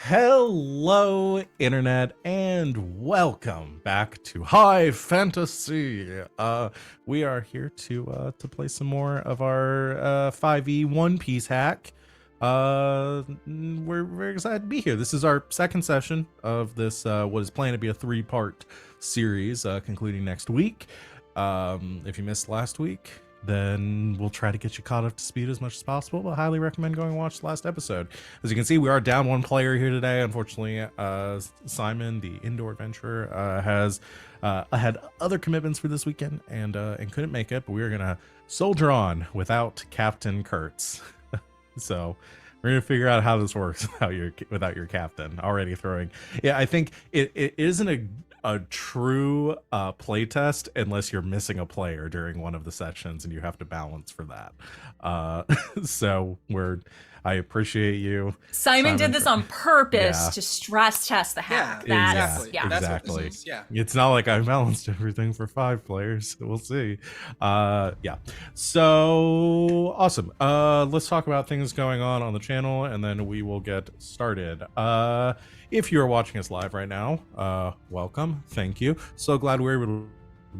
Hello, Internet, and welcome back to High Fantasy. We are here to play some more of our 5e One Piece hack. We're very excited to be here. This is our second session of this what is planned to be a 3-part series, concluding next week. If you missed last week, then we'll try to get you caught up to speed as much as possible, but highly recommend going and watch the last episode. As you can see, we are down one player here today. Unfortunately, Simon, the indoor adventurer, has had other commitments for this weekend and couldn't make it, but we're gonna soldier on without Captain Kurtz. So we're gonna figure out how this works without your captain already throwing. Yeah, I think it isn't a true playtest unless you're missing a player during one of the sessions and you have to balance for that. So I appreciate you. Simon did this on purpose to stress test the hack. Exactly. It's not like I balanced everything for 5 players. We'll see. So awesome. Let's talk about things going on the channel, and then we will get started. If you're watching us live right now, welcome. Thank you. So glad we're able to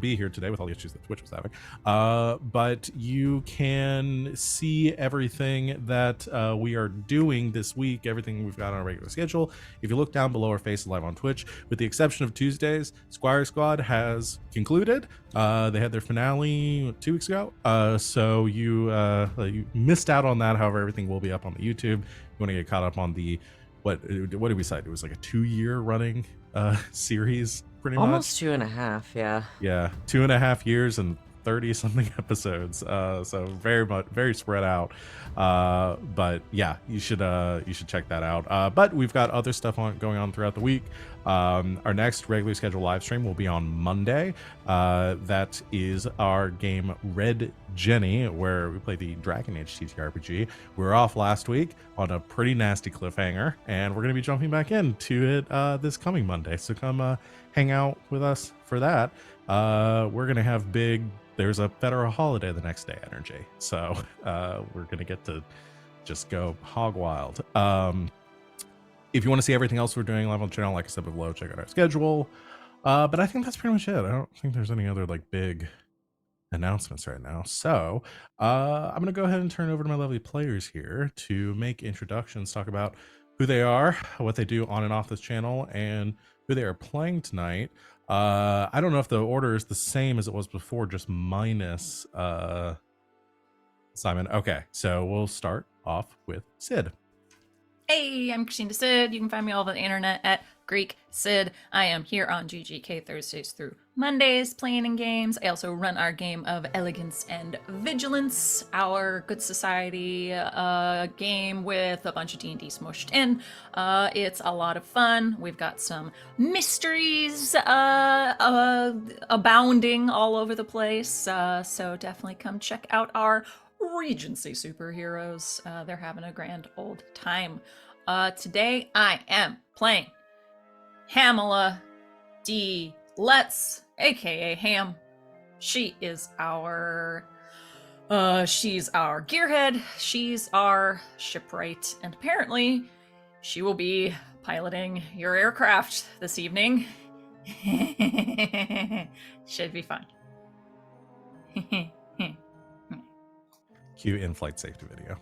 be here today with all the issues that Twitch was having. But you can see everything that we are doing this week, everything we've got on our regular schedule. If you look down below our faces live on Twitch, with the exception of Tuesdays, Squire Squad has concluded. They had their finale 2 weeks ago. So you missed out on that. However, everything will be up on the YouTube. You want to get caught up on the what did we decide? It was like a 2-year running series, pretty much. Almost 2.5, yeah. Yeah, 2.5 years and 30 something episodes. So very spread out. But yeah, you should check that out. But we've got other stuff going on throughout the week. Our next regularly scheduled live stream will be on Monday. That is our game Red Jenny, where we play the Dragon Age TTRPG. We were off last week on a pretty nasty cliffhanger, and we're going to be jumping back into it this coming Monday. So come hang out with us for that. We're going to have there's a federal holiday the next day energy. So we're going to get to just go hog wild. If you want to see everything else we're doing live on the channel, like I said below, check out our schedule. But I think that's pretty much it. I don't think there's any other big announcements right now. So I'm going to go ahead and turn it over to my lovely players here to make introductions, talk about who they are, what they do on and off this channel, and who they are playing tonight. I don't know if the order is the same as it was before, just minus Simon. Okay, so we'll start off with Sid. Hey, I'm Christina Sid. You can find me all over the internet at Greek Sid. I am here on GGK Thursdays through Mondays playing in games. I also run our game of Elegance and Vigilance, our Good Society game with a bunch of D&D smushed in. It's a lot of fun. We've got some mysteries abounding all over the place. So definitely come check out our Regency superheroes. They're having a grand old time. Today I am playing Hamela D. Let's, aka Hamm. She is she's our gearhead, she's our shipwright, and apparently she will be piloting your aircraft this evening. Should be fun. Cue in-flight safety video.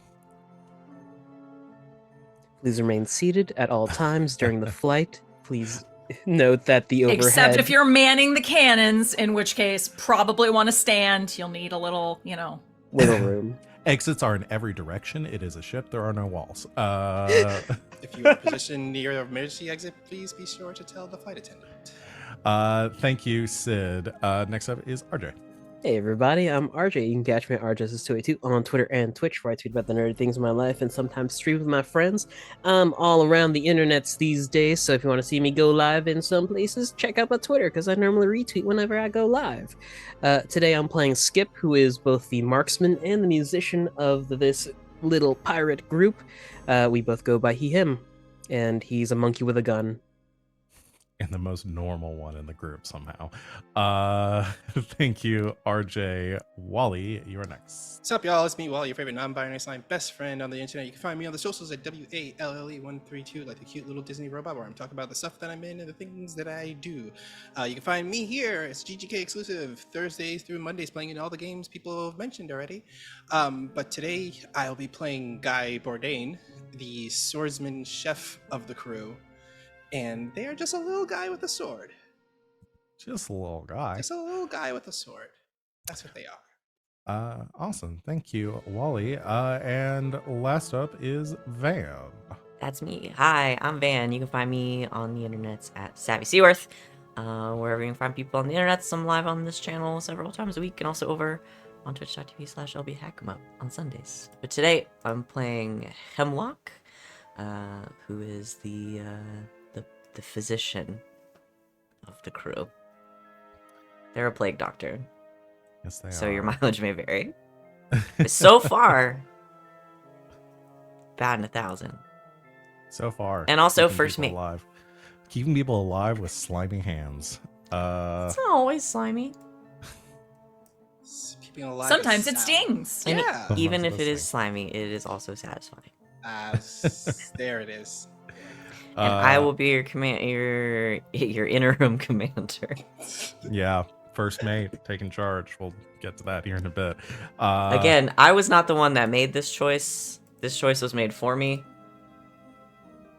Please remain seated at all times during the flight. Please note that the overhead... Except if you're manning the cannons, in which case probably want to stand. You'll need a little, wiggle room. Exits are in every direction. It is a ship. There are no walls. If you are positioned near the emergency exit, please be sure to tell the flight attendant. Thank you, Sid. Next up is RJ. Hey everybody, I'm RJ. You can catch me at RJS282 on Twitter and Twitch, where I tweet about the nerdy things in my life and sometimes stream with my friends. I'm all around the internets these days, so if you want to see me go live in some places, check out my Twitter, because I normally retweet whenever I go live. Today I'm playing Skip, who is both the marksman and the musician of this little pirate group. We both go by he, him, and he's a monkey with a gun. and the most normal one in the group somehow. Thank you, RJ. Wally, you're next. What's up, y'all? It's me, Wally, your favorite non-binary slime best friend on the internet. You can find me on the socials at WALLE132, like the cute little Disney robot, where I'm talking about the stuff that I'm in and the things that I do. You can find me here. It's GGK exclusive, Thursdays through Mondays, playing in all the games people have mentioned already. But today, I'll be playing Guy Bourdain, the swordsman chef of the crew. And they are just a little guy with a sword. Just a little guy. Just a little guy with a sword. That's what they are. Awesome. Thank you, Wally. And last up is Van. That's me. Hi, I'm Van. You can find me on the internet at Savvy Seaworth. Wherever you can find people on the internet. I'm live on this channel several times a week and also over on twitch.tv/LBHack'em on Sundays. But today I'm playing Hemlock, who is the physician of the crew. They're a plague doctor. Yes, they So are. your mileage may vary. So far, batting 1,000. So far. And also keeping first people mate. alive. Keeping people alive with slimy hands. It's not always slimy. Keeping alive. Sometimes it sound. stings. And Yeah. even if Most of it those is slimy, it is also satisfying. There it is. And I will be your your interim commander. Yeah, first mate taking charge. We'll get to that here in a bit. Again, I was not the one that made this choice. This choice was made for me.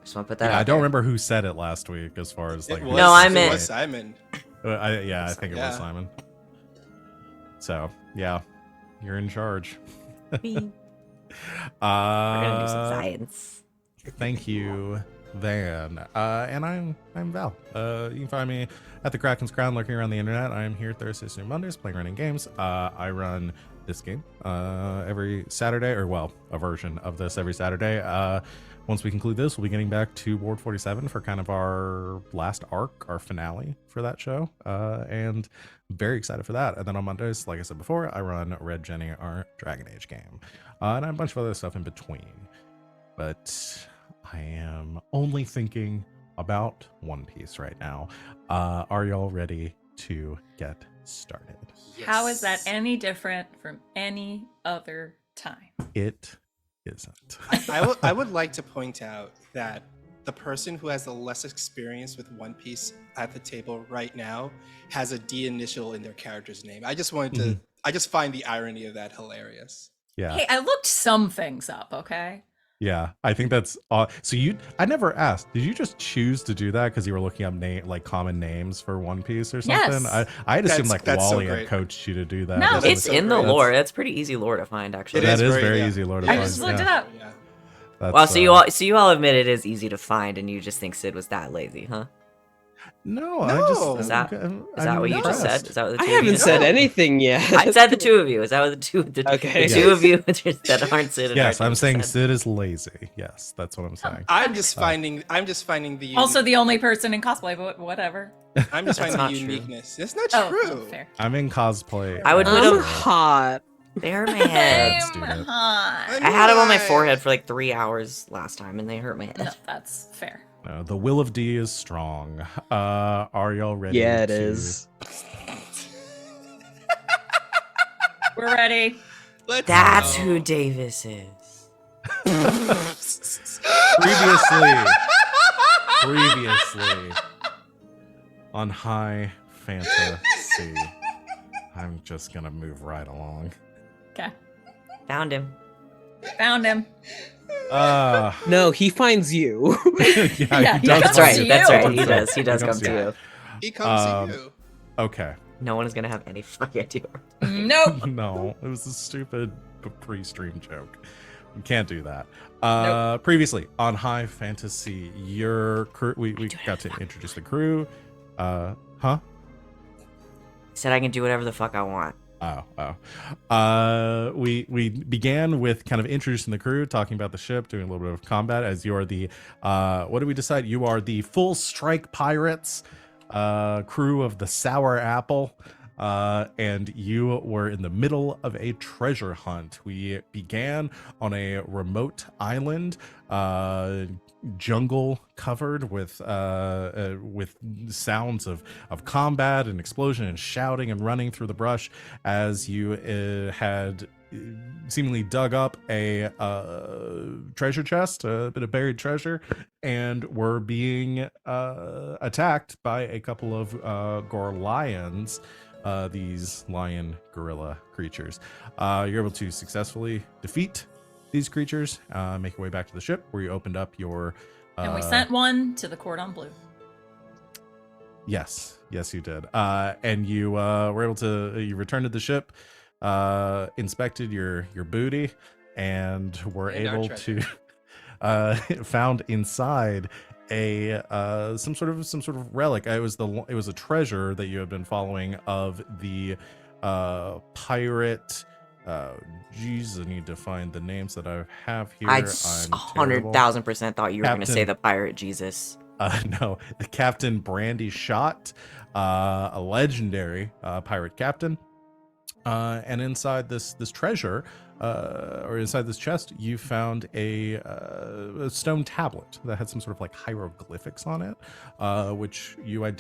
Just want to put that yeah, out I don't there. remember who said it last week as far as like. It was, No, I it meant- was Simon. I think it Yeah. was Simon. So yeah, you're in charge. We're gonna do some science. Thank you, Van. And I'm Val. You can find me at the Kraken's Crown, lurking around the internet. I'm here Thursdays through Mondays playing running games. I run this game every Saturday, or well, a version of this every Saturday. Once we conclude this, we'll be getting back to Ward 47 for kind of our last arc, our finale for that show. And very excited for that. And then on Mondays, like I said before, I run Red Jenny, our Dragon Age game. And I have a bunch of other stuff in between. But I am only thinking about One Piece right now. Are y'all ready to get started? How is that any different from any other time? It isn't. I would like to point out that the person who has the less experience with One Piece at the table right now has a D initial in their character's name. I just wanted to. I just find the irony of that hilarious. Yeah. Hey, I looked some things up, okay? Yeah, I think that's so I never asked, did you just choose to do that because you were looking up like common names for One Piece or something? Yes. I had assumed like That's so Wally had great. coached you to do that. No, or That's It's something. in the great. lore. That's pretty easy lore to find, actually. It That is great, very yeah. easy lore to I find. just looked yeah. it up. Yeah. That's, Well, so you all admit it is easy to find, and you just think Sid was that lazy, huh? No, No. I just Is that- I'm Is that what you just said? impressed. Is that what the two I of you haven't just said No. anything yet. I said the two of you. Is that what the Okay. two of you that aren't Sid? And Yes, Archie I'm saying said? Sid is lazy. Yes, that's what I'm saying. I'm just finding the Also, the only person in cosplay, but whatever. I'm just That's finding not the true. uniqueness. It's not Oh, true. fair. I'm in cosplay. I would put I'm him- hot. They hurt my head. Let's do it. hot. I had them on my Nice. forehead for like 3 hours last time, and they hurt my head. No, that's fair. The will of D is strong. Are y'all ready? Yeah, it to- is. We're ready. Let's That's go. who Davis is. Previously on High Fantasy. I'm just gonna move right along. Okay. Found him. Found him. No, he finds you. Yeah, Yeah, he yeah, does That's to right. you. That's right. He come does. He does He come comes to to you. He comes Um, to you. Okay. No one is gonna have any fucking idea. Nope. No, it was a stupid pre-stream joke. You can't do that. Nope. Previously on High Fantasy, your crew, we got to introduce the crew. Huh? He said I can do whatever the fuck I want. We began with kind of introducing the crew, talking about the ship, doing a little bit of combat. As you're the what did we decide? You are the full strike pirates, crew of the Sour Apple. and you were in the middle of a treasure hunt. We began on a remote island, jungle covered with sounds of combat and explosion and shouting and running through the brush as you had seemingly dug up a treasure chest, a bit of buried treasure, and were being attacked by a couple of gorlions, these lion gorilla creatures. You're able to successfully defeat these creatures, make your way back to the ship where you opened up your And we sent one to the Cordon Bleu. Yes, you did. And you were able to, you returned to the ship, inspected your booty, and were And our able treasure. to found inside a some sort of relic. It was a treasure that you had been following of the pirate. Geez, I need to find the names that I have here. I I'm terrible. 100,000% thought you were going to say Captain- the pirate Jesus. No, the Captain Brandy Shot, a legendary pirate captain. And inside this treasure, or inside this chest, you found a stone tablet that had some sort of like hieroglyphics on it, which a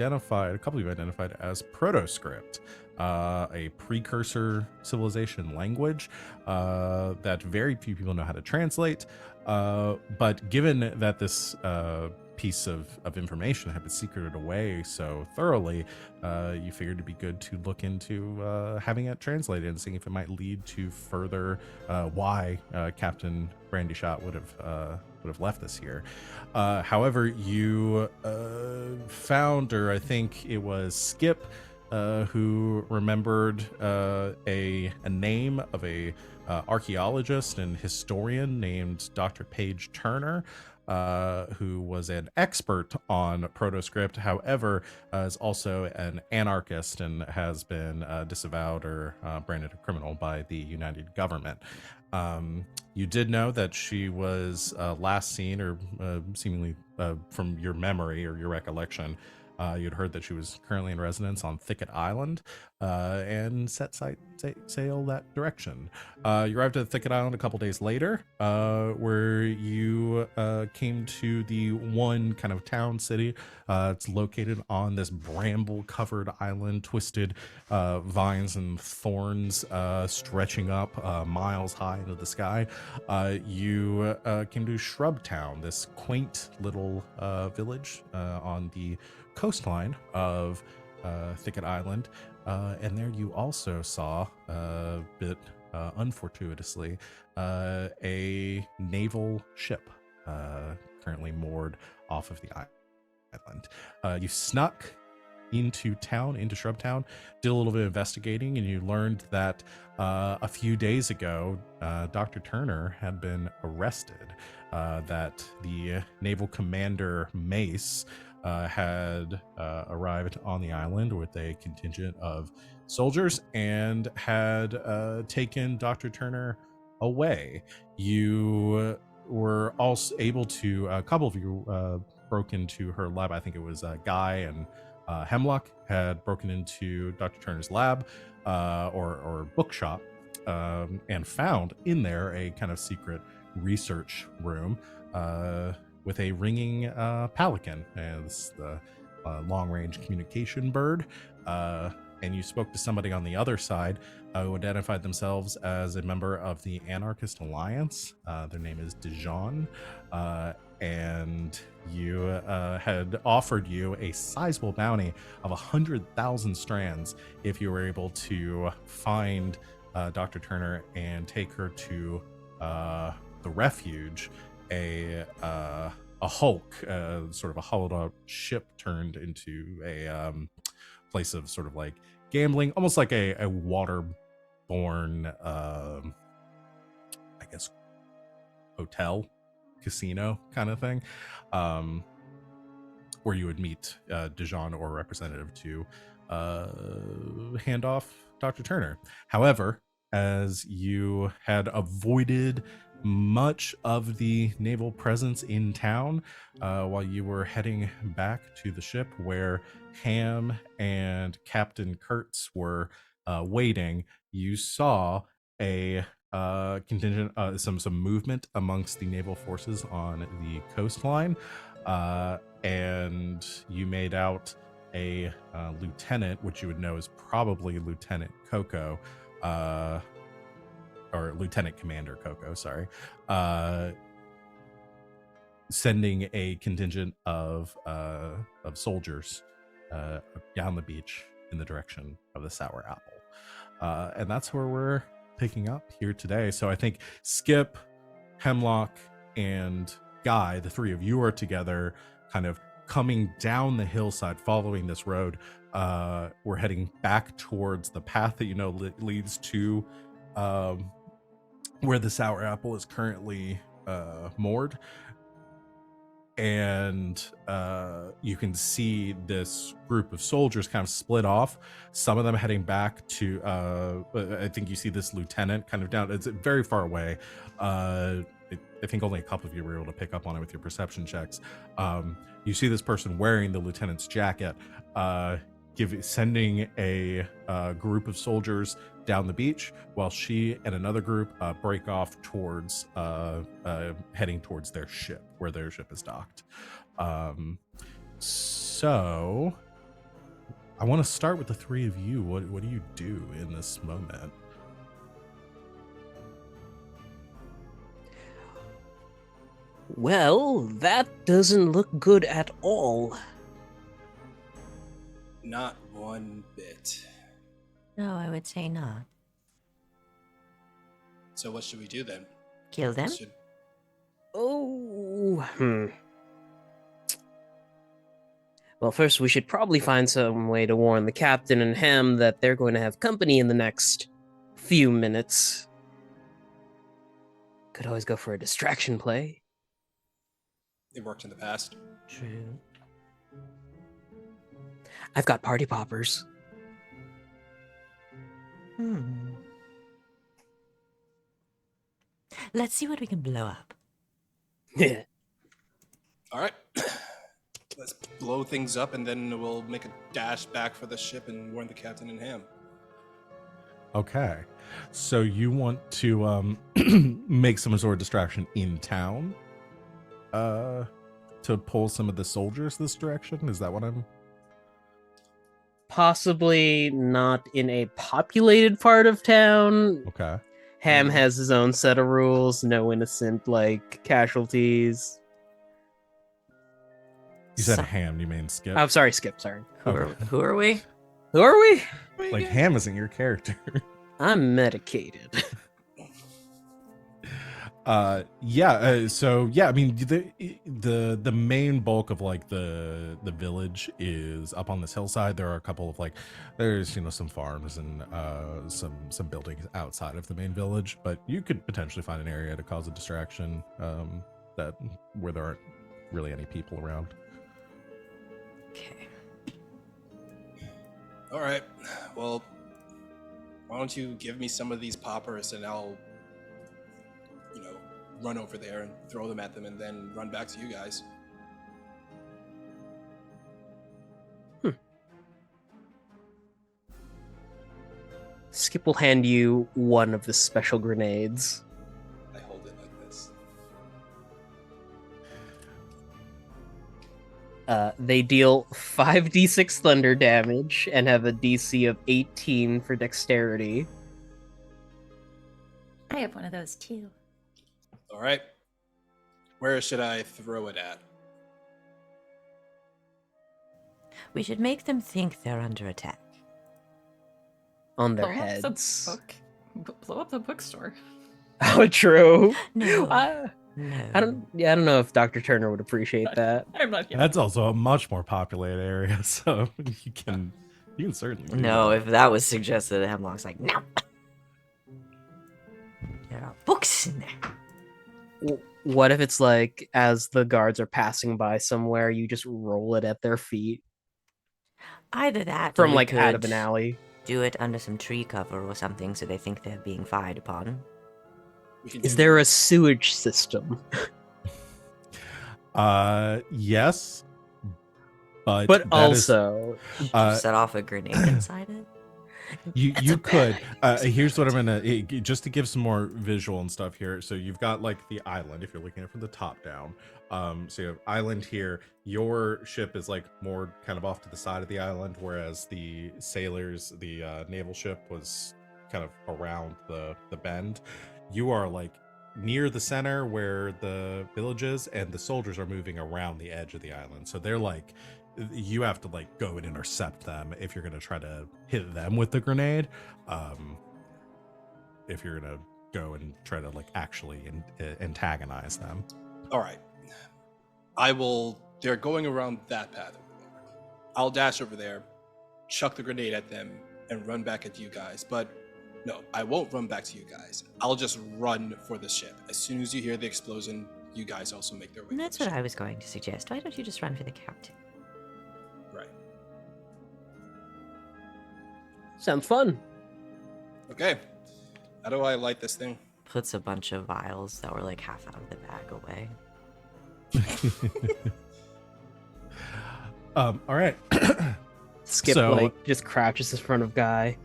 couple of you identified as protoscript, a precursor civilization language that very few people know how to translate. But given that this piece of information had been secreted away so thoroughly, you figured it'd be good to look into having it translated and seeing if it might lead to further why Captain Brandy Shot would have left this here. However, you found, or I think it was Skip, who remembered a name of a archaeologist and historian named Dr. Paige Turner, who was an expert on protoscript, however, is also an anarchist and has been disavowed or branded a criminal by the United government. You did know that she was last seen, or seemingly from your memory or your recollection, you'd heard that she was currently in residence on Thicket Island, and set sail that direction. You arrived at Thicket Island a couple days later, where you came to the one kind of town city. It's located on this bramble-covered island, twisted vines and thorns stretching up miles high into the sky. You came to Shrub Town, this quaint little village on the coastline of Thicket Island, and there you also saw, a bit unfortuitously, a naval ship currently moored off of the island. You snuck into Shrub Town, did a little bit of investigating, and you learned that a few days ago, Dr. Turner had been arrested, that the naval commander Mace had arrived on the island with a contingent of soldiers and had taken Dr. Turner away. You were also able to, a couple of you broke into her lab. I think it was Guy and Hemlock had broken into Dr. Turner's lab, or bookshop, and found in there a kind of secret research room with a ringing pelican as the long-range communication bird. And you spoke to somebody on the other side who identified themselves as a member of the Anarchist Alliance. Their name is Dijon. And you had offered you a sizable bounty of 100,000 strands if you were able to find Dr. Turner and take her to the refuge, a hulk, sort of a hollowed out ship turned into a place of sort of like gambling, almost like a waterborne, I guess, hotel, casino kind of thing, where you would meet Dijon or a representative to hand off Dr. Turner. However, as you had avoided much of the naval presence in town while you were heading back to the ship where Hamm and Captain Kurtz were waiting. You saw a contingent, some movement amongst the naval forces on the coastline, and you made out a lieutenant, which you would know is probably Lieutenant Coco, or Lieutenant Commander Coco, sorry, sending a contingent of soldiers down the beach in the direction of the Sour Apple, and that's where we're picking up here today. So I think Skip, Hemlock, and Guy, the three of you are together, kind of coming down the hillside, following this road. We're heading back towards the path that leads to where the Sour Apple is currently moored. And you can see this group of soldiers kind of split off, some of them heading back to I think you see this lieutenant kind of down, it's very far away. I think only a couple of you were able to pick up on it with your perception checks. You see this person wearing the lieutenant's jacket, sending a group of soldiers down the beach, while she and another group break off towards heading towards their ship, where their ship is docked. So I want to start with the three of you. What do you do in this moment? Well, that doesn't look good at all. Not one bit. No, I would say not. So what should we do then? Kill them? Well, first we should probably find some way to warn the captain and Hamm that they're going to have company in the next few minutes. Could always go for a distraction play. It worked in the past. True. I've got party poppers. Let's see what we can blow up. Yeah. All right. Let's blow things up, and then we'll make a dash back for the ship and warn the captain and Hamm. Okay, so you want to make some sort of distraction in town to pull some of the soldiers this direction? Is that what I'm... Possibly not in a populated part of town. Okay. Hamm has his own set of rules, no innocent, casualties. You said Hamm, you mean Skip? I'm sorry, Skip, sorry. Who are we? Who are we? Like, Hamm isn't your character. I'm medicated. I mean, the main bulk of the village is up on this hillside. There are a couple of there's some farms and some buildings outside of the main village, but you could potentially find an area to cause a distraction where there aren't really any people around. Okay. All right. Well, why don't you give me some of these poppers, and I'll run over there and throw them at them, and then run back to you guys. Skip will hand you one of the special grenades. I hold it like this. They deal 5d6 thunder damage and have a DC of 18 for dexterity. I have one of those too. All right. Where should I throw it at? We should make them think they're under attack. On their Blow heads. up the book. Blow up the bookstore. Oh, true. No. No. No. I don't know if Dr. Turner would appreciate that. I'm not here. That's also a much more populated area, so you can certainly do No, that. if that was suggested, Hemlock's like, no. There are books in there. What if it's as the guards are passing by somewhere, you just roll it at their feet Either that, from or we out of could an alley? do it under some tree cover or something, so they think they're being fired upon. We can Is do there a this. sewage system? Yes, but But that is also, Should you uh, set off a grenade inside it? That's you a could. bad- Here's what I'm gonna just to give some more visual and stuff here. So you've got like the island if you're looking at it from the top down. So you have island here. Your ship is like more kind of off to the side of the island, whereas the sailors, the naval ship was kind of around the bend. You are like near the center where the village is, and the soldiers are moving around the edge of the island. So they're like you have to like go and intercept them if you're going to try to hit them with the grenade. If you're going to go and try to like actually antagonize them. All right. I will. They're going around that path over there. I'll dash over there, chuck the grenade at them, and run back at you guys. But no, I won't run back to you guys. I'll just run for the ship. As soon as you hear the explosion, you guys also make their way. And that's what I was going to suggest. Why don't you just run for the captain? Right. sounds fun. Okay. How do I light this thing? Puts a bunch of vials that were like half out of the bag away. All right. Skip So- like just crouches in front of guy.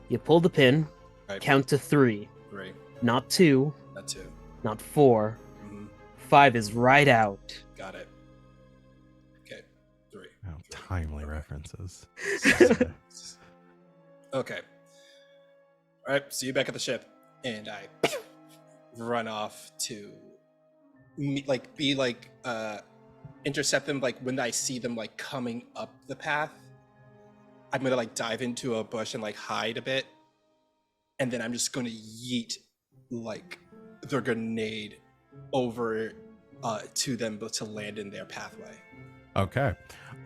You pull the pin, Right. count to 3, 3, not 2, not 2. not 4. Mm-hmm. 5 is right out. Got it. Okay. 3. Oh, timely references. Okay. All right. See you back at the ship, and I run off to intercept them. Like when I see them like coming up the path, I'm gonna like dive into a bush and like hide a bit, and then I'm just gonna yeet like the grenade over to them, but to land in their pathway. Okay.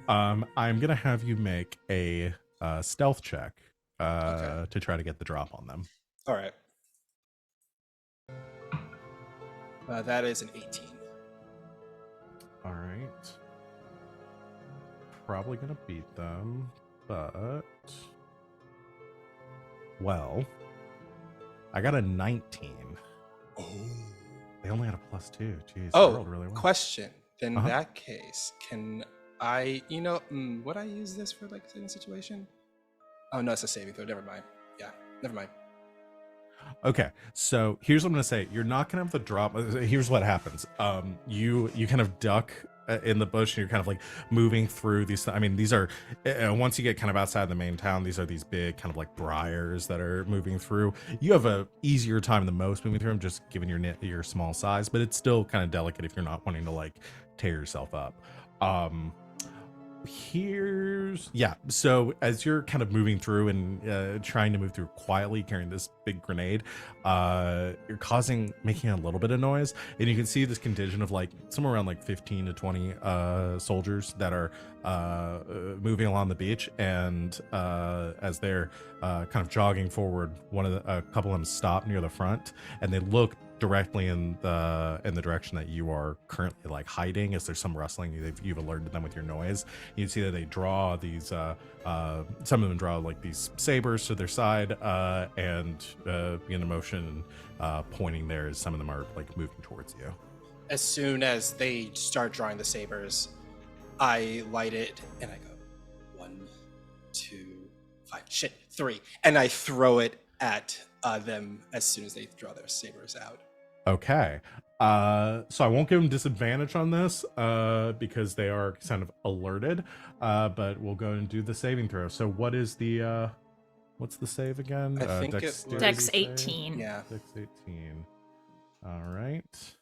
I'm going to have you make a stealth check Okay. to try to get the drop on them. All right. That is an 18. All right. Probably going to beat them, but well, I got a 19. Oh. They only had a +2. Jeez, they Oh, rolled really well. question. In Uh-huh. that case, can I, would I use this for like a certain situation? Oh no, it's a saving throw. Never mind. Yeah, never mind. Okay, so here's what I'm gonna say. You're not gonna have the drop. Here's what happens. You kind of duck in the bush, and you're kind of like moving through these. I mean, these are once you get kind of outside the main town, these are these big kind of like briars that are moving through. You have a easier time than most moving through them, just given your small size. But it's still kind of delicate if you're not wanting to like tear yourself up. So as you're kind of moving through and trying to move through quietly carrying this big grenade, you're making a little bit of noise, and you can see this contingent of like somewhere around like 15 to 20 soldiers that are moving along the beach, and as they're kind of jogging forward, a couple of them stop near the front, and they look directly in the direction that you are currently like hiding. As there's some rustling, you've alerted them with your noise. You can see that they draw these some of them draw like these sabers to their side, and begin to motion, pointing there as some of them are like moving towards you. As soon as they start drawing the sabers, I light it and I go 1, 2, 5, 3, and I throw it at them as soon as they draw their sabers out. Okay. So I won't give them disadvantage on this because they are kind of alerted, but we'll go and do the saving throw. So what is the what's the save again? I think it Dexterity was- Dex save? 18. Yeah. Dex 18. All right.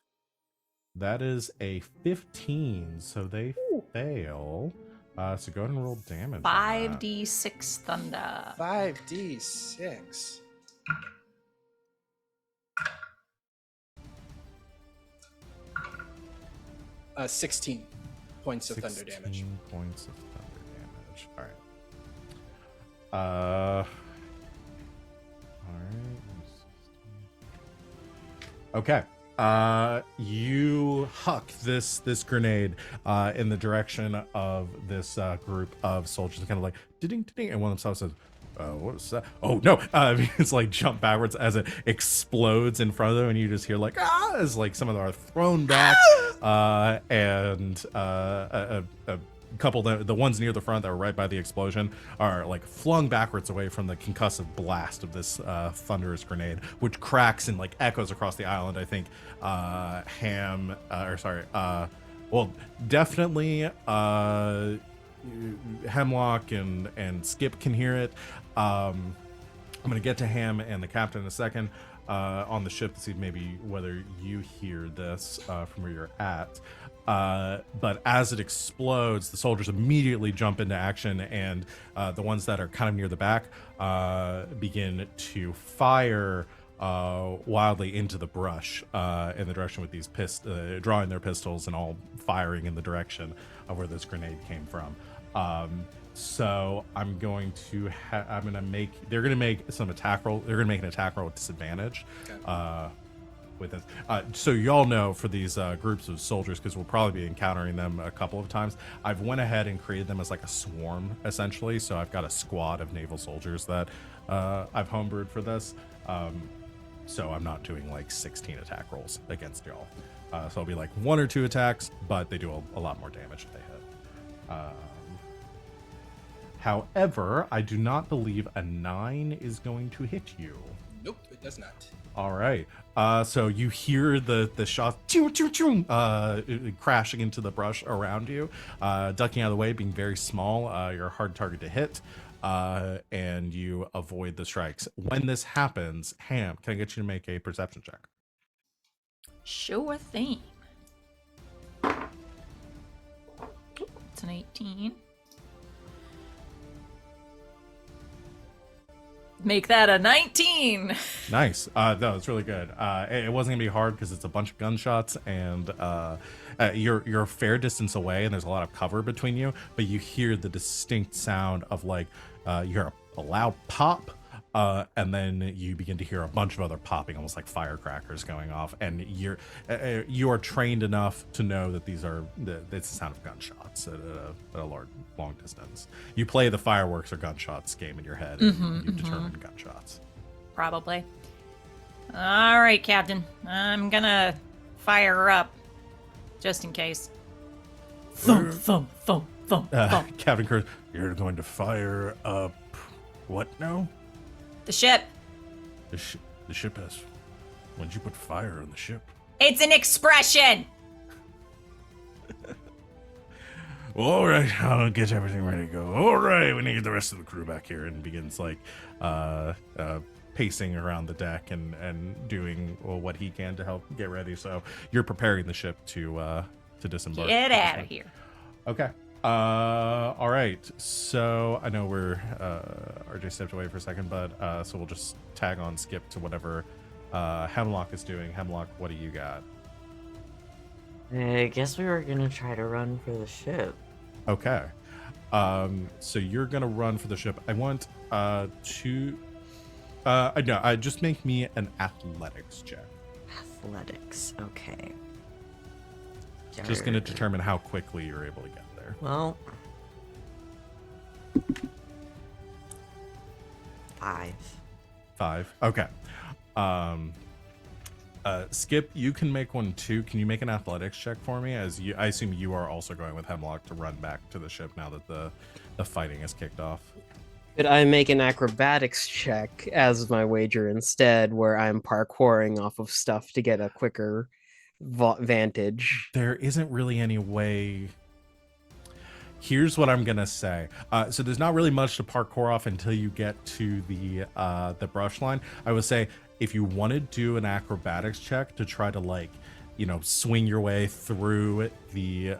That is a 15, so they fail. So go ahead and roll damage. on that. 5d6 thunder. 5d6. Uh, 16 points of thunder damage. 16 points of thunder damage. All right. All right. Okay. You huck this grenade in the direction of this group of soldiers, kind of like ding ding, and one of them says, what was that? Oh no! It's like jump backwards as it explodes in front of them, and you just hear like as like some of them are thrown back, and a couple of the ones near the front that were right by the explosion are like flung backwards away from the concussive blast of this thunderous grenade, which cracks and like echoes across the island. I think definitely Hemlock and Skip can hear it. I'm gonna get to Hamm and the captain in a second on the ship to see maybe whether you hear this from where you're at. But as it explodes, the soldiers immediately jump into action, and the ones that are kind of near the back begin to fire wildly into the brush in the direction with these drawing their pistols and all firing in the direction of where this grenade came from. So I'm going to they're going to make some attack roll. They're going to make an attack roll with disadvantage. Okay. With this. So y'all know for these groups of soldiers, because we'll probably be encountering them a couple of times, I've went ahead and created them as like a swarm, essentially. So I've got a squad of naval soldiers that I've homebrewed for this. So I'm not doing like 16 attack rolls against y'all. So it'll be like 1 or 2 attacks, but they do a lot more damage if they hit. However, I do not believe a 9 is going to hit you. Nope, it does not. All right. So you hear the shot crashing into the brush around you, ducking out of the way, being very small. You're a hard target to hit, and you avoid the strikes. When this happens, Hamm, can I get you to make a perception check? Sure thing. It's an 18. Make that a 19. Nice. No, it's really good. It wasn't gonna be hard because it's a bunch of gunshots, and you're a fair distance away, and there's a lot of cover between you. But you hear the distinct sound of like you hear a loud pop, and then you begin to hear a bunch of other popping, almost like firecrackers going off. And you are trained enough to know that it's the sound of gunshots at a long distance. You play the fireworks or gunshots game in your head, and you determine gunshots. Probably. All right, Captain. I'm gonna fire her up, just in case. Thump, thump, thump, thump, thump. Captain Kurtz, you're going to fire up what now? The ship. The ship has... When'd you put fire on the ship? It's an expression! All right, I'll get everything ready to go. All right, we need to get the rest of the crew back here, and begins like pacing around the deck and doing what he can to help get ready. So you're preparing the ship to disembark. Get out of here. Okay. All right. So I know we're RJ stepped away for a second, but so we'll just tag on Skip to whatever Hemlock is doing. Hemlock, what do you got? I guess we were gonna try to run for the ship. Okay. So you're gonna run for the ship. I want just make me an athletics check. Athletics, okay. Just gonna determine how quickly you're able to get there. Well, 5. 5. Okay. Skip, you can make one too. Can you make an athletics check for me? I assume you are also going with Hemlock to run back to the ship now that the fighting has kicked off. Could I make an acrobatics check as my wager instead, where I'm parkouring off of stuff to get a quicker vantage? There isn't really any way. Here's what I'm gonna say. So there's not really much to parkour off until you get to the brush line. I would say if you want to do an acrobatics check to try to swing your way through the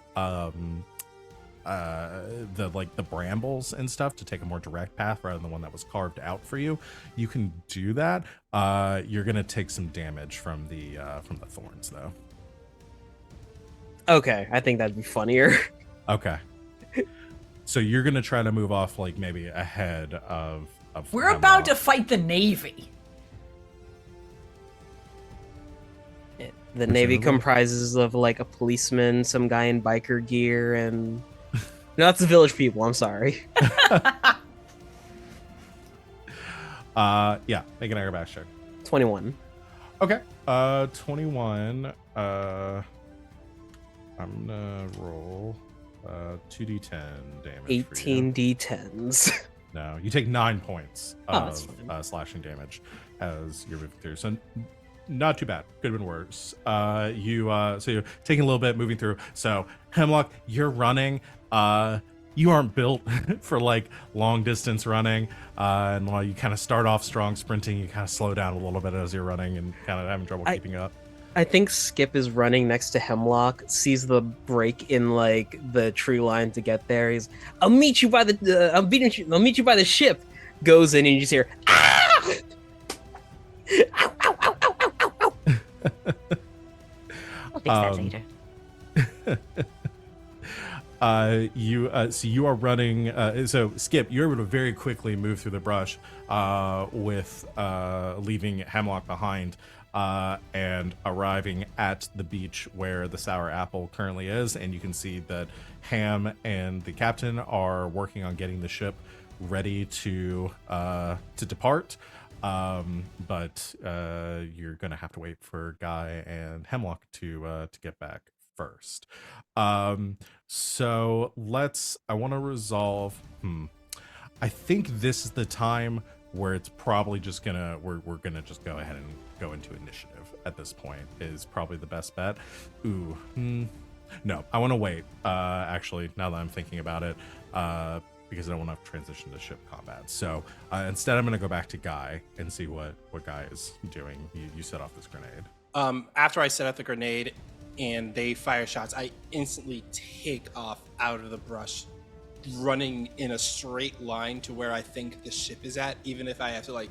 brambles and stuff to take a more direct path rather than the one that was carved out for you, you can do that. You're gonna take some damage from the thorns though. Okay, I think that'd be funnier. Okay. So you're gonna try to move off maybe ahead of We're about to fight the Navy. The Navy comprises of a policeman, some guy in biker gear, and no, that's the village people. I'm sorry. Yeah, make an acrobatics check. 21. Okay. 21. I'm gonna roll 2d10 damage for you. 18 d10s. No, you take 9 points Oh, that's of fine. slashing damage as you're moving through. So not too bad. Could have been worse. So you're taking a little bit, moving through. So Hemlock, you're running. You aren't built for like long distance running. And while you kind of start off strong sprinting, you kind of slow down a little bit as you're running and kind of having trouble keeping up. I think Skip is running next to Hemlock, sees the break in like the tree line to get there. He's, I'll meet you by the, I'll meet you by the ship. Goes in and you just hear, ah! Ow, ow, ow, ow, ow, ow, ow. I'll fix that later. So you are running. So Skip, you're able to very quickly move through the brush, with leaving Hemlock behind, and arriving at the beach where the sour apple currently is. And you can see that Hamm and the captain are working on getting the ship ready to depart. But you're gonna have to wait for Guy and Hemlock to get back first. So I want to resolve. I think this is the time where it's probably just gonna we're gonna just go ahead and go into initiative at this point is probably the best bet. No, I want to wait. Actually, now that I'm thinking about it, because I don't want to transition to ship combat. So instead, I'm gonna go back to Guy and see what Guy is doing. You set off this grenade. After I set up the grenade and they fire shots, I instantly take off out of the brush, running in a straight line to where I think the ship is at. Even if I have to like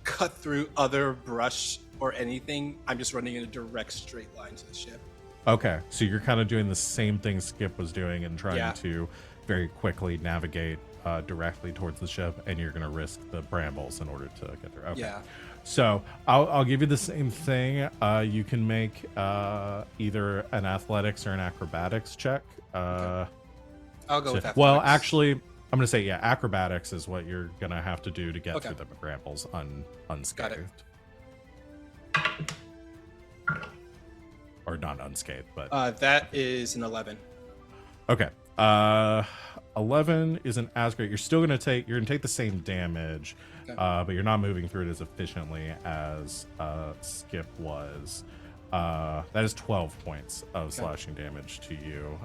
cut through other brush or anything, I'm just running in a direct straight line to the ship. Okay, so you're kind of doing the same thing Skip was doing and trying to very quickly navigate directly towards the ship, and you're going to risk the brambles in order to get there. Okay. Yeah. So I'll give you the same thing. You can make either an athletics or an acrobatics check. Okay. I'll go with athletics. Well, actually, I'm going to say, acrobatics is what you're going to have to do to get through the brambles unscathed. Got it. Or not unscathed, but... that is an 11. Okay. 11 isn't as great. You're still going to take the same damage, but you're not moving through it as efficiently as Skip was. That is 12 points of slashing damage to you,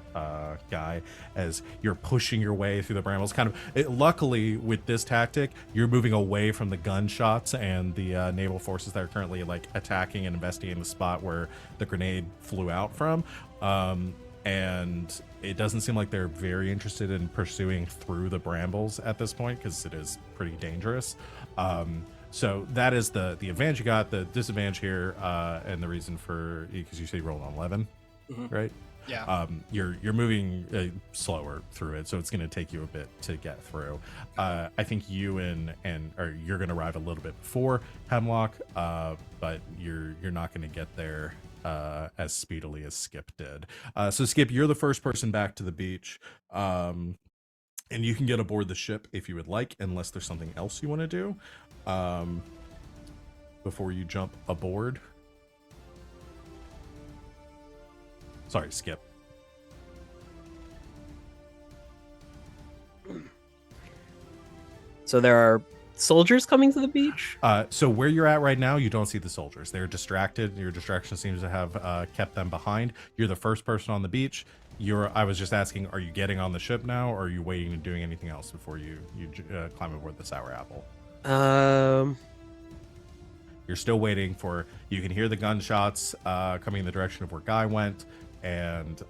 Guy, as you're pushing your way through the brambles. Luckily, with this tactic, you're moving away from the gunshots and the naval forces that are currently like attacking and investigating the spot where the grenade flew out from. And it doesn't seem like they're very interested in pursuing through the brambles at this point because it is pretty dangerous. So that is the advantage you got. The disadvantage here, and the reason for, because you say you rolled on 11, right? Yeah. You're moving slower through it, so it's going to take you a bit to get through. I think you or you're going to arrive a little bit before Hemlock, but you're not going to get there as speedily as Skip did. So Skip, you're the first person back to the beach, and you can get aboard the ship if you would like, unless there's something else you want to do before you jump aboard. Sorry, Skip. So there are soldiers coming to the beach? So where you're at right now, you don't see the soldiers. They're distracted. Your distraction seems to have kept them behind. You're the first person on the beach. I was just asking, are you getting on the ship now, or are you waiting and doing anything else before you climb aboard the Sour Apple? You're still waiting for, you can hear the gunshots coming in the direction of where Guy went, and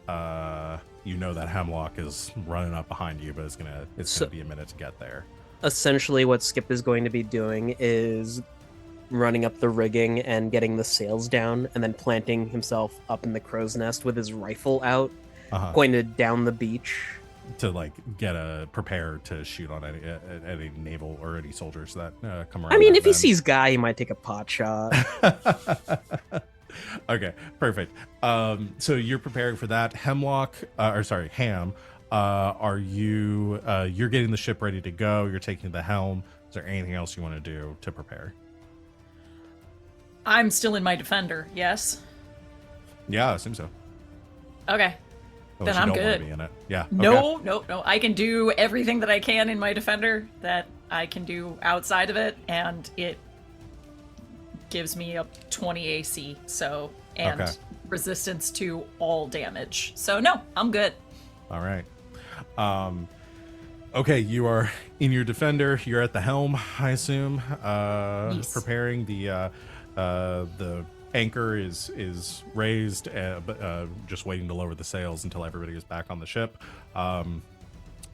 you know that Hemlock is running up behind you, but it's gonna be a minute to get there. Essentially what Skip is going to be doing is running up the rigging and getting the sails down, and then planting himself up in the crow's nest with his rifle out, pointed down the beach. To like prepare to shoot on any naval or any soldiers that come around. I mean, if he sees Guy, he might take a pot shot. Okay, perfect. So you're preparing for that. Hamm, are you you're getting the ship ready to go, you're taking the helm. Is there anything else you want to do to prepare? I'm still in my defender, yes? Yeah, I assume so. Okay. Unless Then you I'm don't wanna good. be in it. Yeah. Okay. No. I can do everything that I can in my defender that I can do outside of it, and it gives me a 20 AC, so, and Okay. resistance to all damage. So no, I'm good. All right. Okay, you are in your defender. You're at the helm, I assume. Yes. Preparing the anchor is raised, but just waiting to lower the sails until everybody is back on the ship.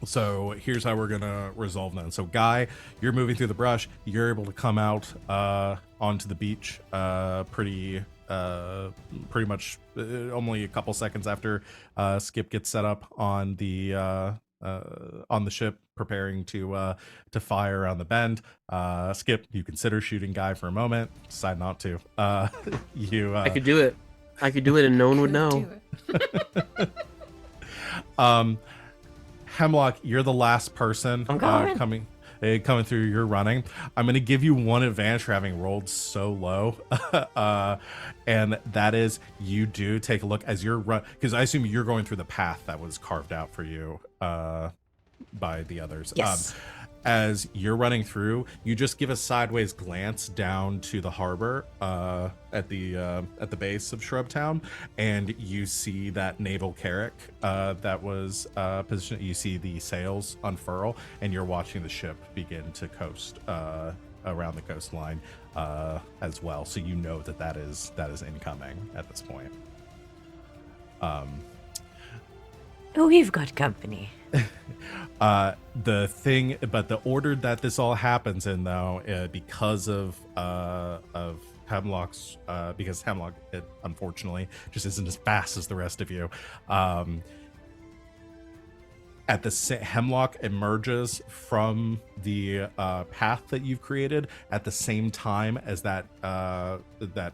So here's how we're gonna resolve that. So Guy, you're moving through the brush. You're able to come out onto the beach pretty much only a couple seconds after Skip gets set up on the ship, preparing to fire around the bend. Skip, you consider shooting Guy for a moment. Decide not to. I could do it. I could do it, and no one would know. Do it. Hemlock, you're the last person I'm coming. coming through your running. I'm going to give you one advantage for having rolled so low. And that is you do take a look as you're because I assume you're going through the path that was carved out for you by the others. Yes. As you're running through, you just give a sideways glance down to the harbor at the base of Shrubtown, and you see that naval carrack that was positioned. You see the sails unfurl, and you're watching the ship begin to coast around the coastline as well. So you know that is incoming at this point. We've got company. The order that this all happens in, though, because of Hemlock's, because Hemlock, unfortunately, just isn't as fast as the rest of you. Hemlock emerges from the path that you've created at the same time as that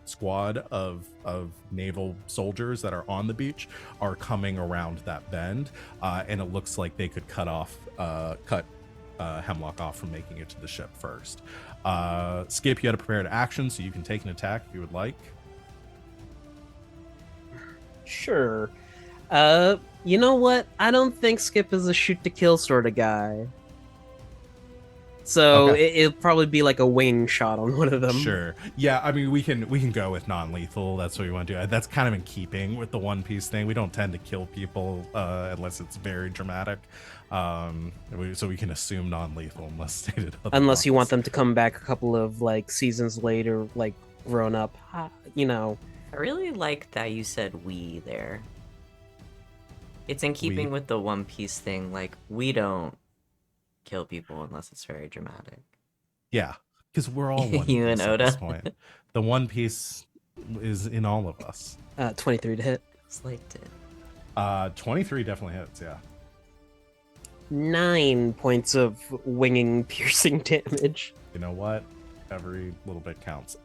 squad of naval soldiers that are on the beach are coming around that bend, and it looks like they could cut Hemlock off from making it to the ship first. Skip, you had a prepared action, so you can take an attack if you would like. Sure. You know what? I don't think Skip is a shoot to kill sort of guy. So Okay. it'll probably be like a wing shot on one of them. Sure. Yeah, I mean we can go with non-lethal. That's what we want to do. That's kind of in keeping with the One Piece thing. We don't tend to kill people unless it's very dramatic. So we can assume non-lethal unless stated otherwise. Unless you want them to come back a couple of like seasons later, like grown up. You know. I really like that you said we there. It's in keeping with the One Piece thing. Like, we don't kill people unless it's very dramatic. Yeah, because we're all One You Piece and at Oda. this point. The One Piece is in all of us. 23 to hit. Slight it. 23 definitely hits. Yeah. 9 points of winging piercing damage. You know what? Every little bit counts.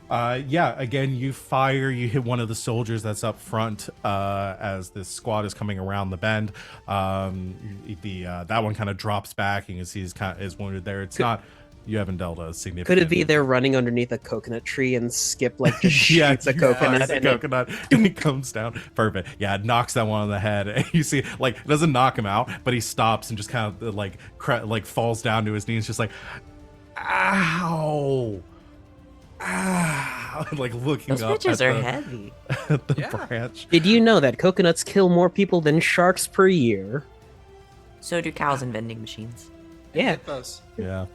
Yeah, again, you fire, you hit one of the soldiers that's up front as this squad is coming around the bend. That one kind of drops back, and you can see is wounded there. It's not, you haven't dealt a significant. Could it be they're running underneath a coconut tree and Skip like just shoots a coconut and it comes down? Perfect. Yeah, it knocks that one on the head. And you see, like, it doesn't knock him out, but he stops and just kind of like falls down to his knees, just like, ow. Like looking Those up bitches at are the, heavy. at the Yeah. branch. Did you know that coconuts kill more people than sharks per year? So do cows and vending machines. Yeah. Close. Yeah.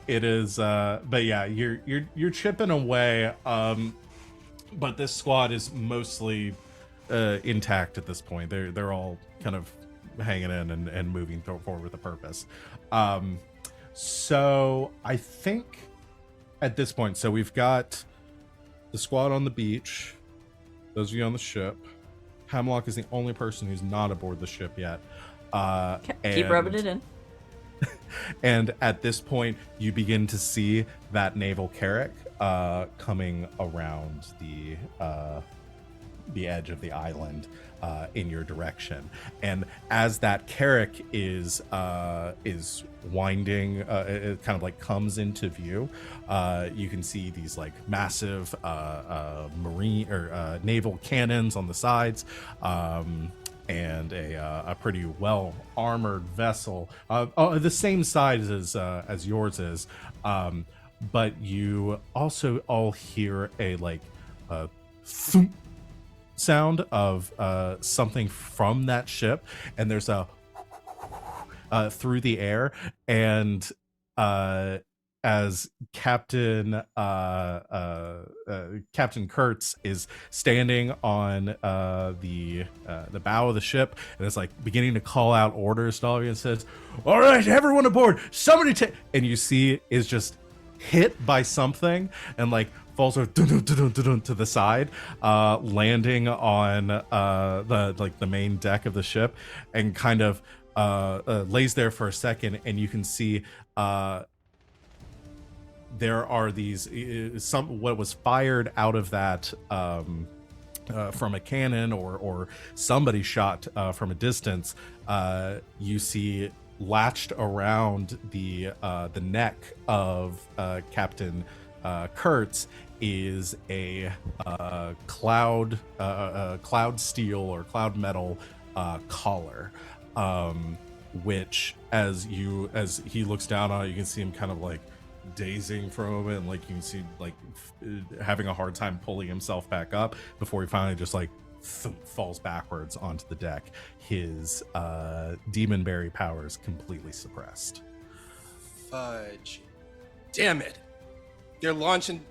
It is but yeah, you're chipping away, but this squad is mostly intact at this point. They're all kind of hanging in and moving forward with a purpose. So I think at this point, so we've got the squad on the beach, those of you on the ship. Hemlock is the only person who's not aboard the ship yet. Keep rubbing it in. And at this point, you begin to see that naval carrack coming around the edge of the island in your direction. And as that carrack is winding, it kind of like comes into view. You can see these like massive marine or naval cannons on the sides. And a pretty well armored vessel, the same size as yours is, but you also all hear a like thump sound of something from that ship, and there's a through the air, and as Captain Kurtz is standing on the bow of the ship, and is like beginning to call out orders to all of you, and says, "All right, everyone aboard! Somebody take." And you see is just hit by something and like falls over to the side, landing on the main deck of the ship, and kind of lays there for a second, and you can see there are these what was fired out of that from a cannon or somebody shot from a distance. You see latched around the neck of Captain Kurtz is a cloud steel or cloud metal collar, which as he looks down on it, you can see him kind of like dazing for a moment, and like you can see like having a hard time pulling himself back up before he finally just like falls backwards onto the deck, his demonberry powers completely suppressed. Fudge. Damn it. They're launching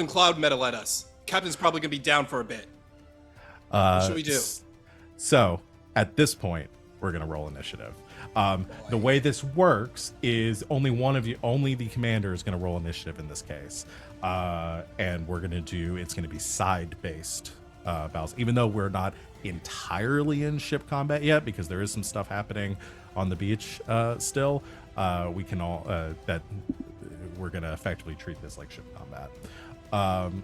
cloud metal at us. Captain's probably gonna be down for a bit. What should we do? So at this point, we're gonna roll initiative. The way this works is only the commander is going to roll initiative in this case, and it's going to be side-based battles, even though we're not entirely in ship combat yet, because there is some stuff happening on the beach still. We can all that we're going to effectively treat this like ship combat.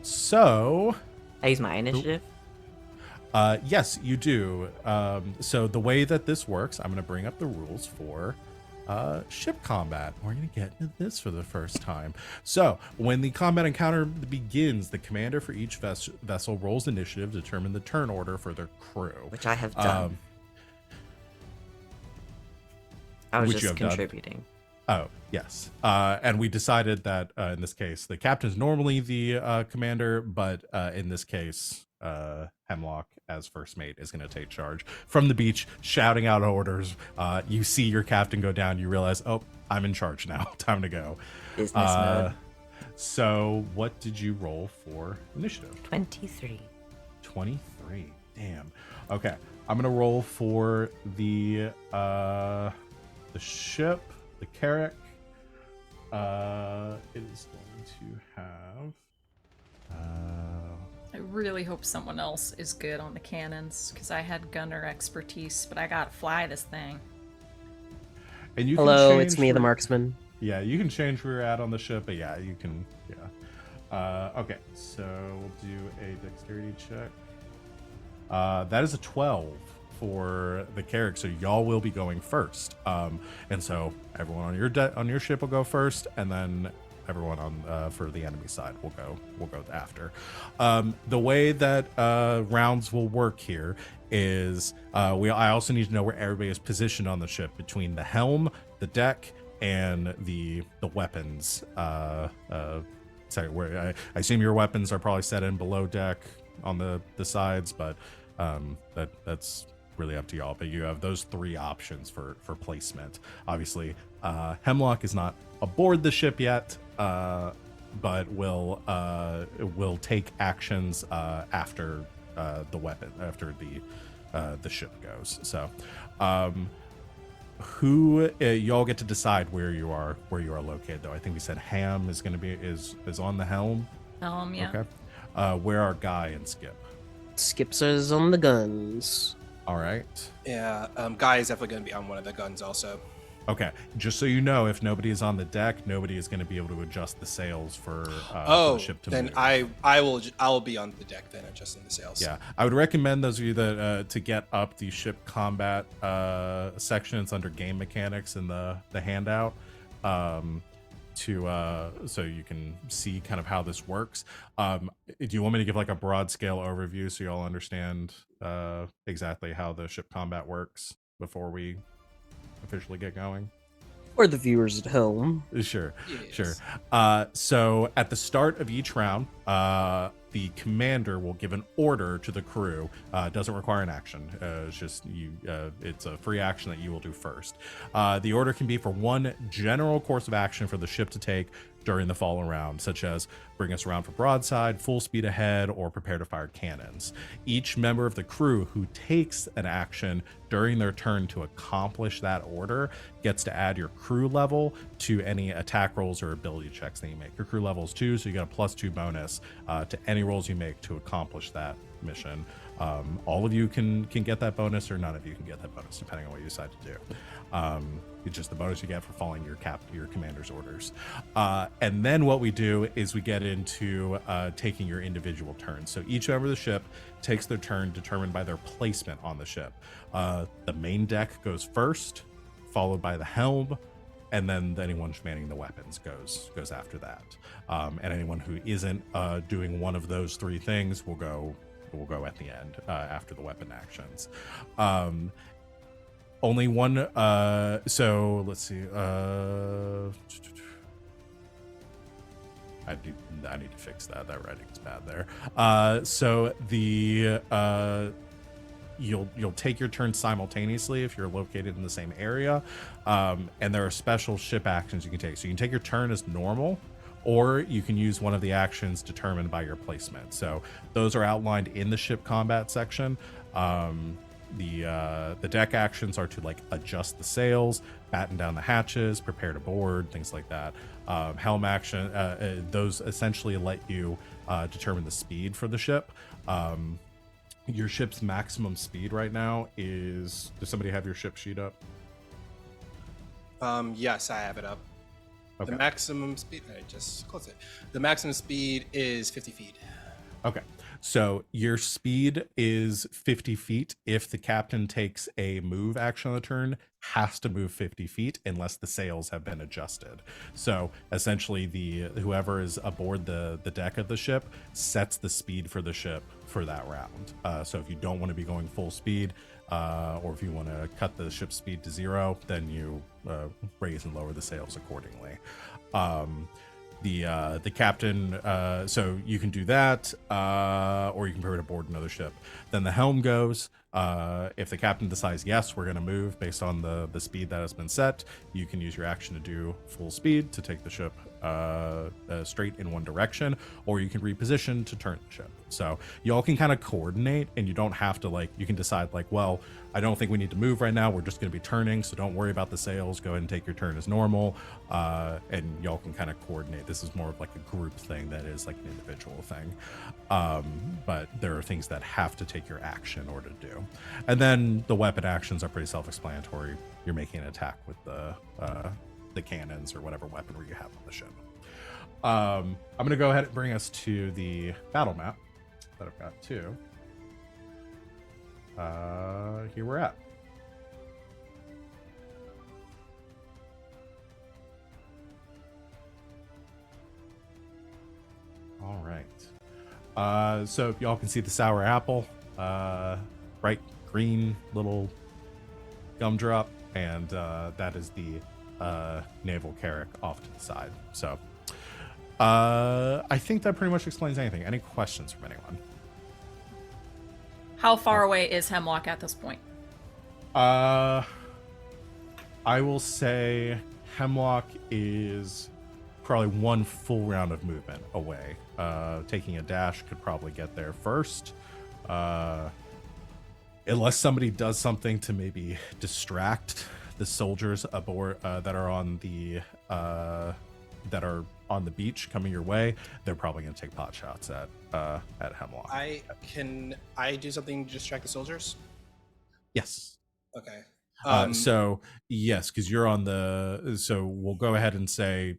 So I use my initiative. Yes, you do. So the way that this works, I'm going to bring up the rules for ship combat. We're going to get into this for the first time. So when the combat encounter begins, the commander for each vessel rolls initiative to determine the turn order for their crew. Which I have done. I was just contributing. Oh, yes. And we decided that in this case, the captain's normally the commander, but in this case, Hemlock as first mate is going to take charge from the beach, shouting out orders. You see your captain go down. You realize, oh, I'm in charge now. Time to go. Business mode. So what did you roll for initiative? 23. 23. Damn. Okay. I'm going to roll for the ship, the carrack. It is going to have... I really hope someone else is good on the cannons, because I had gunner expertise, but I gotta fly this thing. And you Hello, can it's me, the marksman. Yeah, you can change where you're at on the ship, but yeah, you can. Yeah. Okay, so we'll do a dexterity check. That is a 12 for the carrack, so y'all will be going first. And so everyone on your ship will go first, and then everyone on for the enemy side will go after. The way that rounds will work here is I also need to know where everybody is positioned on the ship between the helm, the deck, and the weapons. Sorry, where I assume your weapons are probably set in below deck on the sides, but that's really up to y'all. But you have those three options for placement. Obviously, Hemlock is not aboard the ship yet, but will take actions after the ship goes. So who y'all get to decide where you are located, though. I think we said Hamm is going to be is on the helm. Yeah. Okay. Where are Guy and Skip? Skips is on the guns. All right. Yeah, Guy is definitely going to be on one of the guns also. Okay, just so you know, if nobody is on the deck, nobody is going to be able to adjust the sails for Oh, the ship to then move. I will be on the deck then, adjusting the sails. Yeah, I would recommend those of you that to get up the ship combat section. It's under game mechanics in the handout. So you can see kind of how this works. Do you want me to give like a broad scale overview so you all understand exactly how the ship combat works before we officially get going? For the viewers at home. Sure, Yes. sure. So at the start of each round, the commander will give an order to the crew. It doesn't require an action. It's just you. It's a free action that you will do first. The order can be for one general course of action for the ship to take during the following round, such as bring us around for broadside, full speed ahead, or prepare to fire cannons. Each member of the crew who takes an action during their turn to accomplish that order gets to add your crew level to any attack rolls or ability checks that you make. Your crew level is 2, so you get a +2 bonus to any rolls you make to accomplish that mission. All of you can get that bonus, or none of you can get that bonus, depending on what you decide to do. It's just the bonus you get for following your commander's orders. And then what we do is we get into taking your individual turns. So each member of the ship takes their turn determined by their placement on the ship. The main deck goes first, followed by the helm, and then anyone manning the weapons goes after that. And anyone who isn't doing one of those three things will go at the end after the weapon actions. Only one. So let's see. I need to fix that. That writing's bad there. So the you'll take your turn simultaneously if you're located in the same area, and there are special ship actions you can take. So you can take your turn as normal, or you can use one of the actions determined by your placement. So those are outlined in the ship combat section. The deck actions are to like adjust the sails, batten down the hatches, prepare to board, things like that. Helm action, those essentially let you determine the speed for the ship. Your ship's maximum speed right now is, does somebody have your ship sheet up? Yes, I have it up. Okay. The maximum speed, I just close it. The maximum speed is 50 feet. Okay. So your speed is 50 feet. If the captain takes a move action on the turn, has to move 50 feet unless the sails have been adjusted. So essentially whoever is aboard the deck of the ship sets the speed for the ship for that round. So if you don't want to be going full speed, or if you want to cut the ship speed to 0, then you raise and lower the sails accordingly. The captain, so you can do that, or you can prepare to board another ship. Then the helm goes. If the captain decides, yes, we're going to move based on the speed that has been set, you can use your action to do full speed to take the ship straight in one direction, or you can reposition to turn the ship. So you all can kind of coordinate, and you don't have to you can decide well, I don't think we need to move right now. We're just going to be turning, so don't worry about the sails. Go ahead and take your turn as normal, and y'all can kind of coordinate. This is more of like a group thing that is like an individual thing, but there are things that have to take your action in order to do. And then the weapon actions are pretty self-explanatory. You're making an attack with the cannons or whatever weaponry you have on the ship. I'm going to go ahead and bring us to the battle map that I've got too. Here we're at. All right. So y'all can see the sour apple, bright green little gumdrop, and that is the naval carrack off to the side. So I think that pretty much explains anything. Any questions from anyone? How far away is Hemlock at this point? I will say Hemlock is probably one full round of movement away. Taking a dash could probably get there first. Unless somebody does something to maybe distract the soldiers aboard that are on the beach coming your way, they're probably going to take pot shots at Hemlock. Can I do something to distract the soldiers? Yes. Okay. So yes, because you're on the. So we'll go ahead and say,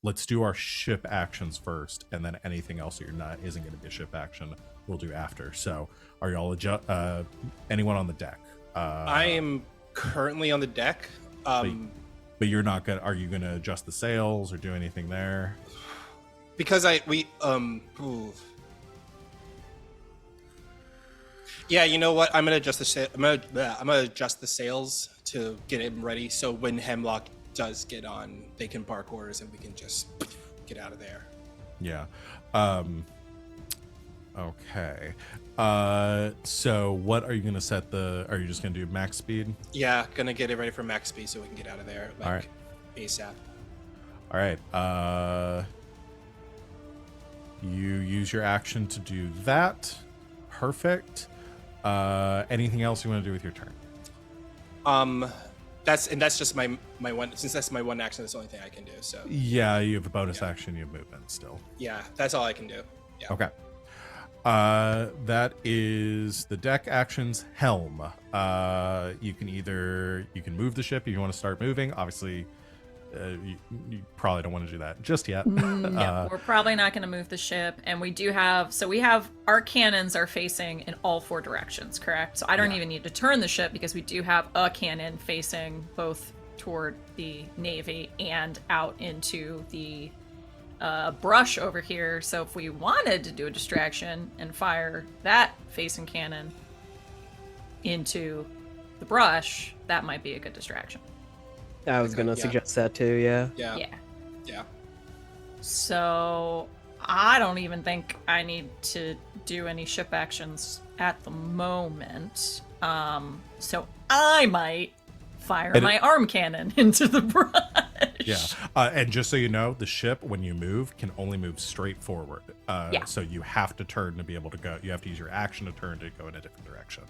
let's do our ship actions first, and then anything else that you're not isn't going to be a ship action, we'll do after. So are y'all anyone on the deck? I am currently on the deck. But you're not gonna. Are you gonna adjust the sails or do anything there? Because yeah, you know what? I'm gonna adjust the I'm gonna adjust the sails to get him ready. So when Hemlock does get on, they can bark orders and we can just get out of there. Yeah. Okay. So what are you gonna set the? Are you just gonna do max speed? Yeah, gonna get it ready for max speed so we can get out of there. Like, All right. ASAP. All right. You use your action to do that. Perfect. Anything else you want to do with your turn? That's just my one. Since that's my one action, that's the only thing I can do. So Yeah, you have a bonus action. You have movement still. yeah, that's all I can do. Yeah. Okay. That is the deck actions. Helm. You can move the ship if you want to start moving. Obviously, you probably don't want to do that just yet. No, we're probably not going to move the ship. And we have our cannons are facing in all 4 directions, correct? So I don't even need to turn the ship because we do have a cannon facing both toward the Navy and out into the brush over here. So if we wanted to do a distraction and fire that facing cannon into the brush, that might be a good distraction. I was gonna suggest that too. Yeah. Yeah. So I don't even think I need to do any ship actions at the moment. So I might fire my arm cannon into the brush. Yeah. And just so you know, the ship, when you move, can only move straight forward. So you have to turn to be able to go. You have to use your action to turn to go in a different direction.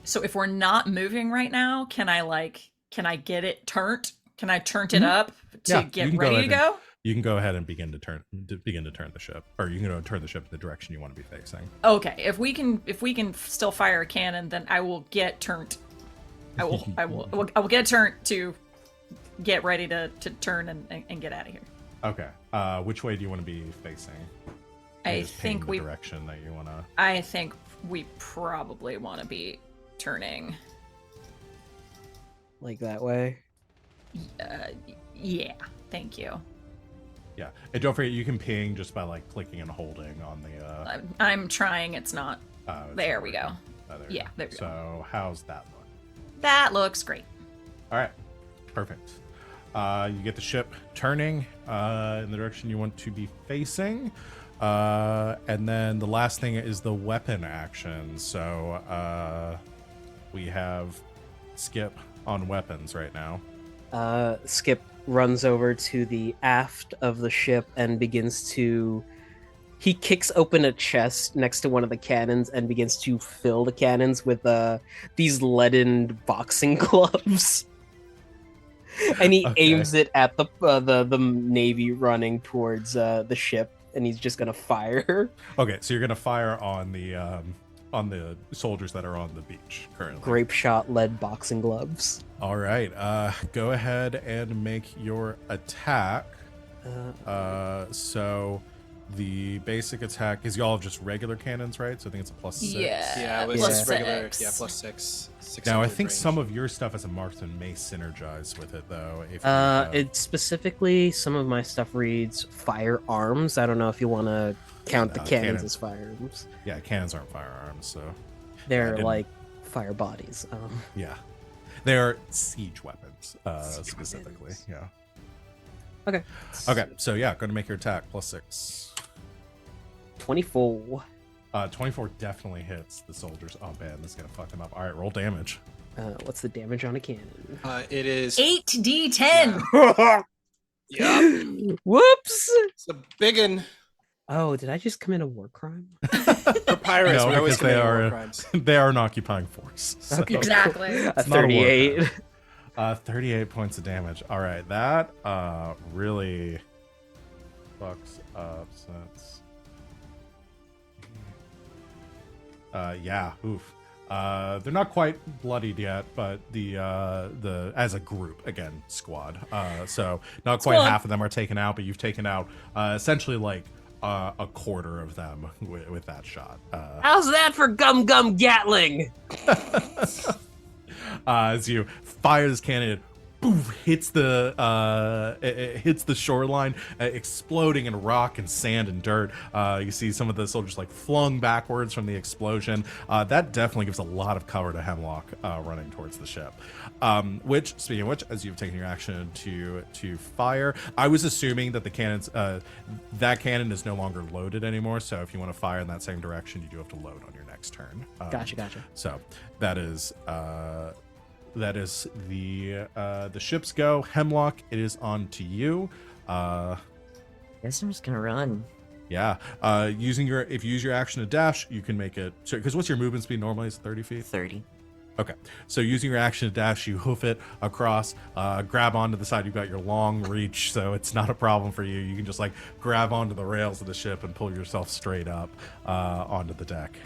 So if we're not moving right now, can I get it turned? Can I turn it up to get ready to go? You can go ahead and begin to turn the ship, or you can go turn the ship in the direction you want to be facing. Okay, if we can still fire a cannon, then I will get turned. I will get turned to get ready to turn and get out of here. Okay. Which way do you want to be facing? I think the direction that you want to. I think we probably want to be turning. Like that way. Yeah. Thank you. Yeah, and don't forget you can ping just by like clicking and holding on the. I'm trying. It's not. There we go. There we go. So how's that look? That looks great. All right, perfect. You get the ship turning in the direction you want to be facing, and then the last thing is the weapon action. So we have Skip on weapons right now. Skip runs over to the aft of the ship and begins to. He kicks open a chest next to one of the cannons and begins to fill the cannons with these leaden boxing gloves. And he aims it at the Navy running towards the ship, and he's just gonna fire. Okay, so you're gonna fire on the soldiers that are on the beach currently. Grape shot lead boxing gloves. All right, go ahead and make your attack. So the basic attack is y'all have just regular cannons, right? So I think it's a +6. Yeah, it was just regular. Yeah, +6. Now I think some of your stuff as a marksman may synergize with it though. If it specifically, some of my stuff reads firearms. I don't know if you want to count the cannons as firearms. Yeah, cannons aren't firearms, so they're like fire bodies. Yeah, they're siege weapons specifically. Weapons. Yeah. Okay. Okay, so yeah, going to make your attack +6. 24. 24 definitely hits the soldiers. Oh man, this is gonna fuck them up. All right, roll damage. What's the damage on a cannon? It is 8d10. Yeah. Whoops! It's a biggin. Oh, did I just commit a war crime? For pirates, No, we always because commit war crimes. they are an occupying force. So. Okay. Exactly. A It's not a war 38. 38 points of damage. All right, that really fucks up since. Yeah, oof. They're not quite bloodied yet, but the as a group, again, squad. So not quite Squad. half of them are taken out, but you've taken out essentially like a quarter of them with that shot. How's that for Gum Gum Gatling? As you fire this cannon, it poof, hits the it hits the shoreline, exploding in rock and sand and dirt. You see some of the soldiers like flung backwards from the explosion. That definitely gives a lot of cover to Hemlock running towards the ship. Which, speaking of which, as you've taken your action to fire, I was assuming that the cannons that cannon is no longer loaded anymore. So if you want to fire in that same direction, you do have to load on your next turn. Gotcha. So that is the ship's go. Hemlock, it is on to you. Guess I'm just gonna run. Yeah. If you use your action to dash, you can make it. Because what's your movement speed normally? Is 30 feet? 30. Okay. So using your action to dash, you hoof it across, grab onto the side. You've got your long reach, so it's not a problem for you. You can just like grab onto the rails of the ship and pull yourself straight up onto the deck.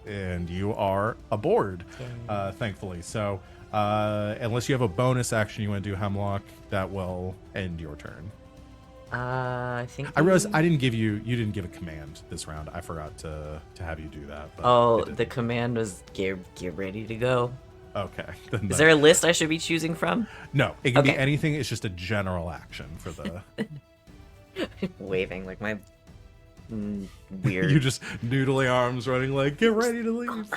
And you are aboard, thankfully. So unless you have a bonus action you want to do, Hemlock, that will end your turn. I think. I realized you didn't give a command this round. I forgot to have you do that. But Oh, it didn't. the command was get ready to go. Okay. Then Is there a list I should be choosing from? No, it can be Okay. anything. It's just a general action for the. Waving like my weird. You just noodly arms running like, get ready to leave.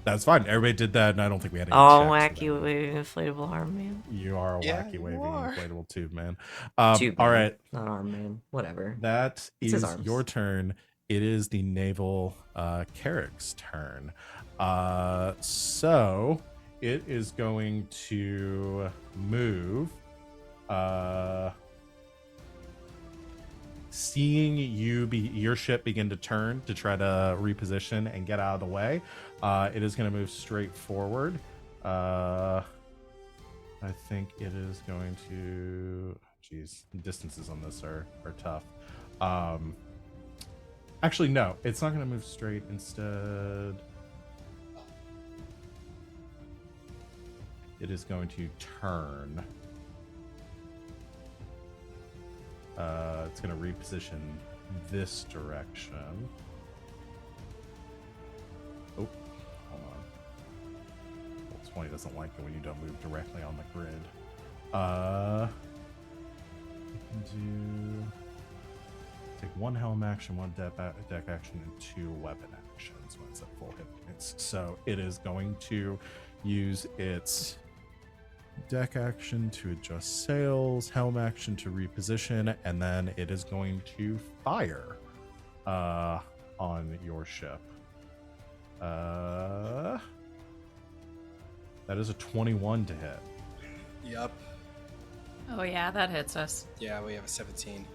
That's fine. Everybody did that, and I don't think we had any. Oh, checks for wacky waving inflatable arm man. that. You are a Yeah, wacky you waving are. inflatable tube man. Tube All man, right, not arm man. Whatever. that It's his is arms. your turn. It is the naval Carrick's turn. So it is going to move. Seeing your ship begin to turn to try to reposition and get out of the way, it is going to move straight forward. I think it is going to. Geez, distances on this are tough. Actually, no, it's not going to move straight. Instead, it is going to turn. It's going to reposition this direction. Oh, hold on. Well, 20 doesn't like it when you don't move directly on the grid. You can take one helm action, one deck action, and 2 weapon actions when it's at full hit points. So it is going to use its deck action to adjust sails, helm action to reposition, and then it is going to fire on your ship. That is a 21 to hit. Yup. Oh yeah, that hits us. Yeah, we have a 17.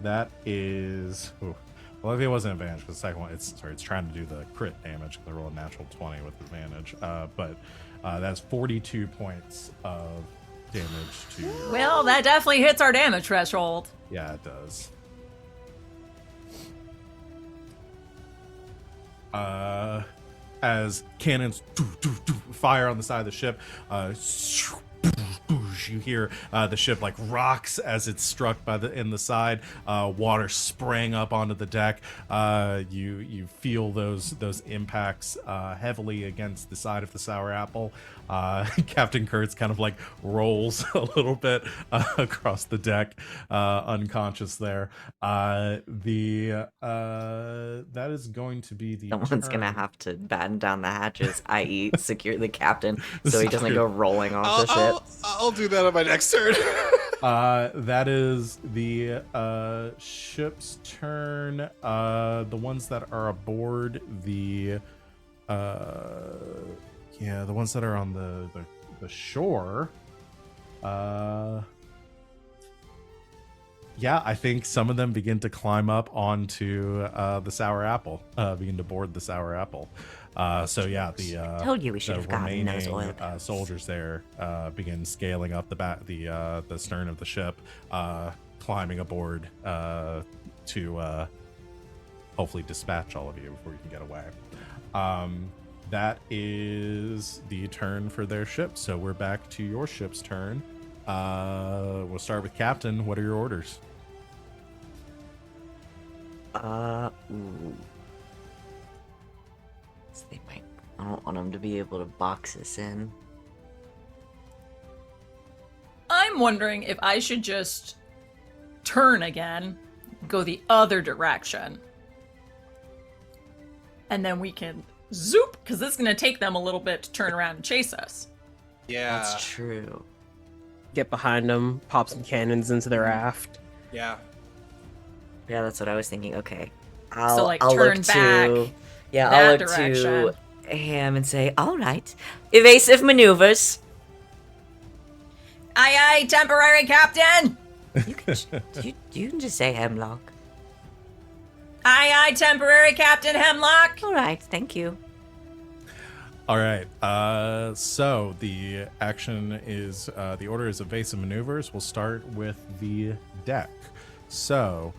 That is. Ooh. Well, if it wasn't advantage, because the second one, it's trying to do the crit damage. Because I roll a natural 20 with advantage. But that's 42 points of damage to your. Well, that definitely hits our damage threshold. Yeah, it does. As cannons fire on the side of the ship, you hear the ship like rocks as it's struck in the side. Water spraying up onto the deck. You feel those impacts heavily against the side of the sour apple. Captain Kurtz kind of like rolls a little bit across the deck, unconscious there. That is going to be the. Someone's turn. gonna have to batten down the hatches, i.e., secure the captain, so he doesn't go rolling off the ship. I'll do that on my next turn. That is the ship's turn. The ones that are aboard the the ones that are on the shore. I think some of them begin to climb up onto the sour apple, begin to board the sour apple. Told you we should the have gotten those remaining oil soldiers there begin scaling up the stern of the ship, climbing aboard to hopefully dispatch all of you before you can get away. That is the turn for their ship. So we're back to your ship's turn. We'll start with Captain. What are your orders? Ooh. So they might. I don't want them to be able to box us in. I'm wondering if I should just turn again, go the other direction, and then we can zoop, because this is going to take them a little bit to turn around and chase us. Yeah. That's true. Get behind them, pop some cannons into their aft. Yeah. Yeah, that's what I was thinking. Okay. So, like, I'll turn look back to, yeah, that I'll look direction. to Hamm and say, all right, evasive maneuvers. Aye, aye, temporary captain! You can, you can just say Hemlock. Aye, aye, temporary captain Hemlock! All right, thank you. All right. So the action is the order is evasive maneuvers. We'll start with the deck. So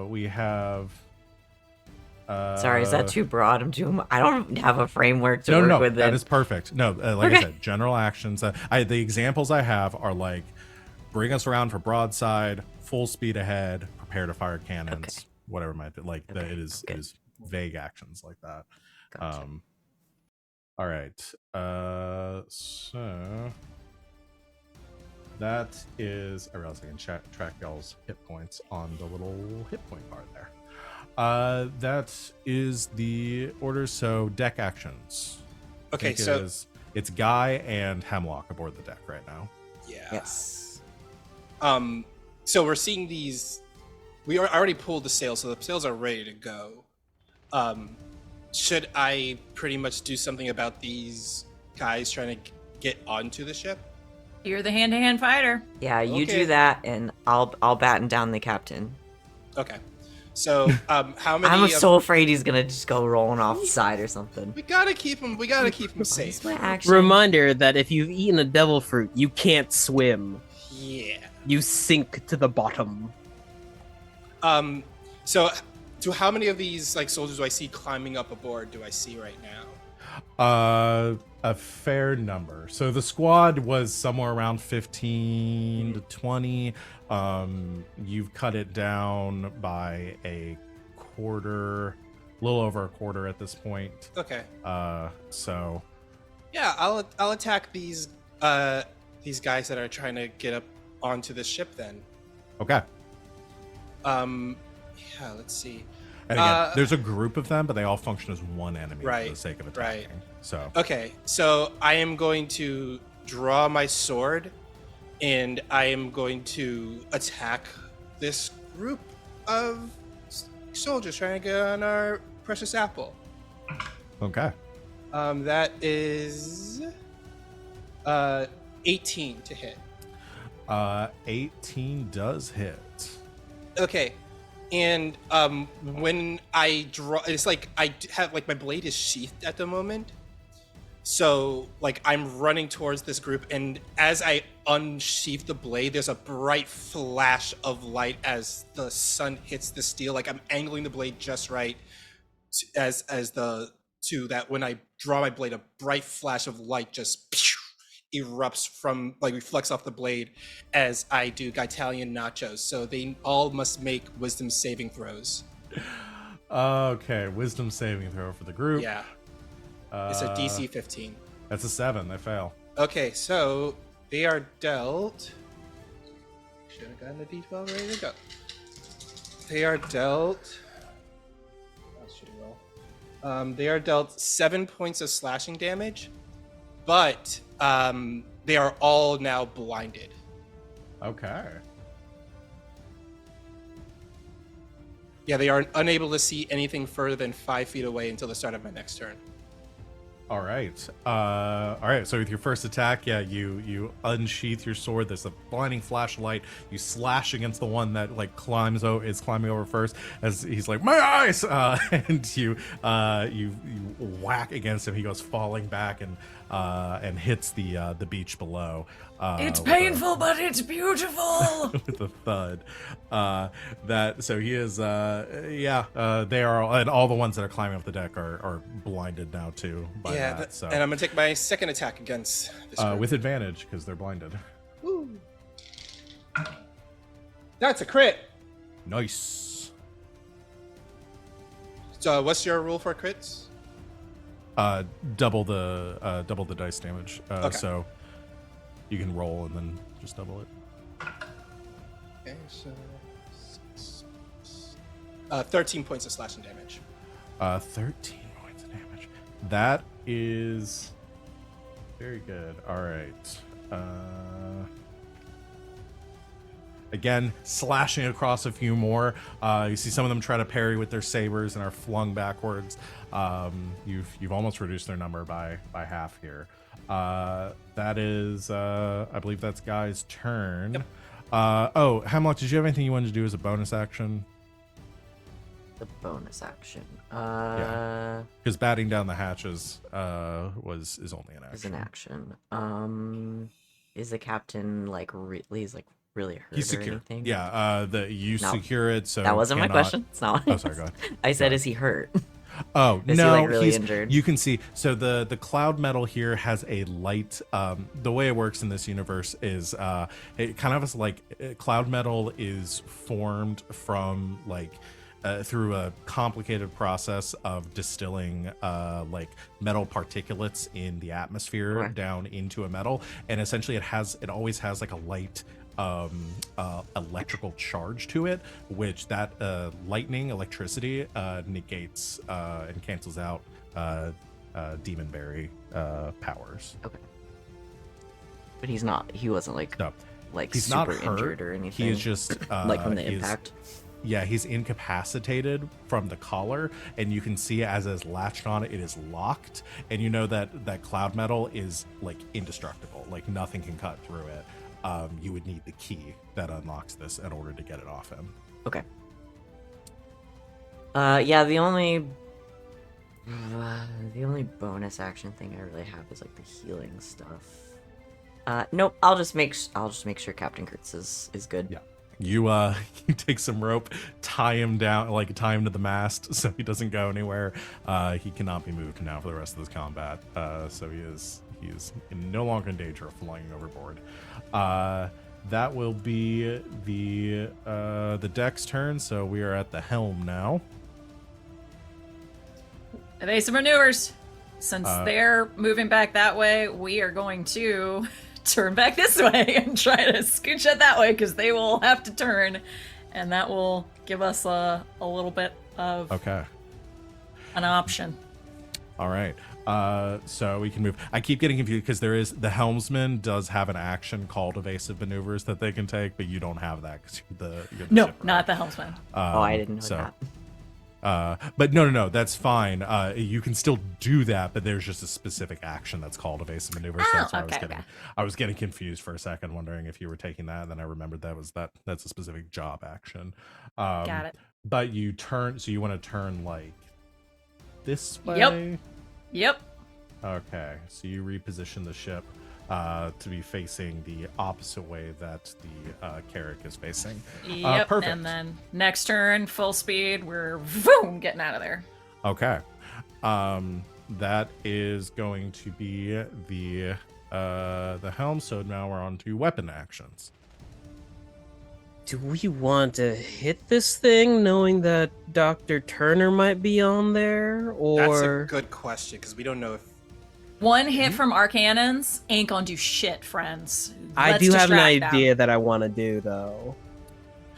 we have. Sorry, is that too broad? I don't have a framework to work No, with. that it. is perfect. No, like Okay. I said, general actions. The examples I have are like, bring us around for broadside, full speed ahead, prepare to fire cannons, Okay. whatever might be. Like Okay, it is good. vague actions like that. Gotcha. All right. So that is. I realize I can track y'all's hit points on the little hit point bar there. That is the order. So deck actions. I Okay, think so it's Guy and Hemlock aboard the deck right now. yeah. Yes. So we're seeing these. We already pulled the sails, so the sails are ready to go. Should I pretty much do something about these guys trying to get onto the ship? You're the hand-to-hand fighter. Yeah, you Okay. do that, and I'll batten down the captain. Okay. So, how many? I'm so afraid he's gonna just go rolling off the side or something. We gotta keep him. We gotta keep him safe. It's my action. Reminder that if you've eaten a devil fruit, you can't swim. Yeah. You sink to the bottom. So, how many of these like soldiers do I see climbing up aboard? Do I see right now? A fair number. So the squad was somewhere around 15 to 20. You've cut it down by a quarter, a little over a quarter at this point. Okay. So Yeah, I'll attack these guys that are trying to get up onto the ship then. okay. Yeah, let's see. And again, there's a group of them, but they all function as one enemy for Right, the sake of right. attacking. So Okay, so I am going to draw my sword, and I am going to attack this group of soldiers trying to get on our precious apple. okay. That is 18 to hit. 18 does hit. Okay, and when I draw, it's like I have like my blade is sheathed at the moment, so like I'm running towards this group, and as I unsheath the blade, there's a bright flash of light as the sun hits the steel. Like I'm angling the blade just right, as the to that when I draw my blade, a bright flash of light just erupts from, like, reflects off the blade as I do Italian nachos. So they all must make wisdom saving throws. Okay, wisdom saving throw for the group. Yeah, it's a DC 15. That's a 7. They fail. Okay, so they are dealt. Should have gotten the D12 ready to go. They are dealt. That should roll. They are dealt 7 points of slashing damage, but they are all now blinded. Okay. Yeah, they are unable to see anything further than 5 feet away until the start of my next turn. All right. All right. So with your first attack, yeah, you unsheath your sword. There's a blinding flash of light. You slash against the one that like is climbing over first. As he's like, my eyes, and you whack against him. He goes falling back, and and hits the beach below. It's with a- painful, but it's beautiful. with a thud. So he is they are all, and all the ones that are climbing up the deck are blinded now too by that. So and I'm gonna take my second attack against this group. with advantage because they're blinded. Woo. That's a crit. Nice. So what's your rule for crits? Double the dice damage. Okay. So you can roll and then just double it. Okay, so 13 points of slashing damage. 13 points of damage. That is very good. All right. Again, slashing across a few more. You see some of them try to parry with their sabers and are flung backwards. You've almost reduced their number by half here. That is, I believe that's Guy's turn. Yep. Hemlock, did you have anything you wanted to do as a bonus action? The bonus action. Because batting down the hatches is only an action. Is an action. Is the captain like really hurt He's or secure. anything? Yeah. You No, secure it. So that wasn't my question. It's not. Oh, sorry. Go ahead. I said, is he hurt? Oh Is no, he, like, really he's injured? You can see. So the cloud metal here has a light. The way it works in this universe is it kind of is like cloud metal is formed from like. Through a complicated process of distilling like metal particulates in the atmosphere Okay. down into a metal, and essentially it always has like a light electrical charge to it, which that electricity negates and cancels out demonberry powers. Okay. But he wasn't like No, he's super not hurt. injured or anything. He is just like from the he is- impact. Yeah, he's incapacitated from the collar, and you can see as it's latched on, it is locked, and you know that cloud metal is like indestructible, like nothing can cut through it. You would need the key that unlocks this in order to get it off him. Okay. Yeah, the only bonus action thing I really have is like the healing stuff. Nope. I'll just make sure Captain Kurtz is good. Yeah. You you take some rope, tie him down, like tie him to the mast so he doesn't go anywhere. He cannot be moved now for the rest of this combat. So he is no longer in danger of flying overboard. That will be the deck's turn. So we are at the helm now. Evasive maneuvers. Since they're moving back that way, we are going to turn back this way and try to scooch it that way because they will have to turn, and that will give us a little bit of an option. All right. So we can move. I keep getting confused because the helmsman does have an action called evasive maneuvers that they can take, but you don't have that because you're the No, shipwright. not the helmsman. I didn't know that. But no, that's fine. You can still do that, but there's just a specific action that's called evasive maneuvers. So that's why okay. I was getting confused for a second, wondering if you were taking that, and then I remembered that's a specific job action. Got it. But you turn, so you want to turn like this way? Yep. Okay, so you reposition the ship to be facing the opposite way that the Carrick is facing. Yep. Perfect. And then next turn, full speed, we're getting out of there. Okay. That is going to be the helm. So now we're on to weapon actions. Do we want to hit this thing knowing that Dr. Turner might be on there? That's a Or good question because we don't know if One hit from our cannons ain't gonna do shit, friends. I Let's do have an distract them. idea that I want to do, though.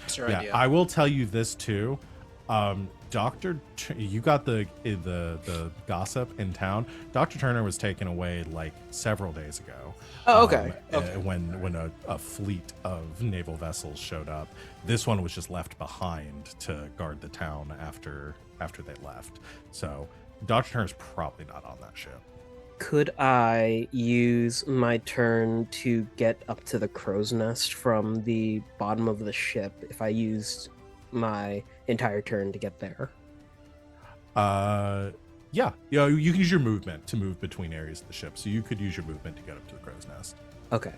it's your Yeah, idea. I will tell you this too. You got the gossip in town. Dr. Turner was taken away like several days ago. Oh, okay. When a fleet of naval vessels showed up, this one was just left behind to guard the town after they left. So Dr. Turner's probably not on that ship. Could I use my turn to get up to the crow's nest from the bottom of the ship if I used my entire turn to get there? Yeah, you can use your movement to move between areas of the ship, so you could use your movement to get up to the crow's nest. Okay.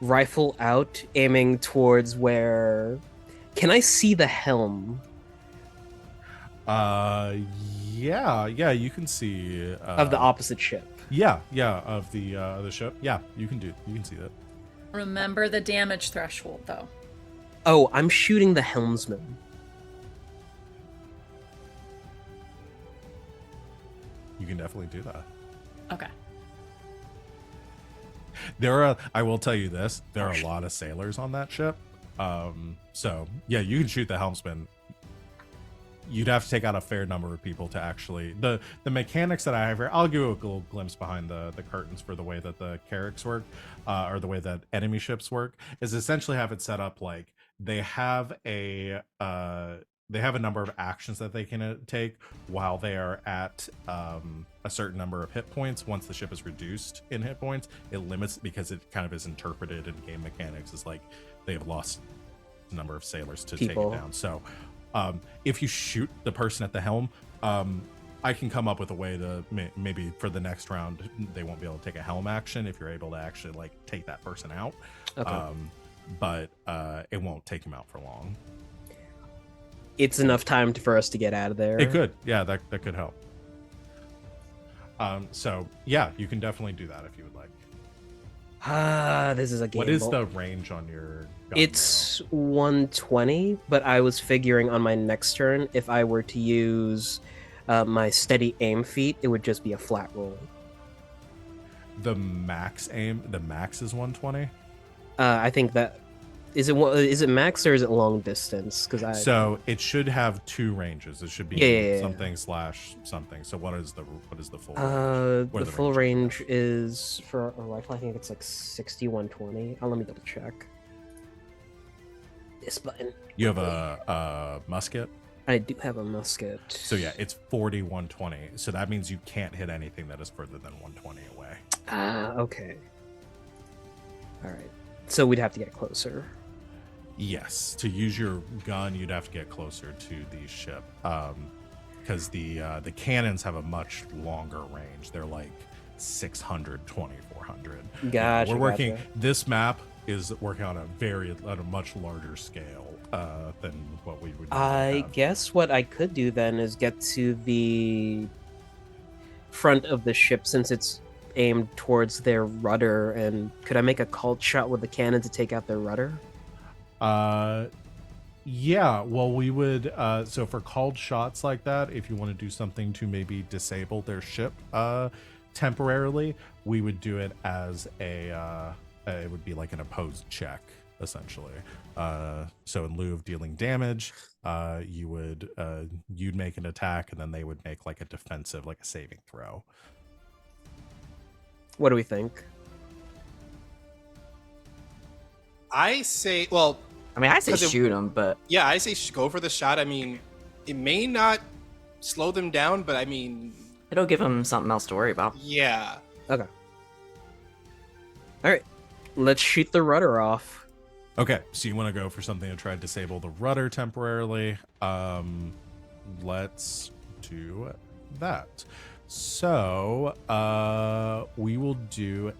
Rifle out, aiming towards where. Can I see the helm Yeah, you can see of the opposite ship? Yeah, of the ship. Yeah, you can see that. Remember the damage threshold, though. Oh, I'm shooting the helmsman. You can definitely do that. Okay. I will tell you this, there are a lot of sailors on that ship. So yeah, you can shoot the helmsman. You'd have to take out a fair number of people to actually the mechanics that I have here. I'll give you a little glimpse behind the curtains for the way that the carracks work, or the way that enemy ships work, is essentially have it set up like they have a number of actions that they can take while they are at a certain number of hit points. Once the ship is reduced in hit points, it limits, because it kind of is interpreted in game mechanics as like they have lost a number of sailors to take it down. So if you shoot the person at the helm, I can come up with a way to maybe for the next round they won't be able to take a helm action if you're able to actually like take that person out. Okay. But it won't take him out for long. It's enough time for us to get out of there. It could, yeah, that could help. So yeah, you can definitely do that if you would like. This is a game. What is the range on your gun It's 120, but I was figuring on my next turn, if I were to use my steady aim feat, it would just be a flat roll. The max is 120. I think that is it max or is it long distance? So it should have two ranges. It should be something / something. So what is the full range? The full range is for a rifle. I think it's like 60, 120. Let me double check. This button. You have a musket? I do have a musket. So yeah, it's 40, 120. So that means you can't hit anything that is further than 120 away. Okay. All right. So we'd have to get closer. Yes, to use your gun, you'd have to get closer to the ship, because the cannons have a much longer range. They're like 600, 2400. Gotcha. We're working. This map is working on a much larger scale than what we would. I guess what I could do then is get to the front of the ship, since it's aimed towards their rudder, and could I make a called shot with the cannon to take out their rudder? Yeah, well, we would so for called shots like that, if you want to do something to maybe disable their ship temporarily, we would do it as it would be like an opposed check, essentially. So in lieu of dealing damage, you'd make an attack, and then they would make like a defensive, like a saving throw. What do we think? I say, well, I mean, I say shoot them, but yeah, I say go for the shot. I mean, it may not slow them down, but I mean, it'll give them something else to worry about. Yeah. Okay. All right. Let's shoot the rudder off. Okay, so you want to go for something to try to disable the rudder temporarily. Let's do that. So, we will do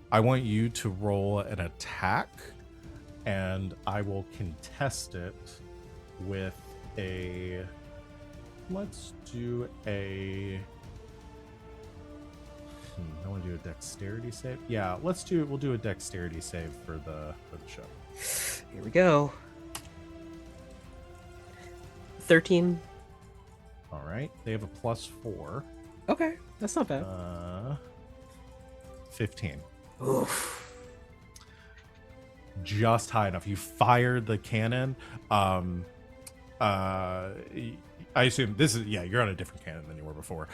I want you to roll an attack, and I will contest it with let's do I want to do a dexterity save. Yeah, we'll do a dexterity save for the show. Here we go. 13. All right, they have a +4. Okay, that's not bad. 15. Oof. Just high enough. You fire the cannon. I assume this is, yeah, you're on a different cannon than you were before.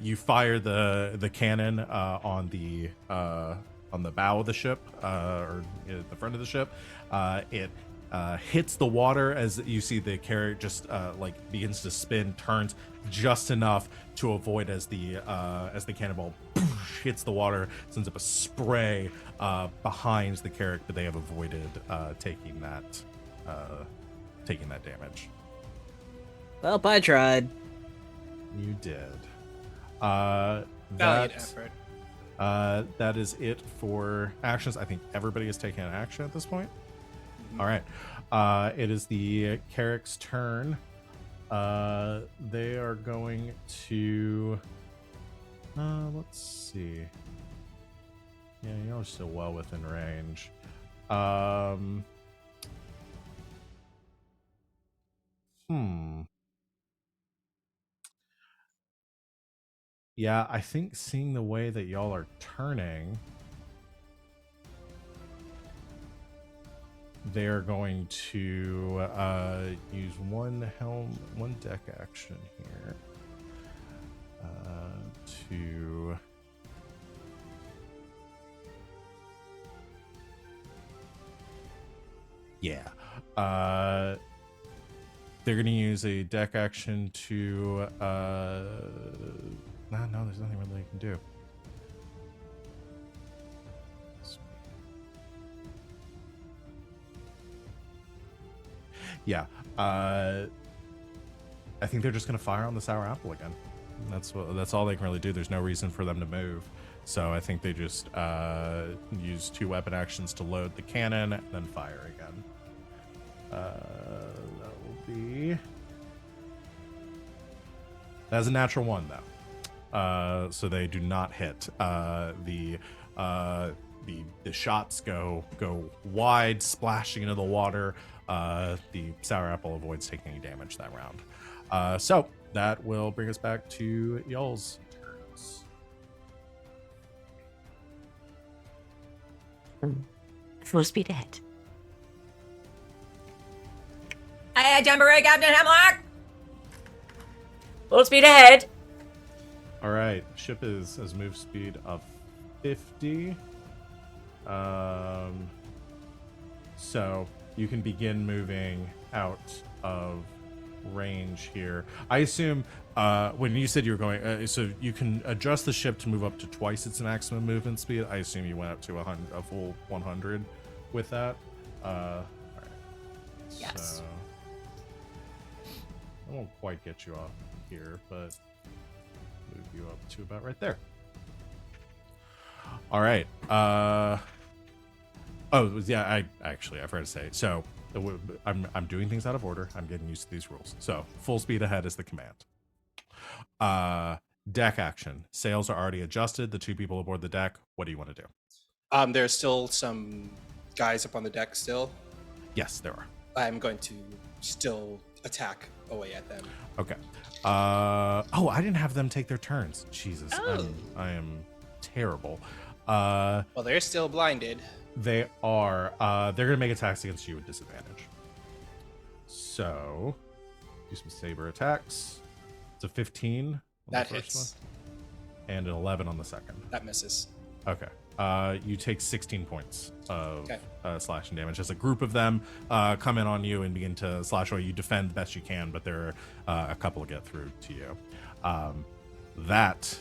You fire the cannon on the bow of the ship, or the front of the ship. It hits the water as you see the carrot just like begins to spin, turns just enough to avoid as the cannonball hits the water, sends up a spray behind the carrot, but they have avoided taking that damage. Well, I tried. You did. Valiant effort. That is it for actions. I think everybody is taking an action at this point. All right. It is the Carrick's turn. They are going to. Let's see. Yeah, you're still well within range. Yeah, I think seeing the way that y'all are turning, they're going to use one deck action here to they're going to use a deck action to no, there's nothing really they can do. Yeah, I think they're just going to fire on the sour apple again. That's all they can really do. There's no reason for them to move. So I think they just use 2 weapon actions to load the cannon and then fire again. That will be... That's a natural 1, though. So they do not hit. The shots go wide, splashing into the water. The sour apple avoids taking any damage that round. So that will bring us back to y'all's turns. Full speed ahead. Hey, Jamboree, Captain Hemlock! Full speed ahead. All right, ship has move speed of 50. So you can begin moving out of range here. I assume when you said you were going, so you can adjust the ship to move up to twice its maximum movement speed. I assume you went up to a full 100 with that. All right. Yes. So I won't quite get you off here, but move you up to about right there. All right. Oh yeah, I forgot to say. So I'm doing things out of order. I'm getting used to these rules. So full speed ahead is the command. Deck action. Sails are already adjusted. The 2 people aboard the deck. What do you want to do? There's still some guys up on the deck still. Yes, there are. I'm going to still attack away at them. Okay. Oh, I didn't have them take their turns. Jesus, Oh. I am terrible. Well, they're still blinded. They are. They're gonna make attacks against you with disadvantage. So, do some saber attacks. It's a 15 on That the first hits. one, and an 11 on the second. That misses. Okay. You take 16 points of Okay. slashing damage as a group of them come in on you and begin to slash away. You defend the best you can, but there are a couple get through to you. That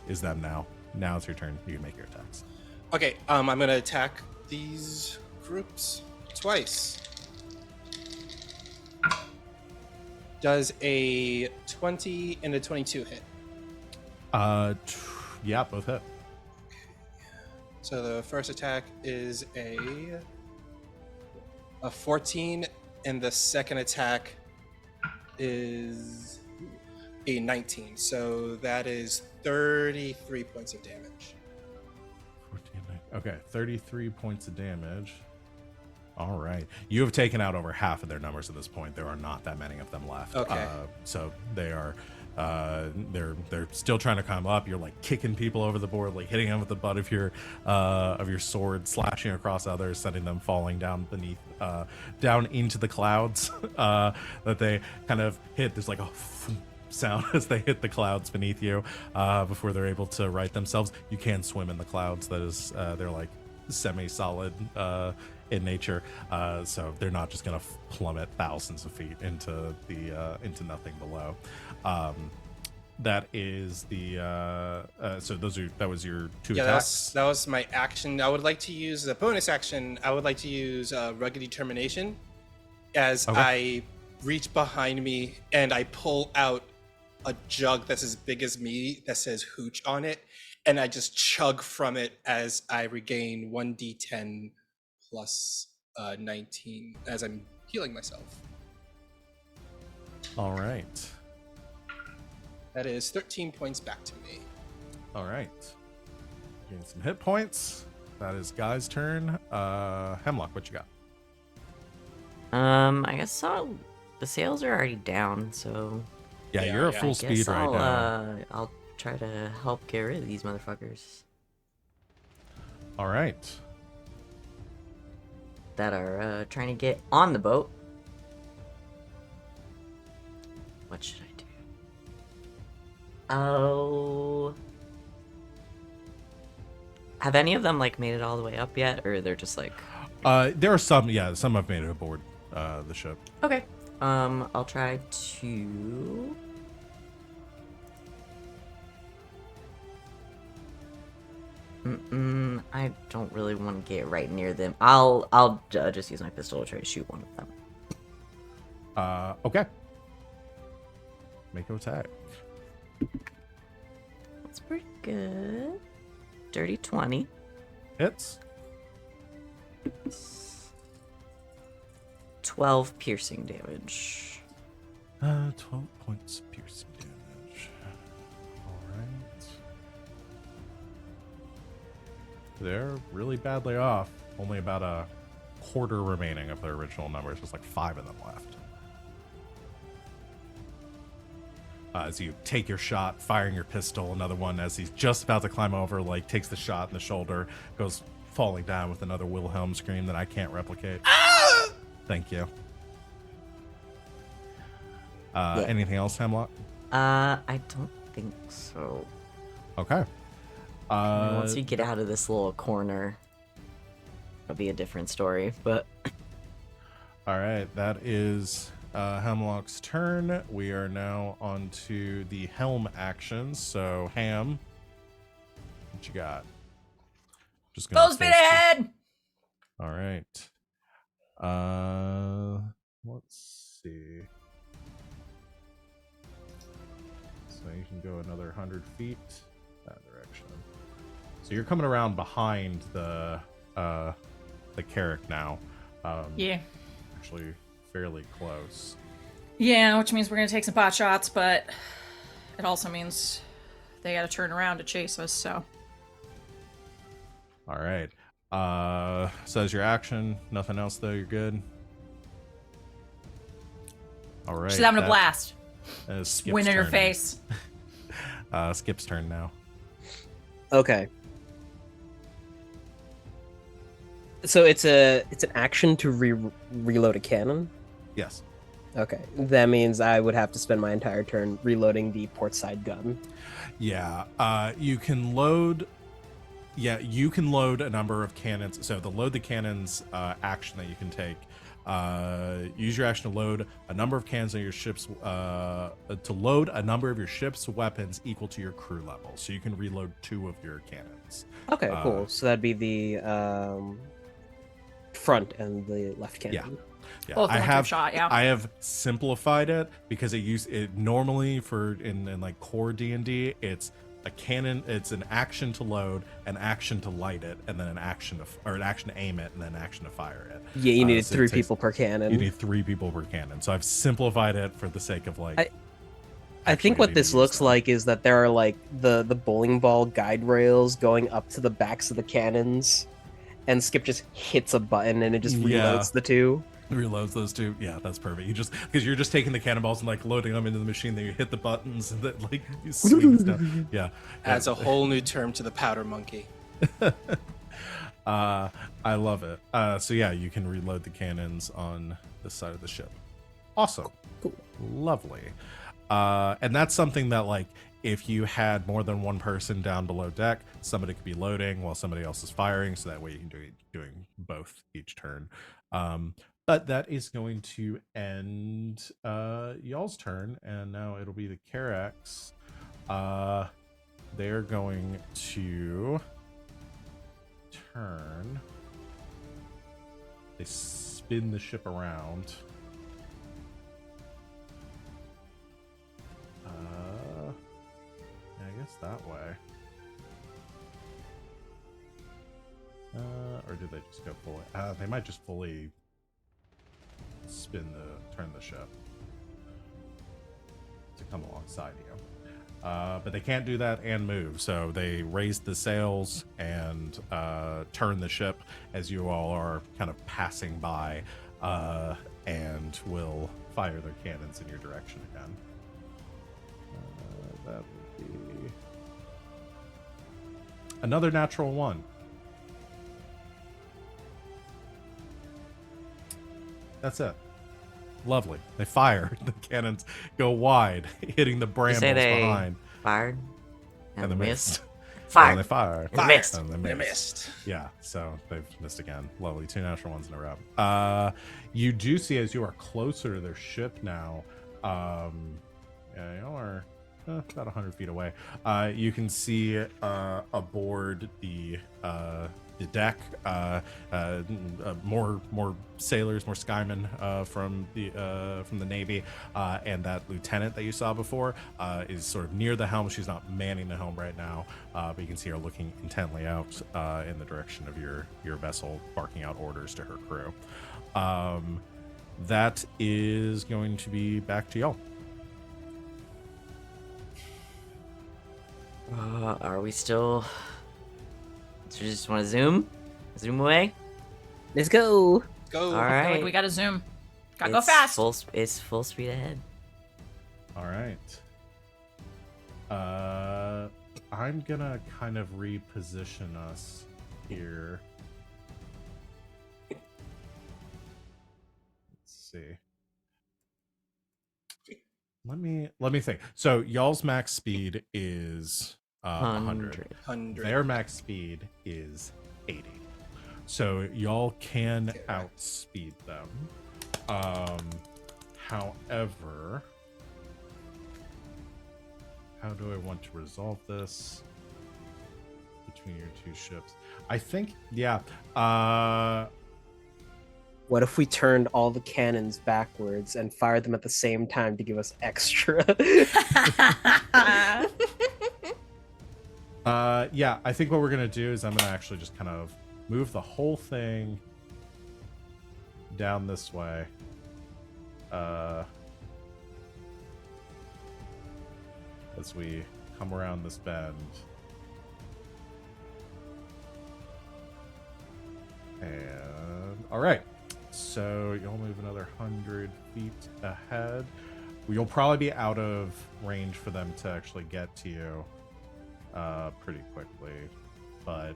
is them now. Now it's your turn. You can make your attacks. Okay, I'm going to attack these groups twice. Does a 20 and a 22 hit? Yeah, both hit. So the first attack is a 14, and the second attack is a 19. So that is 33 points of damage. 14, okay, 33 points of damage. All right. You have taken out over half of their numbers at this point. There are not that many of them left. Okay. So they are they're still trying to climb up. You're like kicking people over the board, like hitting them with the butt of your sword, slashing across others, sending them falling down beneath down into the clouds that they kind of hit. There's like a sound as they hit the clouds beneath you before they're able to right themselves. You can swim in the clouds. That is they're like semi-solid in nature, so they're not just gonna plummet thousands of feet into the into nothing below. That is the so that was your 2 attacks. That was my action. I would like to use the bonus action. I would like to use Rugged Determination as Okay. I reach behind me and I pull out a jug that's as big as me that says hooch on it, and I just chug from it as I regain 1d10 plus 19 as I'm healing myself. All right. That is 13 points back to me. All right. Gain some hit points. That is Guy's turn. Hemlock, what you got? I guess the sales are already down, so Yeah, They you're are, at yeah. full I speed guess right now. I'll try to help get rid of these motherfuckers All right. that are trying to get on the boat. What should I do? Oh, have any of them like made it all the way up yet, or they're just like? There are some, yeah, some have made it aboard the ship. Okay. I'll try to. I don't really want to get right near them. I'll just use my pistol to try to shoot one of them. Okay. Make an attack. That's pretty good. Dirty 20. Hits. 12 piercing damage. 12 points of piercing damage. All right. They're really badly off. Only about a quarter remaining of their original numbers. There's like 5 of them left. As you take your shot, firing your pistol, another one as he's just about to climb over, like takes the shot in the shoulder, goes falling down with another Wilhelm scream that I can't replicate. Thank you. Anything else, Hemlock? I don't think so. Okay. Once you get out of this little corner, it'll be a different story, but... All right, that is Hemlock's turn. We are now on to the helm actions. So, Hamm, what you got? Just Full speed ahead! All right. Let's see. So you can go another 100 feet that direction. So you're coming around behind the carrack now. Yeah. Actually, fairly close. Yeah, which means we're gonna take some pot shots, but it also means they gotta turn around to chase us, so. All right. So as your action, nothing else though. You're good. All right. She's having a blast. That is Skip's Win in her turn. face. Skip's turn now. Okay. So it's an action to reload a cannon. Yes. Okay, that means I would have to spend my entire turn reloading the port side gun. Yeah. You can load. Yeah, you can load a number of cannons. So the load the cannons action that you can take. Use your action to load a number of cannons on your ship's to load a number of your ship's weapons equal to your crew level. So you can reload 2 of your cannons. Okay, cool. So that'd be the front and the left cannon. Yeah, Both I in a have shot, yeah. I have simplified it because it normally for in like core D&D it's a cannon, it's an action to load, an action to light it, and then an action to aim it, and then an action to fire it. Yeah, you needed so 3 it takes- people per cannon. You need 3 people per cannon. So I've simplified it for the sake of like. I actually think what getting this to use looks them. like is that there are like the bowling ball guide rails going up to the backs of the cannons, and Skip just hits a button and it just reloads Yeah. the 2. Reloads those 2. Yeah, that's perfect. You just because you're just taking the cannonballs and like loading them into the machine. Then you hit the buttons and then like you swings down. Yeah, Adds a whole new term to the powder monkey. I love it. So yeah, you can reload the cannons on this side of the ship. Awesome. Cool. Lovely. And that's something that like if you had more than one person down below deck, somebody could be loading while somebody else is firing, so that way you can doing both each turn. But that is going to end y'all's turn, and now it'll be the Carax. They're going to turn. They spin the ship around. cannons that way. Or did they just go fully? They might just fully turn the ship to come alongside you. But they can't do that and move, so they raise the sails and turn the ship as you all are kind of passing by, and will fire their cannons in your direction again. That would be another natural one. That's it. Lovely. They fire. The cannons go wide, hitting the You brambles say they behind. fired And they missed. Fired. And they fire. And they missed. And they They missed. missed. Yeah, so they've missed again. Lovely. 2 natural ones in a row. You do see as you are closer to their ship now, yeah, y'all are about 100 feet away. You can see aboard the deck more sailors, more skymen from the Navy, and that lieutenant that you saw before is sort of near the helm. She's not manning the helm right now, but you can see her looking intently out in the direction of your vessel, barking out orders to her crew. That is going to be back to y'all. Are we still? Do you just want to zoom away? Let's go. Go. All I feel right. like we gotta zoom. Gotta go It's fast. It's full speed ahead. All right. I'm gonna kind of reposition us here. Let's see. Let me think. So y'all's max speed is 100. 100. Their max speed is 80. So y'all can Okay. outspeed them. However, how do I want to resolve this between your two ships? I think, yeah. What if we turned all the cannons backwards and fired them at the same time to give us extra? Yeah, I think what we're gonna do is I'm gonna actually just kind of move the whole thing down this way. As we come around this bend. And all right, so you'll move another 100 feet ahead. You'll probably be out of range for them to actually get to you pretty quickly, but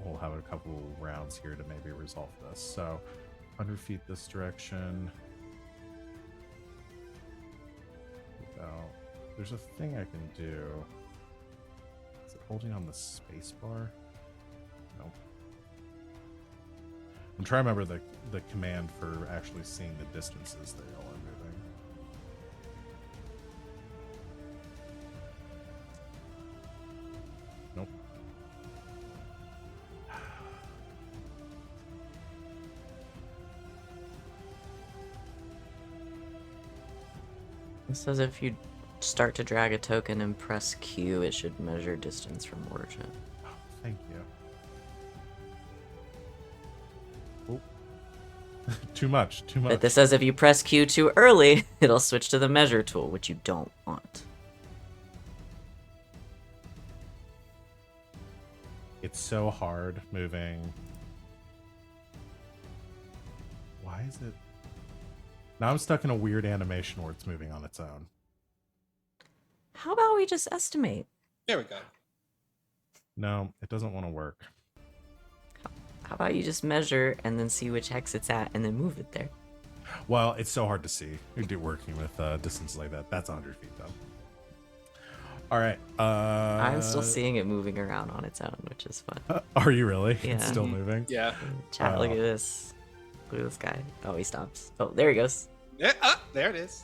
we'll have a couple rounds here to maybe resolve this. So 100 feet this direction. There's a thing I can do. Is it holding on the space bar? Nope. I'm trying to remember the command for actually seeing the distances they all are moving. Nope. It says if you start to drag a token and press Q, it should measure distance from origin. Oh, thank you. Oh. Too much. But this says if you press Q too early, it'll switch to the measure tool, which you don't want. It's so hard moving. Why is it? Now I'm stuck in a weird animation where it's moving on its own. How about we just estimate? There we go. No, it doesn't want to work. How about you just measure and then see which hex it's at and then move it there? Well, it's so hard to see. You do working with distance like that. That's 100 feet though. All right. I'm still seeing it moving around on its own, which is fun. Are you really? Yeah. It's still moving. Yeah. Chat, look at this. Look at this guy. Oh, he stops. Oh, there he goes. Yeah. There it is.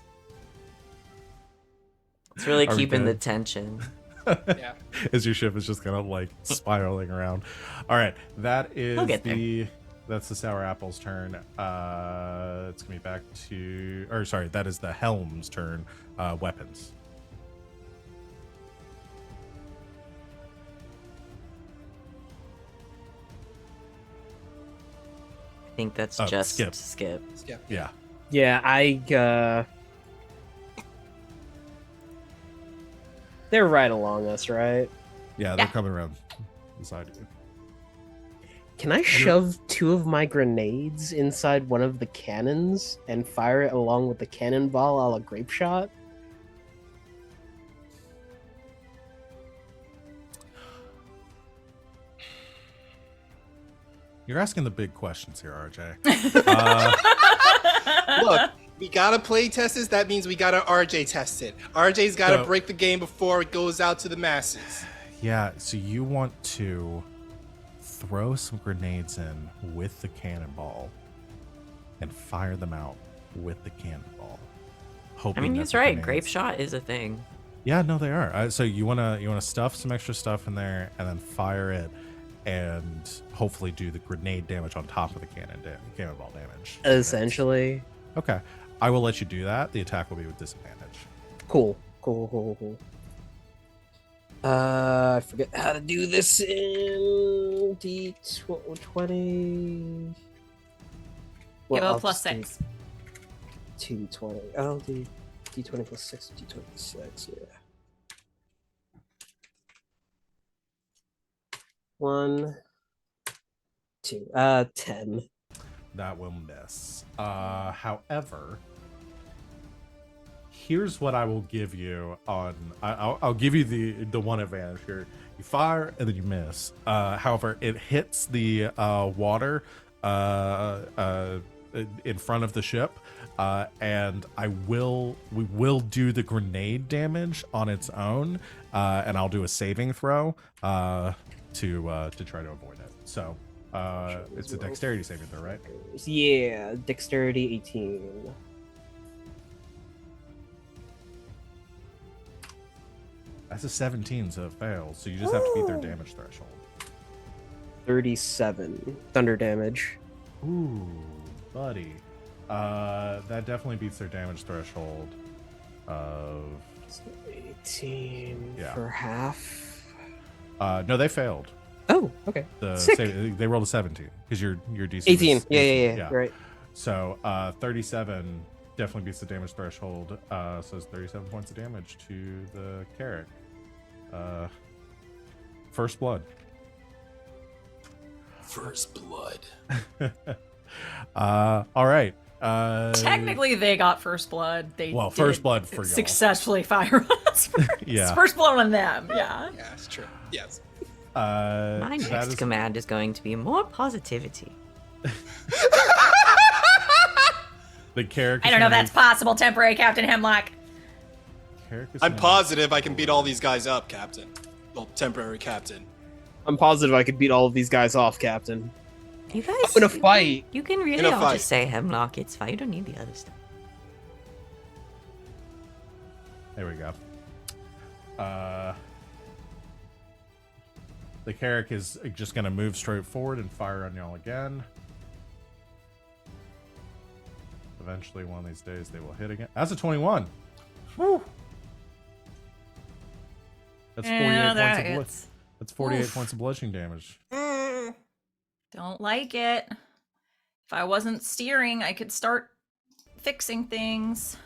It's really Are we keeping the good? tension. Yeah. As your ship is just kind of like spiraling around. All right, that is We'll get there. that's the Sour Apple's turn. It's gonna be back to, or sorry, that is the Helm's turn. Weapons. think that's Oh, just skip. skip. Yeah. Yeah, they're right along us, right? Yeah, they're coming around beside you. Can I shove 2 of my grenades inside one of the cannons and fire it along with the cannonball a la grape shot? You're asking the big questions here, RJ. Look, we gotta play test this. That means we gotta RJ test it. RJ's gotta So- break the game before it goes out to the masses. Yeah, so you want to throw some grenades in with the cannonball and fire them out with the cannonball. I Hoping mean, that he's the right. grenades- Grape shot is a thing. Yeah, no, they are. So you wanna stuff some extra stuff in there and then fire it, and hopefully do the grenade damage on top of the cannonball damage. Essentially. Okay, I will let you do that. The attack will be with disadvantage. Cool. I forget how to do this in D20. Give I'll a plus just do 6. 2d20. Oh, D20 plus 6, D20 plus 6, yeah. 1, 2, 10. That will miss. However, here's what I will give you on. I'll give you the one advantage here. You fire and then you miss. However, it hits the water in front of the ship, and we will do the grenade damage on its own, and I'll do a saving throw to try to avoid it. So. It's a dexterity saving throw, right? Yeah, dexterity 18. That's a 17, so it fails. So you just have to beat their damage threshold. 37 thunder damage. Ooh, buddy. That definitely beats their damage threshold of... 18 Yeah. for half. No, they failed. Oh, okay. Sick. They rolled a 17 because your DC 18. was Yeah. Right. So 37 definitely beats the damage threshold. So it's 37 points of damage to the Carrick. First blood. First blood. All right. Technically, they got first blood. They first did blood for y'all. successfully fire us. Yeah. It's first blood on them. Yeah. Yeah, that's true. Yes. My that next is- command is going to be more positivity. The Carrick. I don't know if that's possible. Temporary Captain Hemlock. I'm positive I can beat all these guys up, Captain. Well, temporary Captain. I'm positive I could beat all of these guys off, Captain. You guys, In a fight. You can really In a all fight. just say Hemlock. It's fine. You don't need the other stuff. There we go. The Carrick is just going to move straight forward and fire on y'all again. Eventually, one of these days, they will hit again. That's a 21. Woo! That's 48 That's 48 points of bludgeoning damage. Don't like it. If I wasn't steering, I could start fixing things.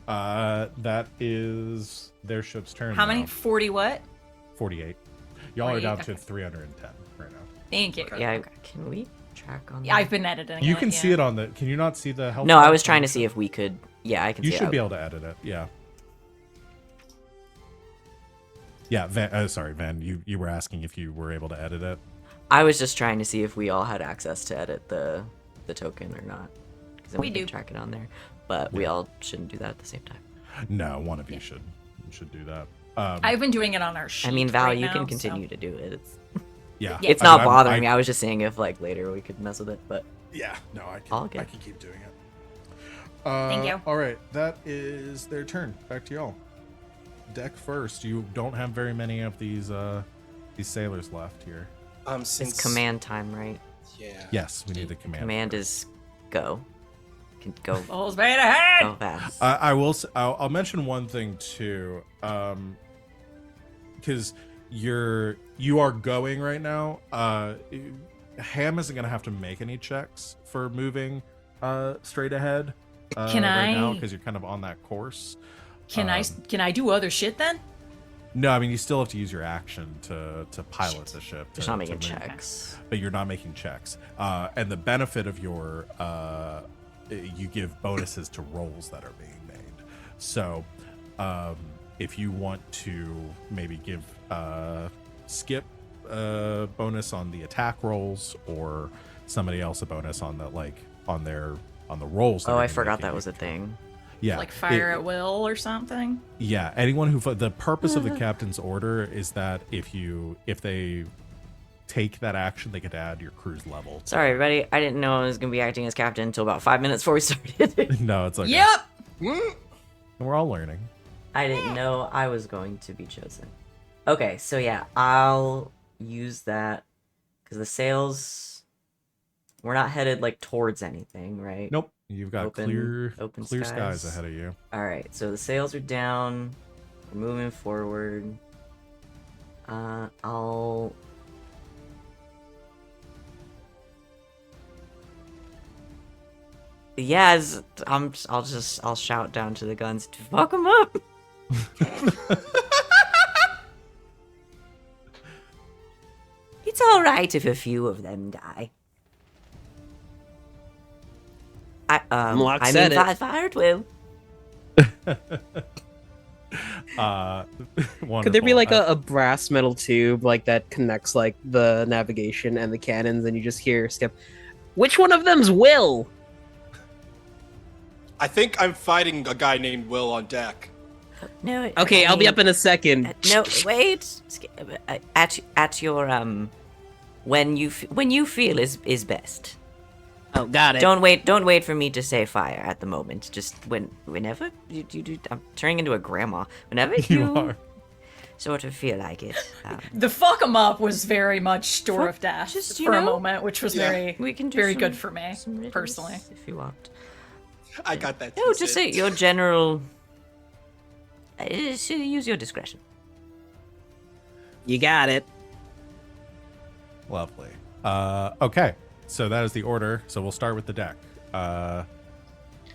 That is their ship's turn. How many? now. 40 what? 48. Y'all are 48, down okay. to 310 right now. Thank you. Yeah, can we track on Yeah, that? I've been editing You it, can yeah. see it on the. Can you not see the health? No, I bar was on trying the to see ship? if we could. Yeah, I can You see should it. be able to edit it. Yeah. Yeah, Van, sorry, Van. You were asking if you were able to edit it. I was just trying to see if we all had access to edit the token or not. Because We can do. track it on there. But we all shouldn't do that at the same time. No, one of you should do that. I've been doing it on our sheet. I mean, Val, right you now, can so- continue to do it. yeah, It's I mean, not I'm- bothering me. I was just saying if like later we could mess with it. But Yeah, no, I All can. good. I can keep doing it. Thank you. All right, that is their turn. Back to y'all. Deck first. You don't have very many of these sailors left here. Since it's command time, right? Yeah. Yes, we need the command. Command is go. Can go Full speed ahead! go fast. I will. I'll mention one thing too, because you are going right now. Hamm isn't gonna have to make any checks for moving straight ahead. Can right now I- because you're kind of on that course. Can I do other shit then? No, I mean you still have to use your action to pilot the ship. Just to- not making to move. checks. But you're not making checks. And the benefit of your you give bonuses to rolls that are being made. So if you want to maybe give Skip a bonus on the attack rolls, or somebody else a bonus on the on the rolls. Oh, I forgot that was a thing. Yeah, Like fire at will or something? yeah, anyone who the purpose of the captain's order is that if they take that action, they could add your crew's level. Sorry, everybody. I didn't know I was gonna be acting as captain until about 5 minutes before we started. No, it's like Yep. we're all learning. I didn't know I was going to be chosen. Okay, so yeah, I'll use that because the sails. We're not headed like towards anything, right? Nope, you've got Open clear skies ahead of you. All right, so the sails are down. We're moving forward. I'll. Yeah, I'll shout down to the guns to fuck them up. It's all right if a few of them die. Hemlock I said mean, it. fire at will. Could there be wonderful. like a brass metal tube like that connects like the navigation and the cannons, and you just hear Skip, which one of them's Will? I think I'm fighting a guy named Will on deck. No. Okay, I I'll be mean, up in a second. No, wait. At your when you feel is best. Oh, got it. Don't wait for me to say fire at the moment. Just whenever you do. I'm turning into a grandma. Whenever You are. sort of feel like it. The fuck 'em up was very much store of death just, you for a know, moment, which was Yeah. very We can do very some- good for me some riddles personally. if you want. I got that. No, too, just Sid. say your general. Use your discretion. You got it. Lovely. Okay, so that is the order. So we'll start with the deck.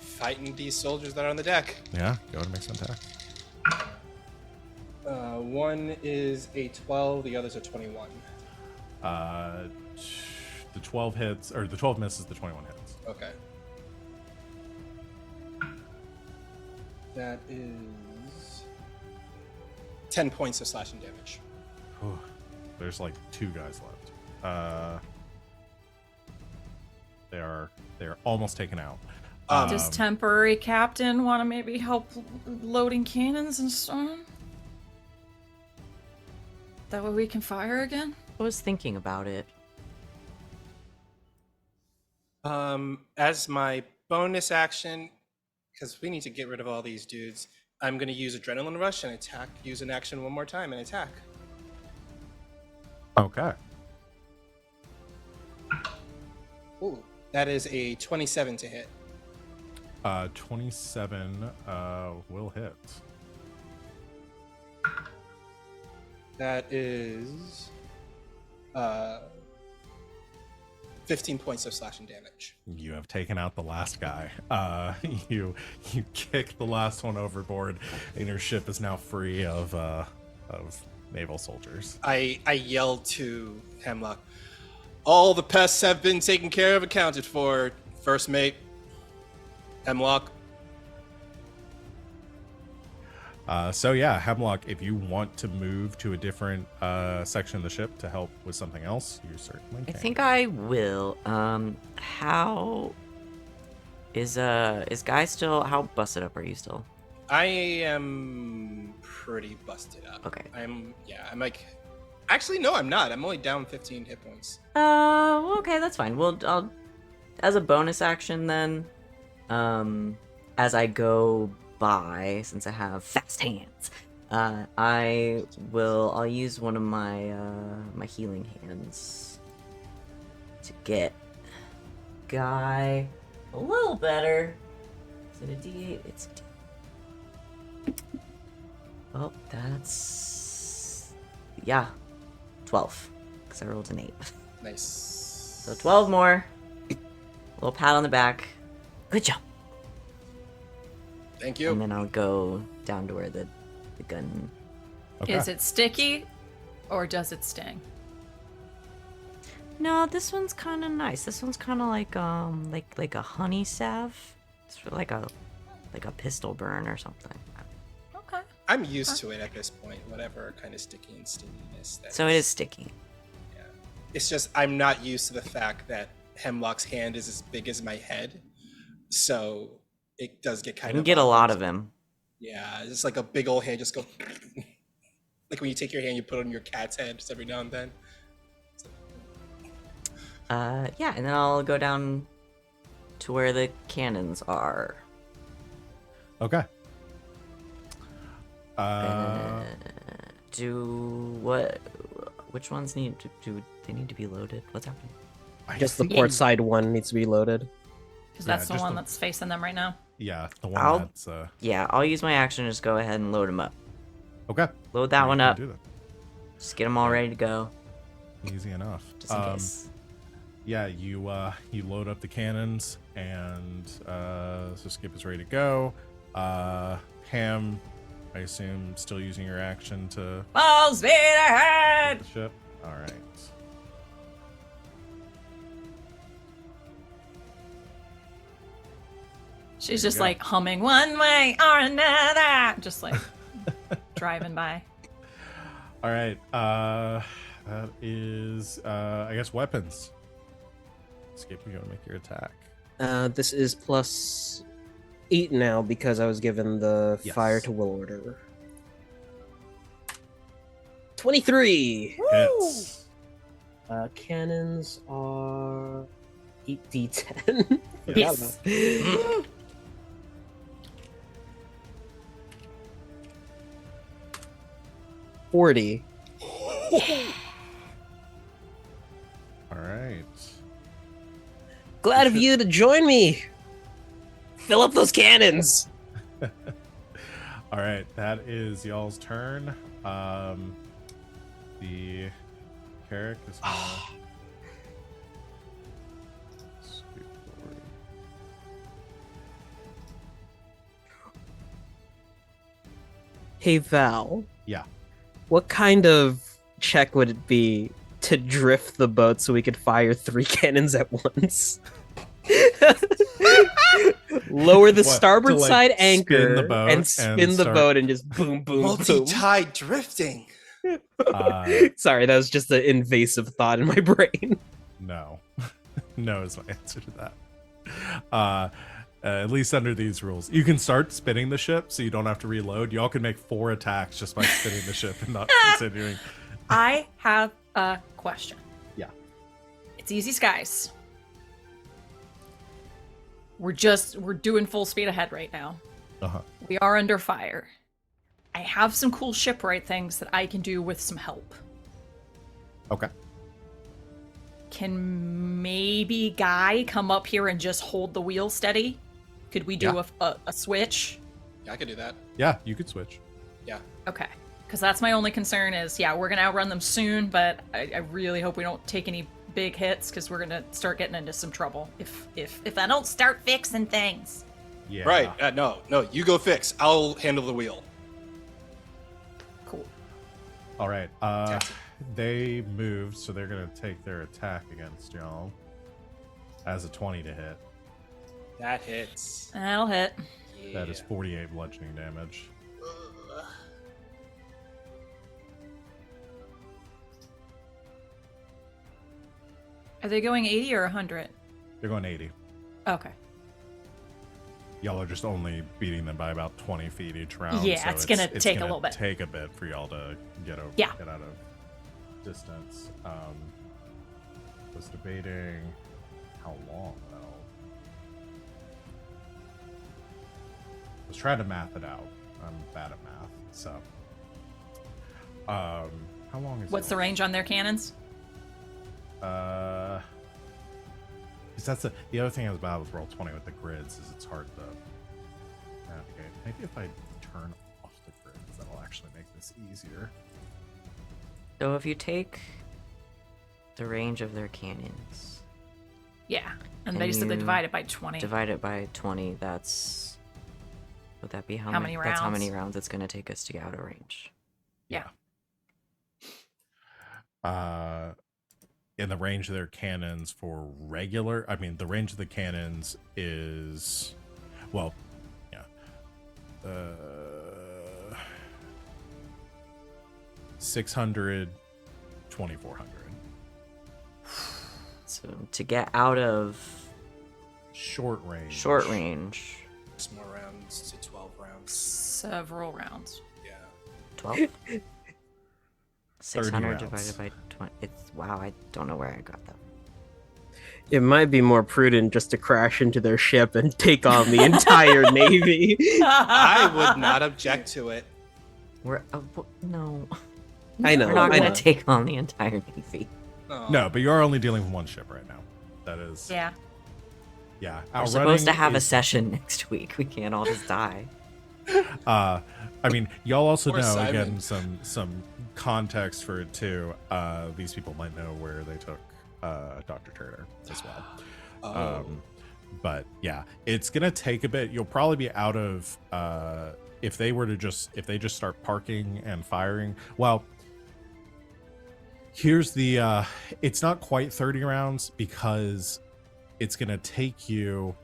Fighting these soldiers that are on the deck. Yeah, go ahead and make some attacks. One is a 12, the other's a 21. The 12 hits, or the 12 misses, the 21 hits. Okay. That is 10 points of slashing damage. Whew. There's like 2 guys left. They are almost taken out. Does temporary captain want to maybe help loading cannons and stuff? That way we can fire again? I was thinking about it. As my bonus action, because we need to get rid of all these dudes, I'm going to use Adrenaline Rush and attack, use an action one more time and attack. Okay. Ooh, that is a 27 to hit. 27 will hit. That is 15 points of slashing damage. You have taken out the last guy. You kick the last one overboard, and your ship is now free of naval soldiers. I yell to Hemlock, all the pests have been taken care of, accounted for, first mate. Hemlock. So yeah, Hemlock, if you want to move to a different section of the ship to help with something else, you certainly I can. think I will. How is Guy still? How busted up are you still? I am pretty busted up. Okay. I'm like, actually, no, I'm not. I'm only down 15 hit points. Okay, that's fine. Well, I'll, as a bonus action then, as I go by, since I have fast hands, I'll use one of my my healing hands to get Guy a little better. Is it a D8? It's a D8. Oh, that's 12, because I rolled an 8. Nice. So 12 more. Little pat on the back. Good job. Thank you. And then I'll go down to where the gun. Okay. Is it sticky or does it sting? No, this one's kind of nice. This one's kind of like a honey salve. It's like a pistol burn or something. Okay. I'm used to it at this point, whatever kind of sticky and stinginess. So it is sticky. Yeah. It's just I'm not used to the fact that Hemlock's hand is as big as my head, so it does get kind You can of. get a lot of him. Yeah, it's like a big old hand just go. Like when you take your hand, you put it on your cat's head just every now and then. Yeah, and then I'll go down to where the cannons are. Okay. Do what? Which ones need to do? They need to be loaded. What's happening? Just the port side one needs to be loaded. Because Yeah, that's the just one the- that's facing them right now. Yeah, the one I'll- that's Yeah, I'll use my action to just go ahead and load them up. okay. Load that You one can up. do that. Just get them all ready to go, Easy enough. just in case. Yeah, you load up the cannons, and so Skip is ready to go. Ham, I assume, still using your action to Full speed get ahead! the ship. All right. She's There you just go. like humming one way or another. Just like driving by. All right. That is, I guess, weapons. Skip, you gotta make your attack. This is +8 now because I was given the Yes. fire to will order. 23. Hits. Cannons are 8d10. Yes. Forgot about- 40. All right. Glad of you to join me. Fill up those cannons. All right, that is y'all's turn. The Carrick is gonna scoot forward. Hey Val, Yeah. what kind of check would it be to drift the boat so we could fire 3 cannons at once? Lower the What, starboard to, like, side spin anchor the boat and and spin the start- boat and just boom, boom, boom. Multi-tide drifting. Sorry, that was just an invasive thought in my brain. No. No is my answer to that. At least under these rules. You can start spinning the ship so you don't have to reload. Y'all can make 4 attacks just by spinning the ship and not continuing. I have a question. Yeah. It's easy skies. We're doing full speed ahead right now. Uh-huh. We are under fire. I have some cool shipwright things that I can do with some help. Okay. Can maybe Guy come up here and just hold the wheel steady? Could we do a switch? Yeah, I could do that. Yeah, you could switch. Yeah. Okay. Because that's my only concern is, yeah, we're going to outrun them soon, but I really hope we don't take any big hits because we're going to start getting into some trouble if I don't start fixing things. Yeah. Right. No, you go fix. I'll handle the wheel. Cool. All right. They moved, so they're gonna take their attack against y'all as a 20 to hit. That hits. That'll hit. That is 48 bludgeoning damage. Are they going 80 or 100? They're going 80. Okay. Y'all are just only beating them by about 20 feet each round. Yeah, so it's gonna take a gonna little bit. Take a bit for y'all to get over. Yeah. Get out of distance. Was debating how long though. Was trying to math it out. I'm bad at math, so. How long is What's it? the range on their cannons? 'Cause that's the other thing I was about with Roll20 with the grids is it's hard to navigate. Maybe if I turn off the grids, that'll actually make this easier. So if you take the range of their cannons Yeah. And Can they said they you divide it by 20. Divide it by 20. That's. Would that be How many That's how many rounds? rounds it's going to take us to get out of range. Yeah. In the range of their cannons for regular, I mean, the range of the cannons is, well, yeah, 600, 2400. So to get out of Short range. 6 more rounds to 12 rounds. Several rounds. Yeah. 12? 30 600 rounds. divided by 20. It's wow, I don't know where I got that. It might be more prudent just to crash into their ship and take on the entire navy. I would not object to it. We're no. I know. We're not I going know. to take on the entire navy. Oh. No, but you are only dealing with one ship right now. That is, Yeah. yeah. We're outrunning supposed to have a is- session next week. We can't all just die. I mean, y'all also Poor know, Simon. again, some context for it too. These people might know where they took Dr. Turner as well. Oh. But yeah, it's gonna take a bit. You'll probably be out of if they just start parking and firing. Well, here's the it's not quite 30 rounds because it's gonna take you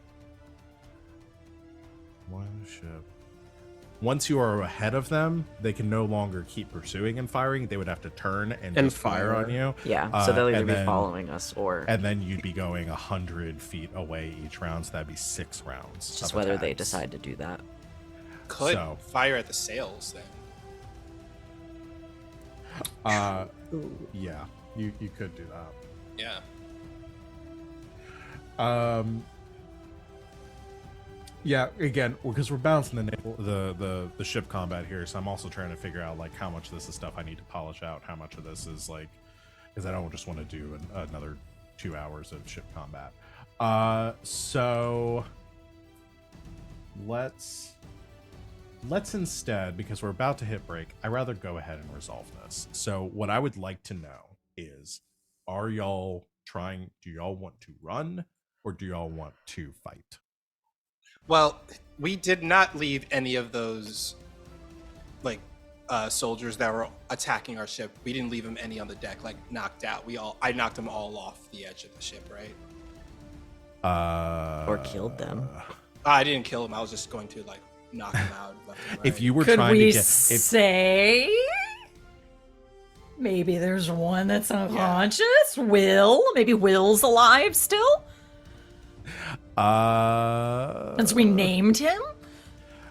one ship. Once you are ahead of them, they can no longer keep pursuing and firing. They would have to turn and just fire fire. on you. Yeah, so they'll either and be then- following us or And then you'd be going 100 feet away each round, so that'd be 6 rounds. it's just of whether they attacks. decide to do that. Could so- fire at the sails then. Yeah, you could do that. Yeah. Yeah, again, because we're balancing the ship combat here, so I'm also trying to figure out like how much of this is stuff I need to polish out, how much of this is like, because I don't just want to do another 2 hours of ship combat. So let's instead, because we're about to hit break, I'd rather go ahead and resolve this. So what I would like to know is, do y'all want to run or do y'all want to fight? Well, we did not leave any of those like soldiers that were attacking our ship. We didn't leave them any on the deck, like knocked out. I knocked them all off the edge of the ship, right? Or killed them. I didn't kill them. I was just going to like knock them out. Left and right. If you were Could trying we to get say maybe there's one that's unconscious? Maybe Will's alive still? Since we named him?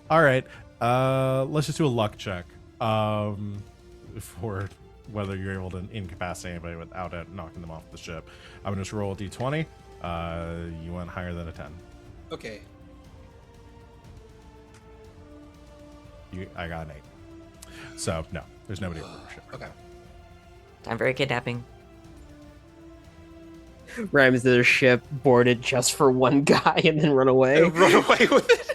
All right. Let's just do a luck check. For whether you're able to incapacitate anybody without it knocking them off the ship. I'm gonna just roll a d20. You went higher than a 10. Okay. I got an 8. So no, there's nobody over the ship. Okay. Time for a kidnapping. Rams to their ship, boarded just for one guy, and then run away. Run away with it.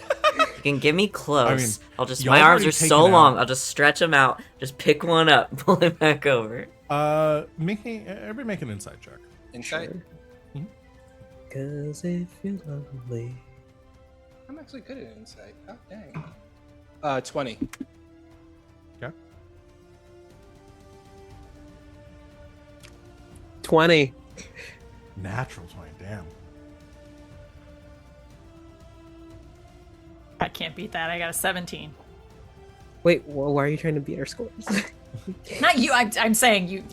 You can get me close. I'll just y'all my arms already are so taken long. out- I'll just stretch them out. Just pick one up, pull it back over. Everybody make an insight check. Insight. Sure. Cause if you're lonely. I'm actually good at insight. Oh dang. 20. Okay. 20. Natural 20. Damn. I can't beat that. I got a 17. Wait, why are you trying to beat our scores? Not you. I'm saying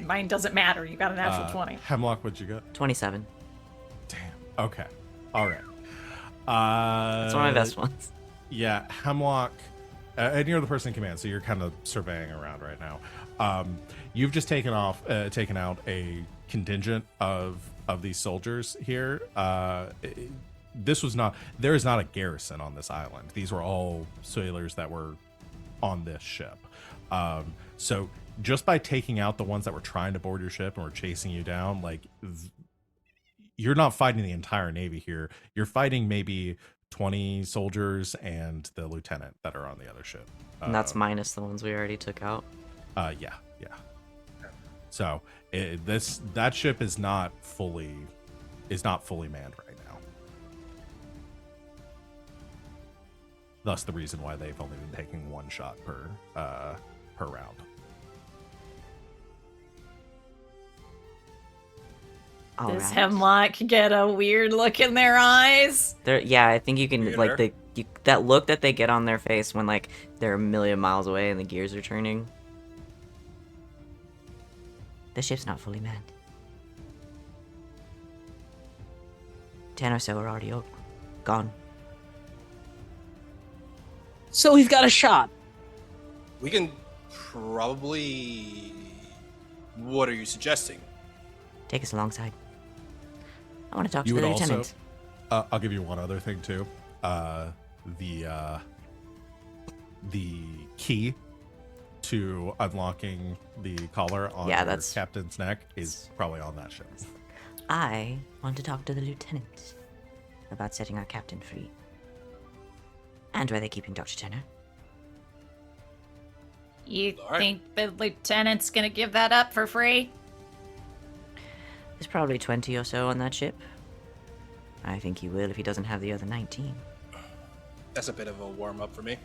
mine doesn't matter. You got a natural 20. Hemlock, what'd you get? 27. Damn. Okay. All right. That's one of my best ones. Yeah, Hemlock, and you're the person in command, so you're kind of surveying around right now. You've just taken out a contingent of these soldiers here. There is not a garrison on this island. These were all sailors that were on this ship. So just by taking out the ones that were trying to board your ship and were chasing you down, like you're not fighting the entire navy here. You're fighting maybe 20 soldiers and the lieutenant that are on the other ship. And that's minus the ones we already took out. Yeah. So that ship is not fully is not fully manned right now. Thus the reason why they've only been taking one shot per round. All Does right. Hemlock get a weird look in their eyes? Yeah, I think you can like Weirder. that look that they get on their face when like they're a million miles away and the gears are turning. The ship's not fully manned. 10 or so are already gone. So we've got a shot. We can probably. What are you suggesting? Take us alongside. I want to talk You to the would also, lieutenant. I'll give you one other thing too. The key to unlocking the collar on Yeah, your that's- captain's neck is probably on that ship. I want to talk to the lieutenant about setting our captain free. And where they're keeping Dr. Turner. You All right. think the lieutenant's gonna give that up for free? There's probably 20 or so on that ship. I think he will if he doesn't have the other 19. That's a bit of a warm up for me.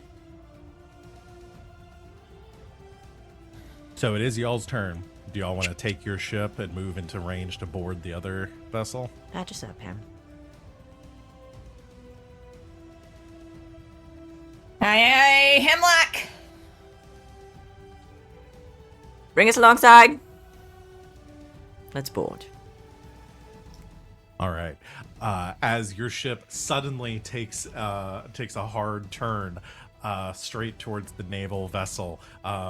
So it is y'all's turn. Do y'all want to take your ship and move into range to board the other vessel? Patch us up, Hamm. Aye, aye, Hemlock! Bring us alongside! Let's board. All right. As your ship suddenly takes a hard turn straight towards the naval vessel,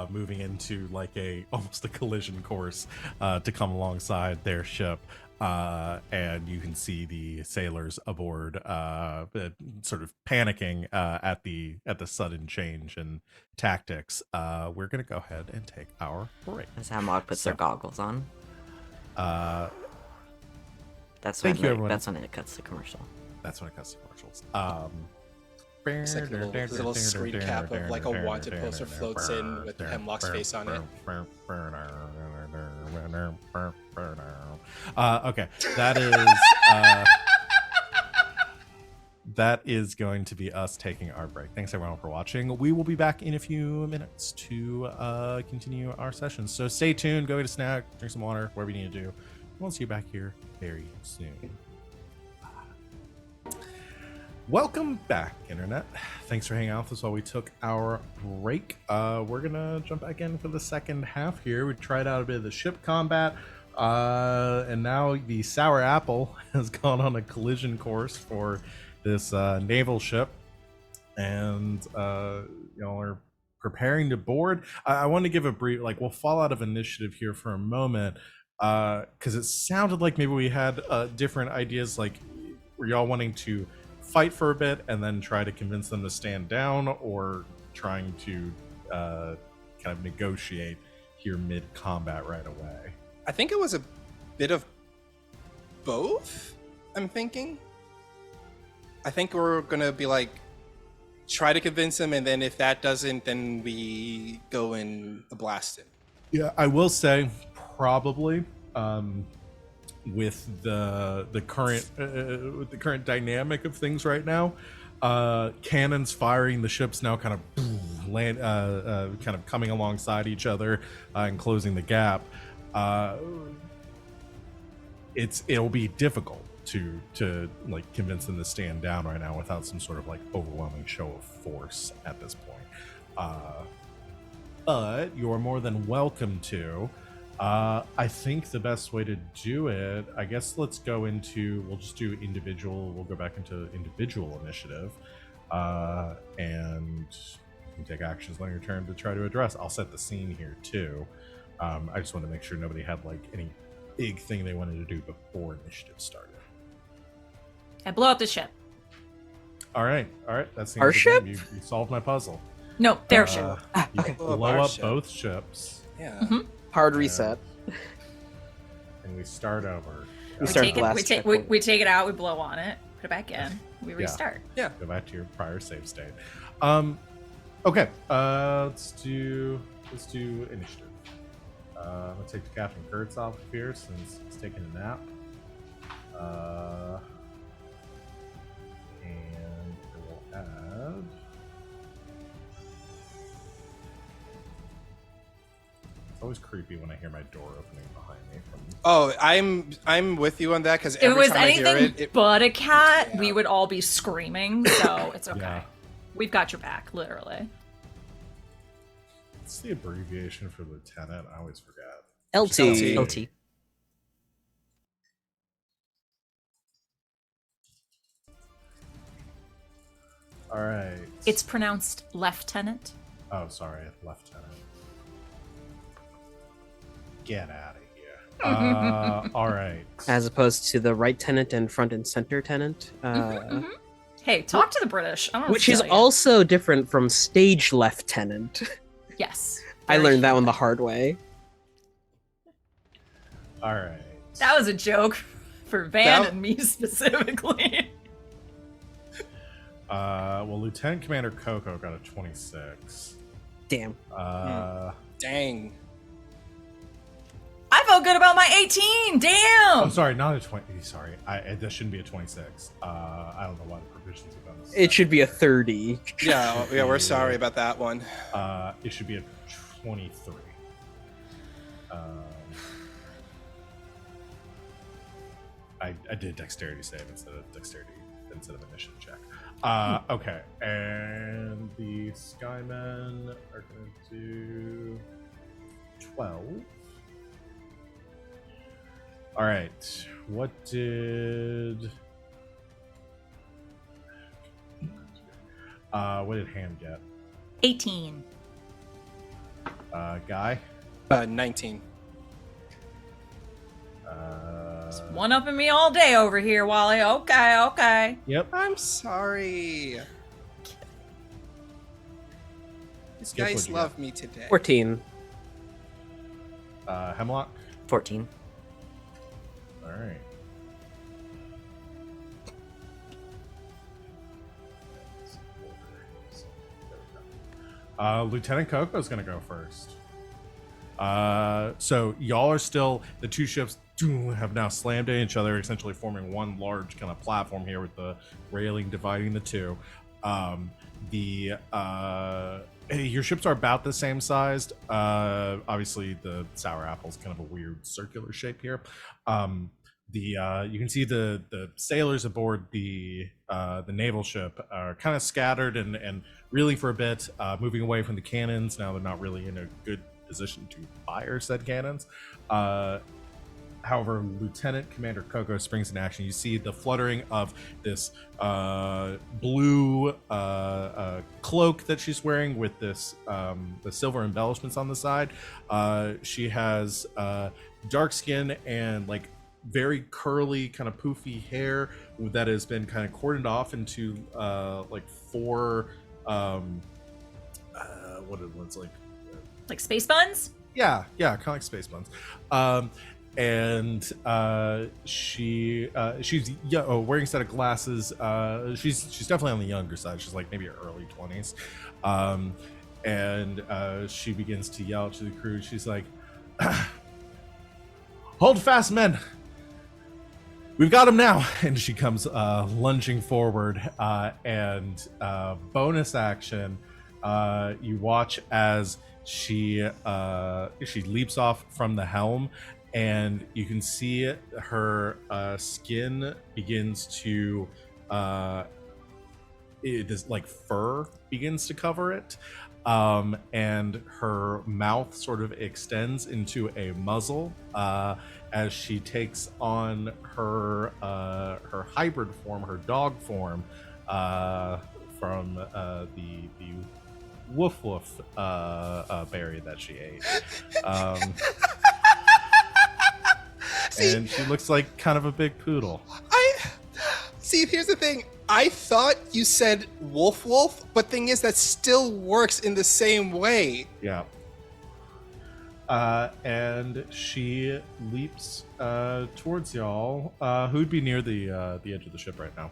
moving into like almost a collision course to come alongside their ship, and you can see the sailors aboard sort of panicking at the sudden change in tactics. We're gonna go ahead and take our break. As Hemlock puts their So- goggles on. That's Thank when you, everyone. That's when it cuts the commercial. That's when it comes to commercials. It's like a little screen cap of like a wanted poster floats in with Hemlock's face on it. Okay, that is going to be us taking our break. Thanks everyone for watching. We will be back in a few minutes to continue our session. So stay tuned, go get a snack, drink some water, whatever you need to do. We'll see you back here very soon. Welcome back, Internet. Thanks for hanging out with us while we took our break. We're gonna jump back in for the second half here. We tried out a bit of the ship combat, and now the Sour Apple has gone on a collision course for this naval ship, and y'all are preparing to board. I want to give a brief, we'll fall out of initiative here for a moment, because it sounded like maybe we had different ideas, like were y'all wanting to fight for a bit and then try to convince them to stand down, or trying to kind of negotiate here mid-combat right away? I think it was a bit of both, I'm thinking. I think we're gonna be like, try to convince him, and then if that doesn't, then we go and blast him. Yeah, I will say probably with the current dynamic of things right now, cannons firing, the ships now kind of land, kind of coming alongside each other and closing the gap. It'll be difficult to like convince them to stand down right now without some sort of like overwhelming show of force at this point. But you're more than welcome to. I think the best way to do it, I guess we'll just do individual, we'll go back into individual initiative, and you can take actions on your turn to try to address. I'll set the scene here too. I just want to make sure nobody had like any big thing they wanted to do before initiative started. I blow up the ship. All right, that's the Our end of the ship? game. You solved my puzzle. No, their ship. You Okay. Blow up blow our up ship. both ships, Yeah. Mhm. Hard reset. and we start over. We start take it, blast we take checkpoint. we take it out, we blow on it, put it back in, we Yeah. restart. Yeah. Go back to your prior save state. Okay. Let's do initiative. I'm gonna take Captain Kurtz off of here since he's taking a nap. And I will add. It's always creepy when I hear my door opening behind me. Oh, I'm with you on that because If it every was time I hear anything it, but a cat, Yeah. we would all be screaming, so it's okay. Yeah. We've got your back, literally. What's the abbreviation for lieutenant? I always forget. LT. LT. All right. It's pronounced lieutenant. Oh, sorry, lieutenant. Get out of here. All right. As opposed to the right tenant and front and center tenant. Hey, talk to the British. I don't know Which what is to tell you. also different from stage lieutenant. Yes. I very learned that true. one the hard way. All right. That was a joke for Van That- and me specifically. Well, Lieutenant Commander Coco got a 26. Damn. dang. I felt good about my 18. Damn. I'm sorry, not a 20. Sorry, this shouldn't be a 26. I don't know why the provisions have done this. It should be a 30. Yeah, we're sorry about that one. It should be a 23. I did dexterity save instead of initiative check. Okay, and the Skymen are going to do 12. All right, what did Hamm get? 18. Guy? 19. One upping me all day over here, Wally. Okay. Yep. I'm sorry. These Skip, guys what'd you love me today. 14. Hemlock? 14. All right. Lieutenant Coco's gonna go first. So y'all are still, the two ships have now slammed into each other, essentially forming one large kind of platform here with the railing dividing the two. Your ships are about the same sized. Obviously the Sour Apple's kind of a weird circular shape here. You can see the sailors aboard the naval ship are kind of scattered and reeling for a bit, moving away from the cannons. Now they're not really in a good position to fire said cannons. However, Lieutenant Commander Coco springs in action. You see the fluttering of this blue cloak that she's wearing with this the silver embellishments on the side. She has dark skin and like very curly, kind of poofy hair that has been kind of cordoned off into like four what it was Like space buns? yeah, kind of like space buns. She's wearing a set of glasses. She's definitely on the younger side. She's like maybe her early 20s. She begins to yell to the crew. She's like, "Hold fast, men! We've got him now!" And she comes lunging forward. Bonus action, you watch as she leaps off from the helm, and you can see her skin begins to it is like fur begins to cover it, and her mouth sort of extends into a muzzle as she takes on her hybrid form, her dog form, from the woof woof berry that she ate. And she looks like kind of a big poodle. See, here's the thing. I thought you said wolf, but thing is that still works in the same way. Yeah. And she leaps towards y'all. Who'd be near the edge of the ship right now?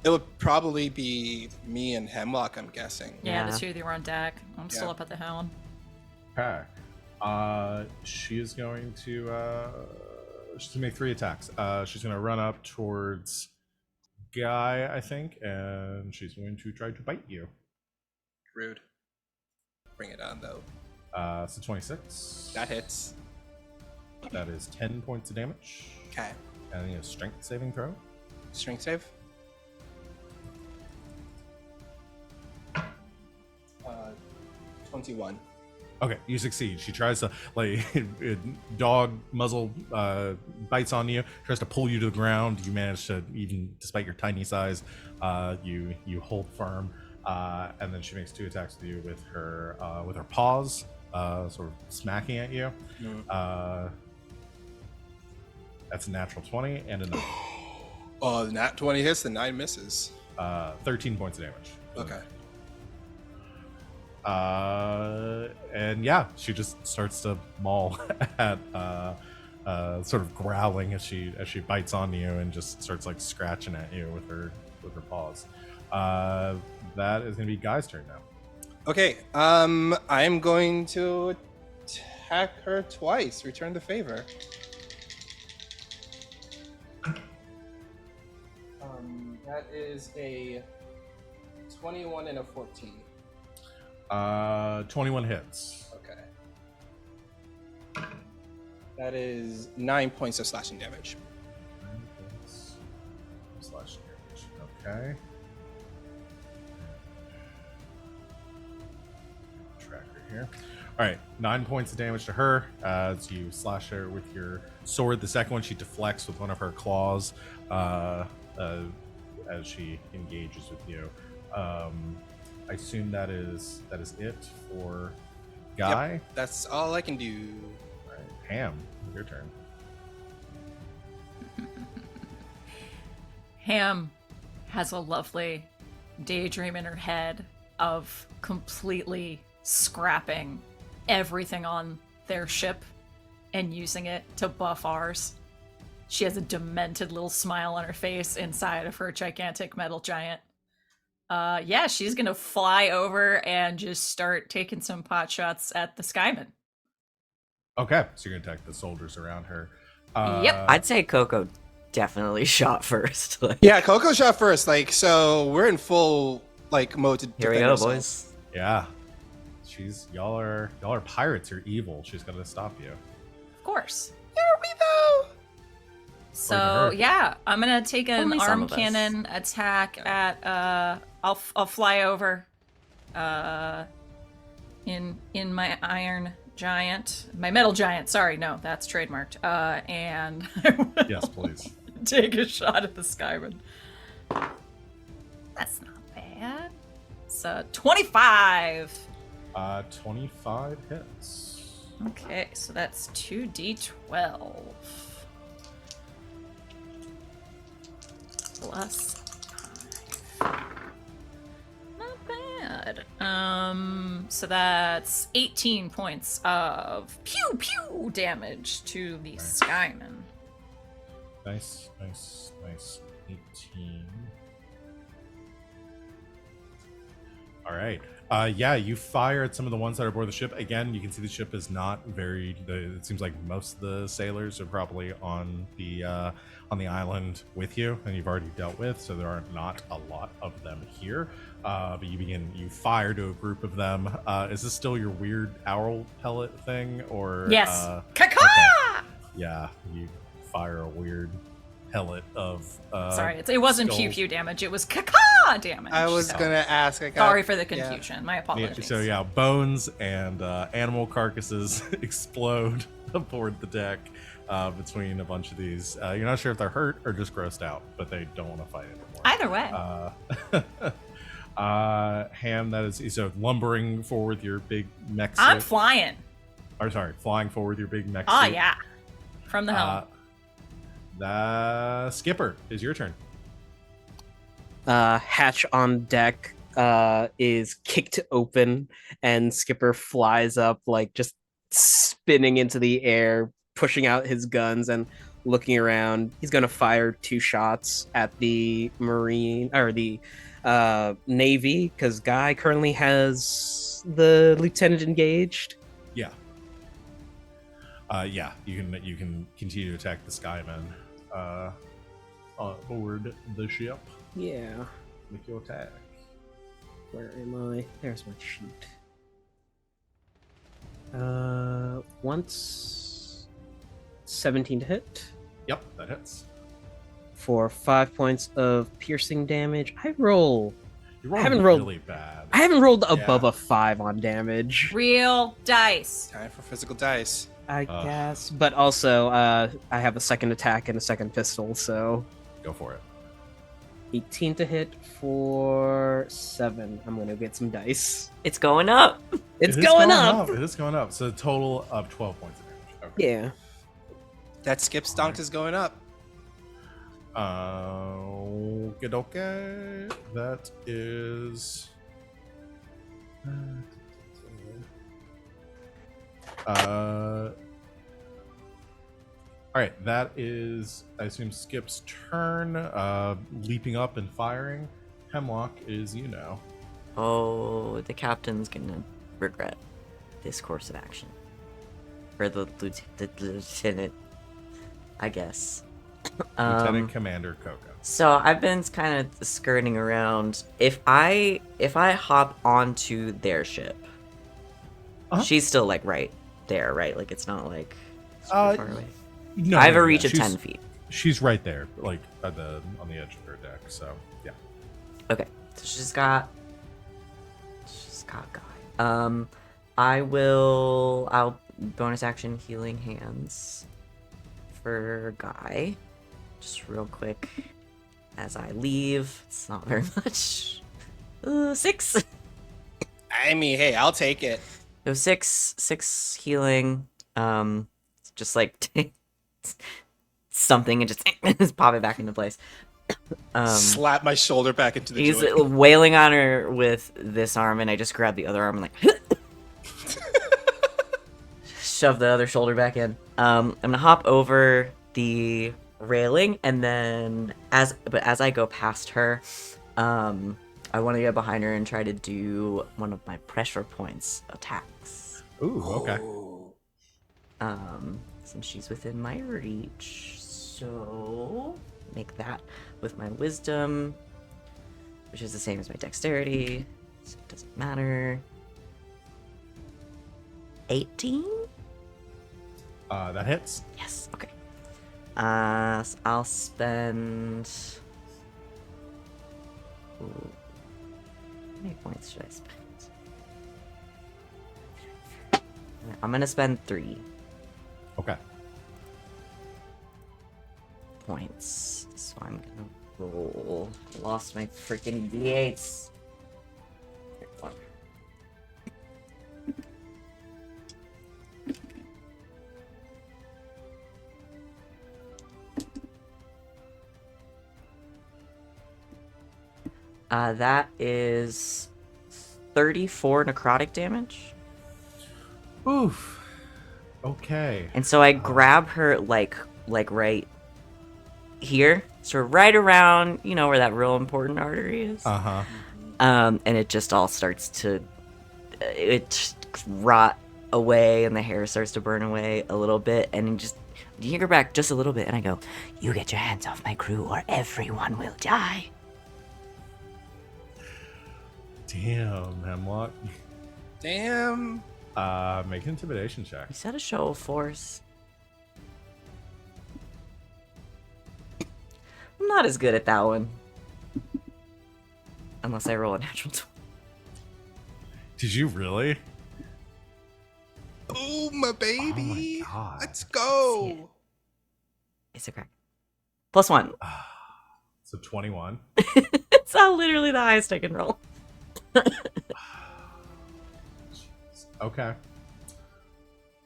It would probably be me and Hemlock, I'm guessing. Yeah, Yeah. the two of you were on deck. I'm still Yeah. up at the helm. Okay. She is going to She's gonna make 3 attacks. She's gonna run up towards Guy, I think, and she's going to try to bite you. Rude. Bring it on, though. So 26. That hits. That is 10 points of damage. Okay. And then a strength saving throw. Strength save. 21. Okay, you succeed. She tries to, like, dog muzzle bites on you, tries to pull you to the ground. You manage to, even despite your tiny size, you hold firm. And then she makes 2 attacks with you with her paws, sort of smacking at you. That's a natural 20 and a 9. Oh, the nat 20 hits, the 9 misses. 13 points of damage. Okay. And yeah, she just starts to maul at sort of growling as she bites on you and just starts like scratching at you with her paws. That is gonna be Guy's turn now. Okay. I'm going to attack her twice. Return the favor. That is a 21 and a 14. 21 hits. Okay. That is 9 points of slashing damage. 9 points of slashing damage. Okay. Tracker here. All right, 9 points of damage to her as you slash her with your sword. The second one, she deflects with one of her claws as she engages with you. I assume that is it for Guy. Yep, that's all I can do. All right, Hamm, your turn. Hamm has a lovely daydream in her head of completely scrapping everything on their ship and using it to buff ours. She has a demented little smile on her face inside of her gigantic metal giant. Yeah, she's gonna fly over and just start taking some pot shots at the Skyman. Okay, so you're gonna attack the soldiers around her. Yep. I'd say Coco definitely shot first. Like, Yeah, Coco shot first. Like, so we're in full like mode to here we defend go, ourselves. boys. Yeah, y'all are pirates. You're evil. She's gonna stop you. Of course. Are we though? So her. yeah, I'm gonna take an Only some arm of us. cannon attack at I'll fly over in my iron giant, my metal giant. Sorry, no, that's trademarked. And I will Yes, please. take a shot at the Skyman. That's not bad. So 25. 25 hits. Okay, so that's 2d12 plus 5. Not bad. So that's 18 points of pew pew damage to the Skyman. Nice. 18. All right. Yeah, you fire at some of the ones that are aboard the ship. Again, you can see the ship is not very. It seems like most of the sailors are probably on the island with you, and you've already dealt with. So there are not a lot of them here. But you fire to a group of them. Is this still your weird owl pellet thing, or Yes. Caca! okay. Yeah, you fire a weird pellet of. Sorry, it wasn't skull. pew pew damage. It was caca damage. I was So, gonna ask. sorry for the confusion. My Yeah, apologies. so yeah, bones and animal carcasses explode aboard the deck between a bunch of these. You're not sure if they're hurt or just grossed out, but they don't want to fight anymore. Either way. Hamm, that is so lumbering forward your big mech suit. I'm flying. Or sorry, flying forward your big mech Oh suit. yeah. From the helm. The Skipper is your turn. Hatch on deck is kicked open, and Skipper flies up, like just spinning into the air, pushing out his guns and looking around. He's gonna fire 2 shots at the Marine or the Navy, because Guy currently has the lieutenant engaged. Yeah. Yeah, you can continue to attack the Skymen aboard the ship. Yeah. Make your attack. Where am I? There's my sheet. Once 17 to hit Yep, that hits. for 5 points of piercing damage. I roll. You're I rolling haven't rolled- really bad. I haven't rolled above Yeah. a 5 on damage. Real dice. Time for physical dice. I Ugh. guess, but also I have a second attack and a second pistol, so Go for it. 18 to hit for 7. I'm gonna get some dice. It's going up. It's It is going up. It is going up. So a total of 12 points of damage. Okay. Yeah. That skip stonk is going up. Okay. That is. All right. That is, I assume, Skip's turn. Leaping up and firing. Hemlock is you now. Oh, the captain's gonna regret this course of action. Or the lieutenant, I guess. Lieutenant Commander Coco. So I've been kind of skirting around. If I hop onto their ship, Uh-huh. she's still like right there, right? Like it's not like super Uh, far away. No, I have no, a no, reach of she's- 10 feet. She's right there, like on the edge of her deck. So yeah. Okay, so she's got guy. I'll bonus action healing hands for Guy, just real quick as I leave. It's not very much. 6. I mean, hey, I'll take it. So six healing. Just like something and just pop it back into place. Slap my shoulder back into the He's joint. wailing on her with this arm, and I just grab the other arm and like shove the other shoulder back in. I'm gonna hop over the railing, and then as I go past her, I want to get behind her and try to do one of my pressure points attacks. Ooh. Okay. Since she's within my reach, so make that with my wisdom, which is the same as my dexterity, so it doesn't matter. 18? That hits. Yes, okay. So I'll spend. Ooh. How many points should I spend? I'm gonna spend 3 Okay. points. So I'm gonna roll. Lost my freaking d8s. Here, one. That is 34 necrotic damage. Oof. Okay. And so I grab her like right here. So right around, where that real important artery is. Uh-huh. And it just all starts to rot away, and the hair starts to burn away a little bit, and you hear back just a little bit, and I go, "You get your hands off my crew, or everyone will die." Damn, Hemlock. Damn. Make an intimidation check. Is that a show of force? I'm not as good at that one. Unless I roll a natural 20. Did you really? Oh, my baby. God. Let's go. It's a crack. +1. So 21. It's literally the highest I can roll. Okay.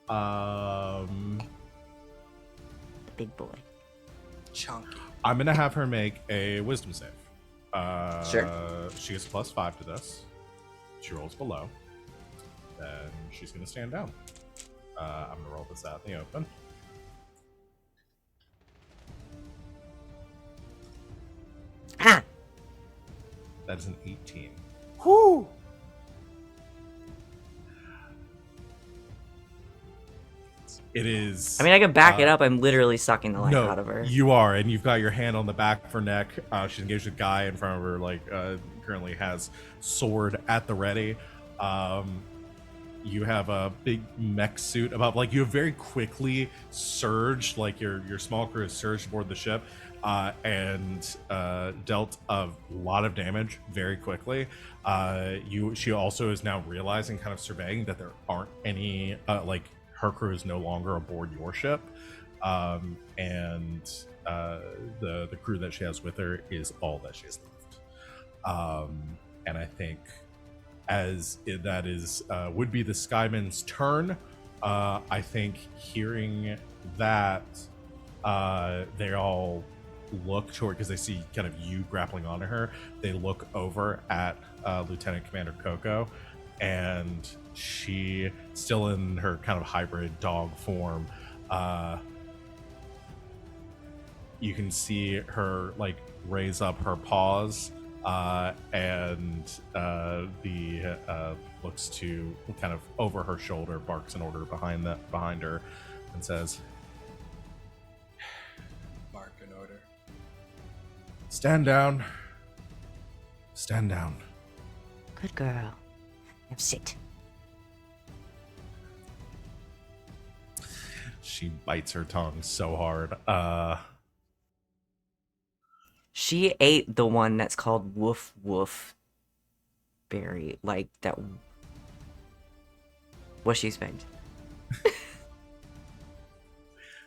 The big boy. Chunky. I'm gonna have her make a wisdom save. Sure. She gets +5 to this. She rolls below. Then she's gonna stand down. I'm gonna roll this out in the open. Ah! That is an 18. Whoo. It is. I mean, I can back it up. I'm literally sucking the life No, out of her. you are, and you've got your hand on the back of her neck. She's engaged with a guy in front of her, like currently has sword at the ready. You have a big mech suit above. Like, you have very quickly surged, like your small crew has surged aboard the ship, and dealt a lot of damage very quickly. She also is now realizing, kind of surveying, that there aren't any like, her crew is no longer aboard your ship, and the crew that she has with her is all that she has left. And I think that is would be the Skyman's turn. I think hearing that, they all look toward, because they see kind of you grappling onto her. They look over at Lieutenant Commander Coco, and she, still in her kind of hybrid dog form, you can see her like raise up her paws, and looks to kind of over her shoulder, barks an order behind her, and says, Mark an order. "Stand down. Stand down." Good girl. Now sit. She bites her tongue so hard. She ate the one that's called Woof Woof Berry. Like, that. What's she expect?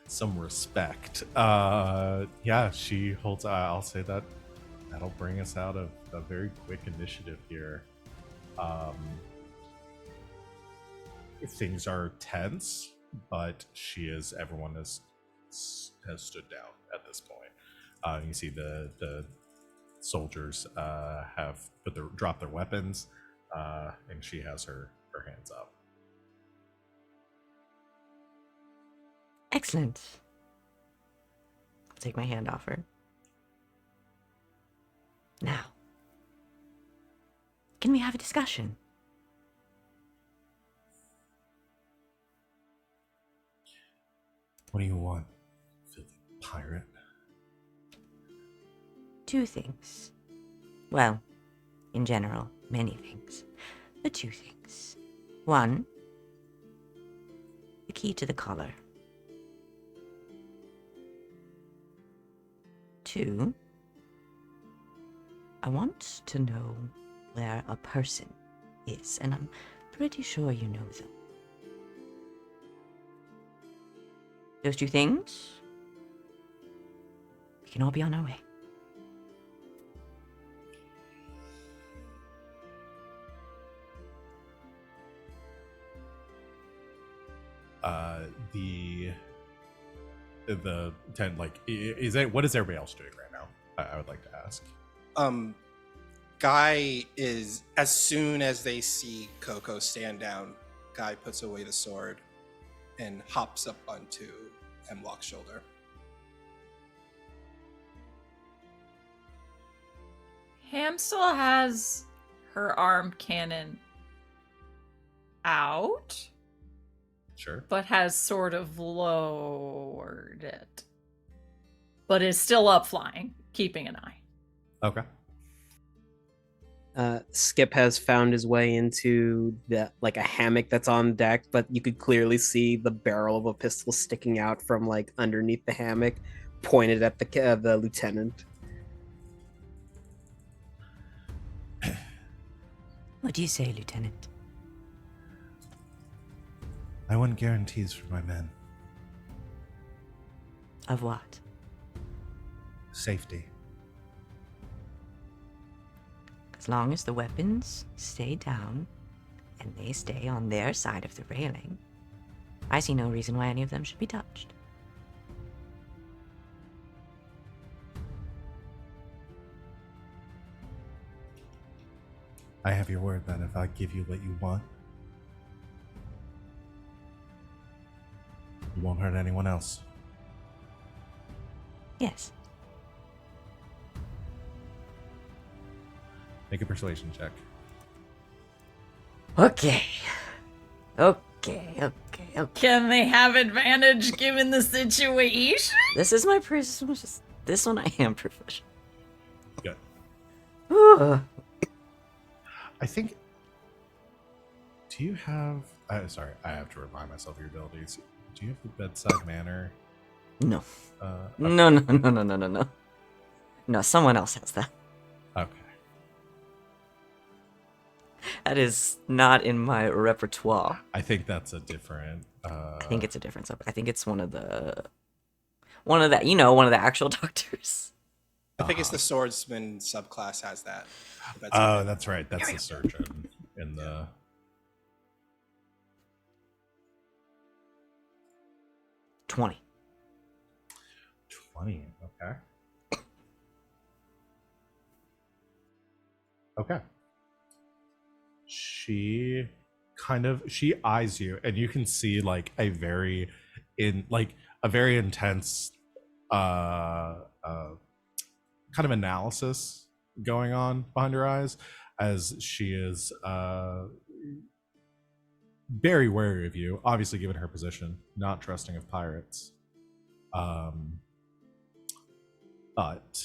Some respect. Yeah, she holds. I'll say that'll bring us out of a very quick initiative here. Things are tense, but everyone has stood down at this point. You can see the soldiers have dropped their weapons, and she has her hands up. Excellent. I'll take my hand off her. Now, can we have a discussion? What do you want, filthy pirate? Two things. Well, in general, many things. But two things. One, the key to the collar. Two, I want to know where a person is, and I'm pretty sure you know them. Those two things, we can all be on our way. The tent, like, what is everybody else doing right now? I would like to ask. Guy is, as soon as they see Coco stand down, Guy puts away the sword and hops up onto Hemlock's shoulder. Hamm still has her arm cannon out, Sure. but has sort of lowered it. But is still up flying, keeping an eye. Okay. Skip has found his way into a hammock that's on deck, but you could clearly see the barrel of a pistol sticking out from like underneath the hammock, pointed at the lieutenant. What do you say, Lieutenant? I want guarantees for my men. Of what? Safety. As long as the weapons stay down and they stay on their side of the railing, I see no reason why any of them should be touched. I have your word that if I give you what you want, you won't hurt anyone else. Yes. Make a persuasion check. Okay. Can they have advantage given the situation? This is my this one I am professional. Good. Ugh. I think. Do you have? Sorry, I have to remind myself of your abilities. Do you have the bedside manner? No. Okay. No. No, someone else has that. Okay. That is not in my repertoire. I think that's a different. I think it's a different sub. I think it's one of the one of the actual doctors. I think it's the swordsman subclass has that. Oh, that's right. That's the surgeon in the. 20. 20. Okay. Okay. She eyes you, and you can see like a very intense kind of analysis going on behind her eyes, as she is very wary of you, obviously given her position, not trusting of pirates. But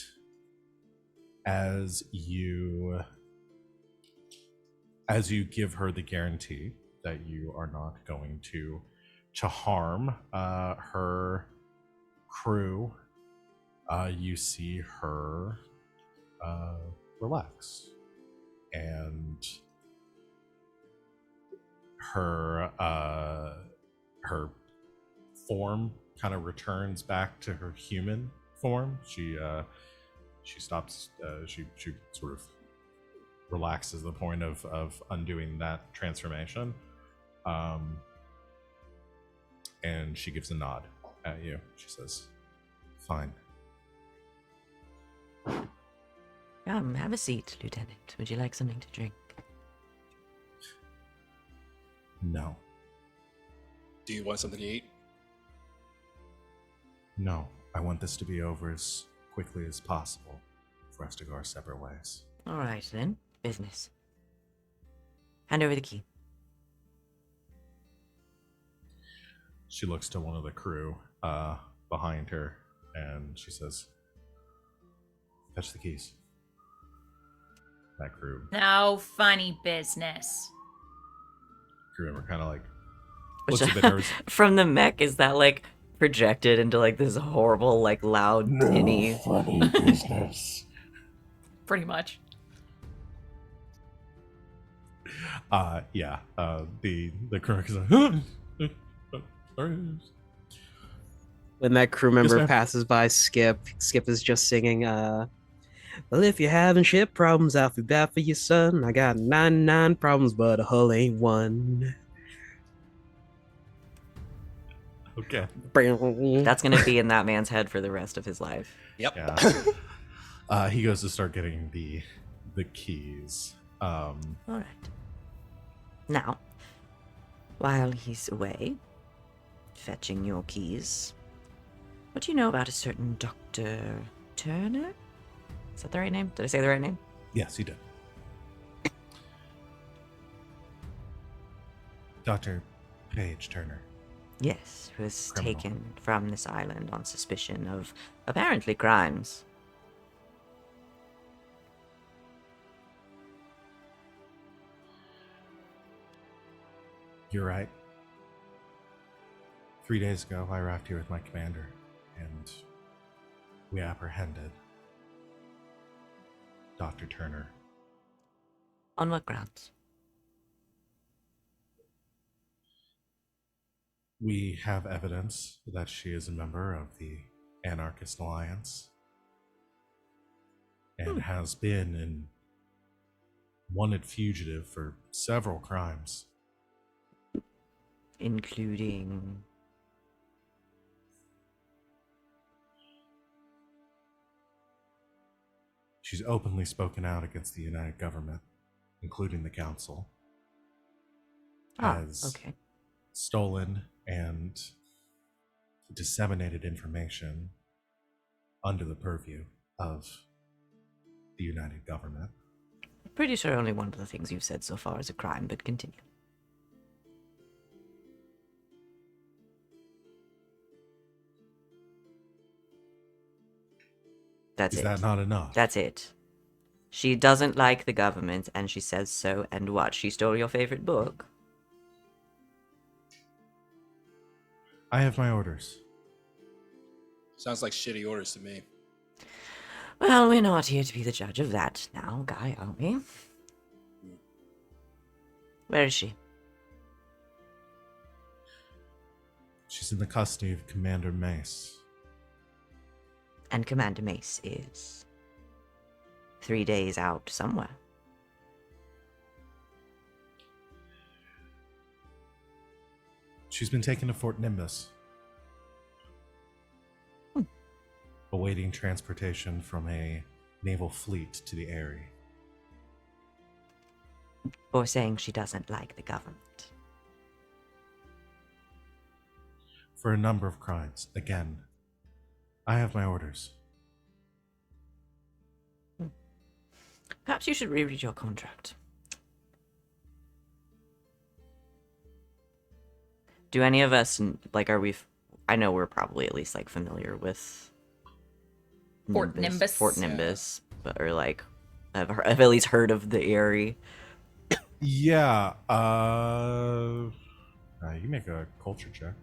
as you give her the guarantee that you are not going to harm her crew, you see her relax, and her form kind of returns back to her human form. She stops. She sort of relaxes to the point of undoing that transformation, and she gives a nod at you. She says, "Fine." Have a seat, Lieutenant. Would you like something to drink? No. Do you want something to eat? No. I want this to be over as quickly as possible for us to go our separate ways. All right, then. Business. Hand over the key. She looks to one of the crew behind her, and she says, "Fetch the keys." That crew No funny business. member kind of like Which, looks a bit nervous. from the mech, is that like projected into like this horrible, like loud tinny? Funny business. Pretty much. Yeah. The crew is like, sorry. When that crew member ma'am. passes by Skip is just singing, well, if you're having ship problems, I'll be bad for you, son. I got 99 problems, but a hull ain't one. Okay. That's gonna be in that man's head for the rest of his life. Yep. Yeah. He goes to start getting the keys. All right. Now, while he's away, fetching your keys, what do you know about a certain Dr. Turner? Is that the right name? Did I say the right name? Yes, he did. Dr. Paige Turner. Yes, who was Criminal. taken from this island on suspicion of apparently crimes. You're right. 3 days ago, I arrived here with my commander, and we apprehended Dr. Turner. On what grounds? We have evidence that she is a member of the Anarchist Alliance and has been an wanted fugitive for several crimes. Including... She's openly spoken out against the United Government, including the Council. Has okay. stolen and disseminated information under the purview of the United Government. Pretty sure only one of the things you've said so far is a crime, but continue. That's Is it. that not enough? That's it. She doesn't like the government, and she says so. And what? She stole your favorite book? I have my orders. Sounds like shitty orders to me. Well, we're not here to be the judge of that now, Guy, are we? Where is she? She's in the custody of Commander Mace. And Commander Mace is 3 days out somewhere. She's been taken to Fort Nimbus. Awaiting transportation from a naval fleet to the Eyrie. For saying she doesn't like the government. For a number of crimes. Again, I have my orders. Perhaps you should reread your contract. Do any of us, like, are we... I know we're probably at least, like, familiar with... Fort Nimbus. Fort Nimbus. But, or, like, I've at least heard of the Eyrie. Yeah, you make a culture check.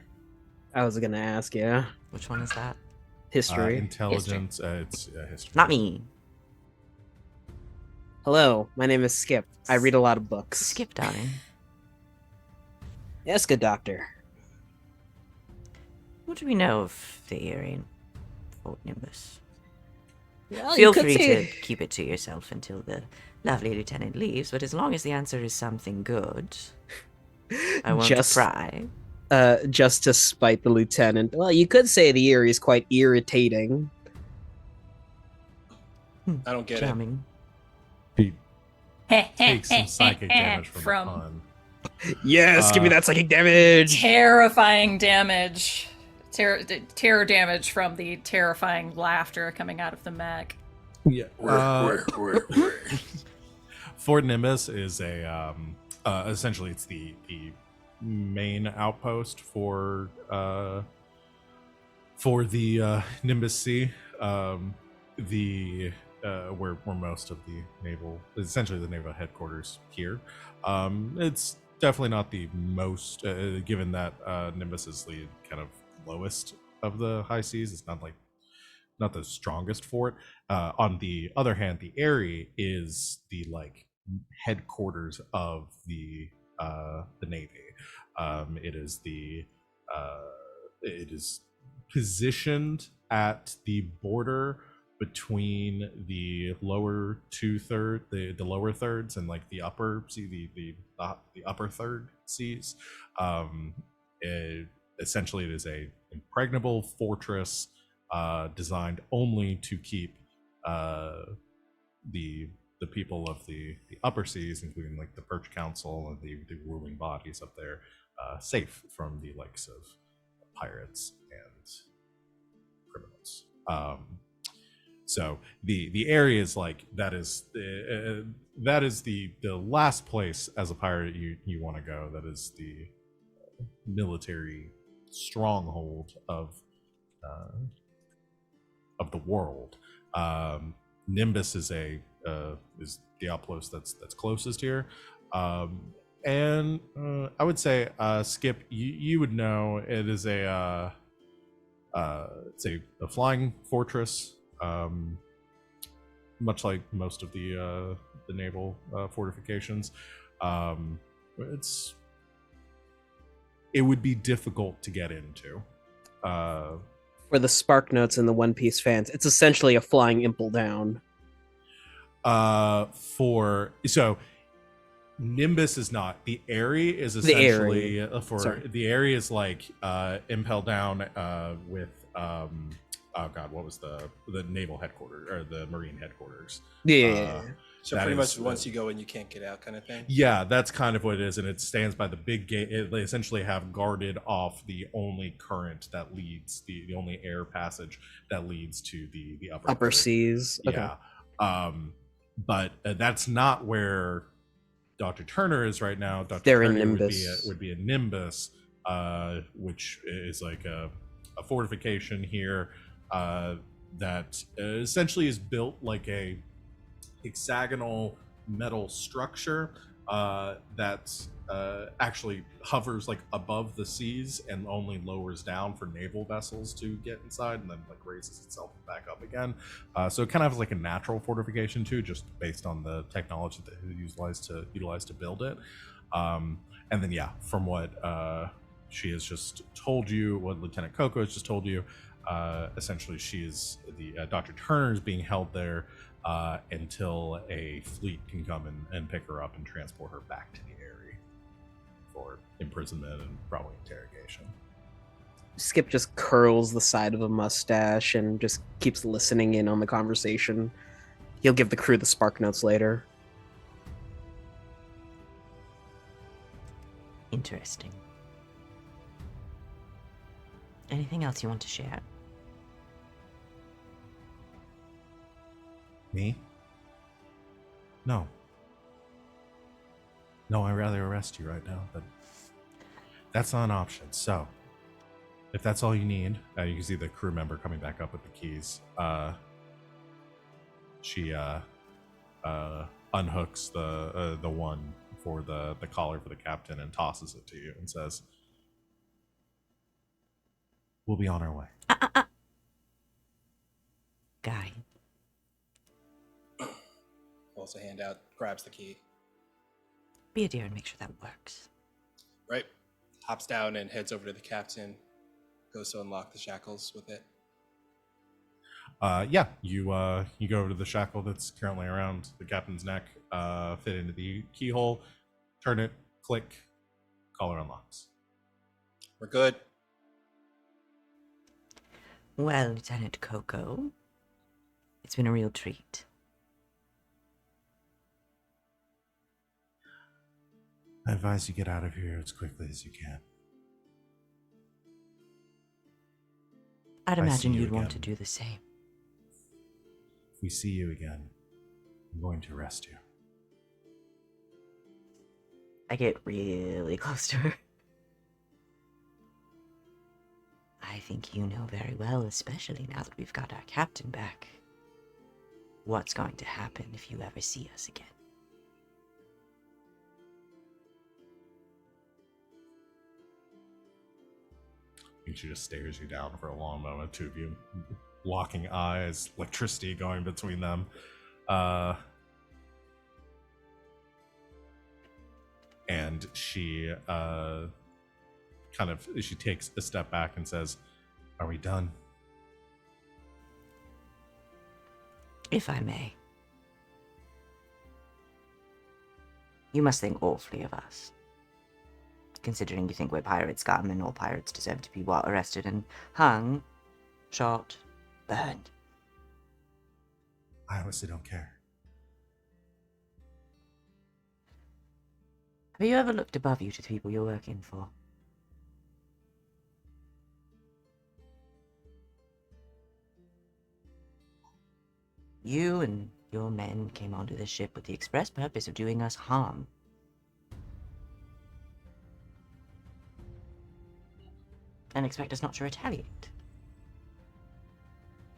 I was gonna ask, yeah. Which one is that? History. Intelligence, it's history. Not me. Hello, my name is Skip. I read a lot of books. Skip, darling. Yes, good doctor. What do we know of the Eyrie and Fort Nimbus? Well, Feel you could free say- to keep it to yourself until the lovely lieutenant leaves, but as long as the answer is something good, I won't pry. Just to spite the lieutenant. Well, you could say the Eyrie is quite irritating. I don't get Charming. He takes some psychic damage from the pun. Yes, give me that psychic damage. Terrifying damage. Terror damage from the terrifying laughter coming out of the mech. Yeah. Fort Nimbus is a essentially it's the main outpost for the Nimbus Sea. Where most of the naval, essentially the naval headquarters here. It's definitely not the most, given that Nimbus is the kind of lowest of the high seas. It's not the strongest fort. On the other hand, the Eyrie is the headquarters of the Navy. It is positioned at the border between the lower the lower thirds and the upper the upper third seas. Essentially, it is a impregnable fortress designed only to keep the people of the upper seas, including the Perch Council and the ruling bodies up there, safe from the likes of pirates and criminals. So the area is that is the last place as a pirate you want to go. That is the military stronghold of the world. Nimbus is the outpost that's closest here, and I would say Skip, you would know it is it's a flying fortress. Much like most of the naval fortifications, it would be difficult to get into. For the Spark Notes and the One Piece fans, it's essentially a flying impel down. Nimbus is not. The Eyrie is essentially the Eyrie is impel down with oh god, what was the naval headquarters or the marine headquarters? Yeah. So pretty much once you go in, you can't get out, kind of thing. Yeah, that's kind of what it is, and it stands by the big gate. They essentially have guarded off the only current that leads the only air passage that leads to the upper seas. Okay. Yeah, but that's not where Dr. Turner is right now. They're Turner in Nimbus. would be a Nimbus, which is a fortification here. that essentially is built like a hexagonal metal structure that actually hovers like above the seas and only lowers down for naval vessels to get inside, and then like raises itself back up again. So it kind of has like a natural fortification too, just based on the technology that it utilized to build it. And then yeah, from what she has just told you, what Lieutenant Coco has just told you, essentially she is the Dr. Turner is being held there until a fleet can come and pick her up and transport her back to the area for imprisonment and probably interrogation. Skip just curls the side of a mustache and just keeps listening in on the conversation. He'll give the crew the spark notes later. Interesting. Anything else you want to share? Me? No. No, I'd rather arrest you right now, but that's not an option. So, if that's all you need, you can see the crew member coming back up with the keys. She unhooks the one for the collar for the captain and tosses it to you and says, "We'll be on our way." Guy. Pulls a hand out, grabs the key. Be a dear and make sure that works. Right. Hops down and heads over to the captain. Goes to unlock the shackles with it. Yeah, you go over to the shackle that's currently around the captain's neck, fit into the keyhole, turn it, click, collar unlocks. We're good. Well, Lieutenant Coco, it's been a real treat. I advise you get out of here as quickly as you can. I'd I imagine see you you'd want again. to do the same. If we see you again, I'm going to arrest you. I get really close to her. I think you know very well, especially now that we've got our captain back, what's going to happen if you ever see us again. And she just stares you down for a long moment, two of you locking eyes, electricity going between them. And she she takes a step back and says, "Are we done?" If I may. You must think awfully of us. Considering you think we're pirate scum and all pirates deserve to be, arrested and hung, shot, burned. I honestly don't care. Have you ever looked above you to the people you're working for? You and your men came onto this ship with the express purpose of doing us harm. And expect us not to retaliate.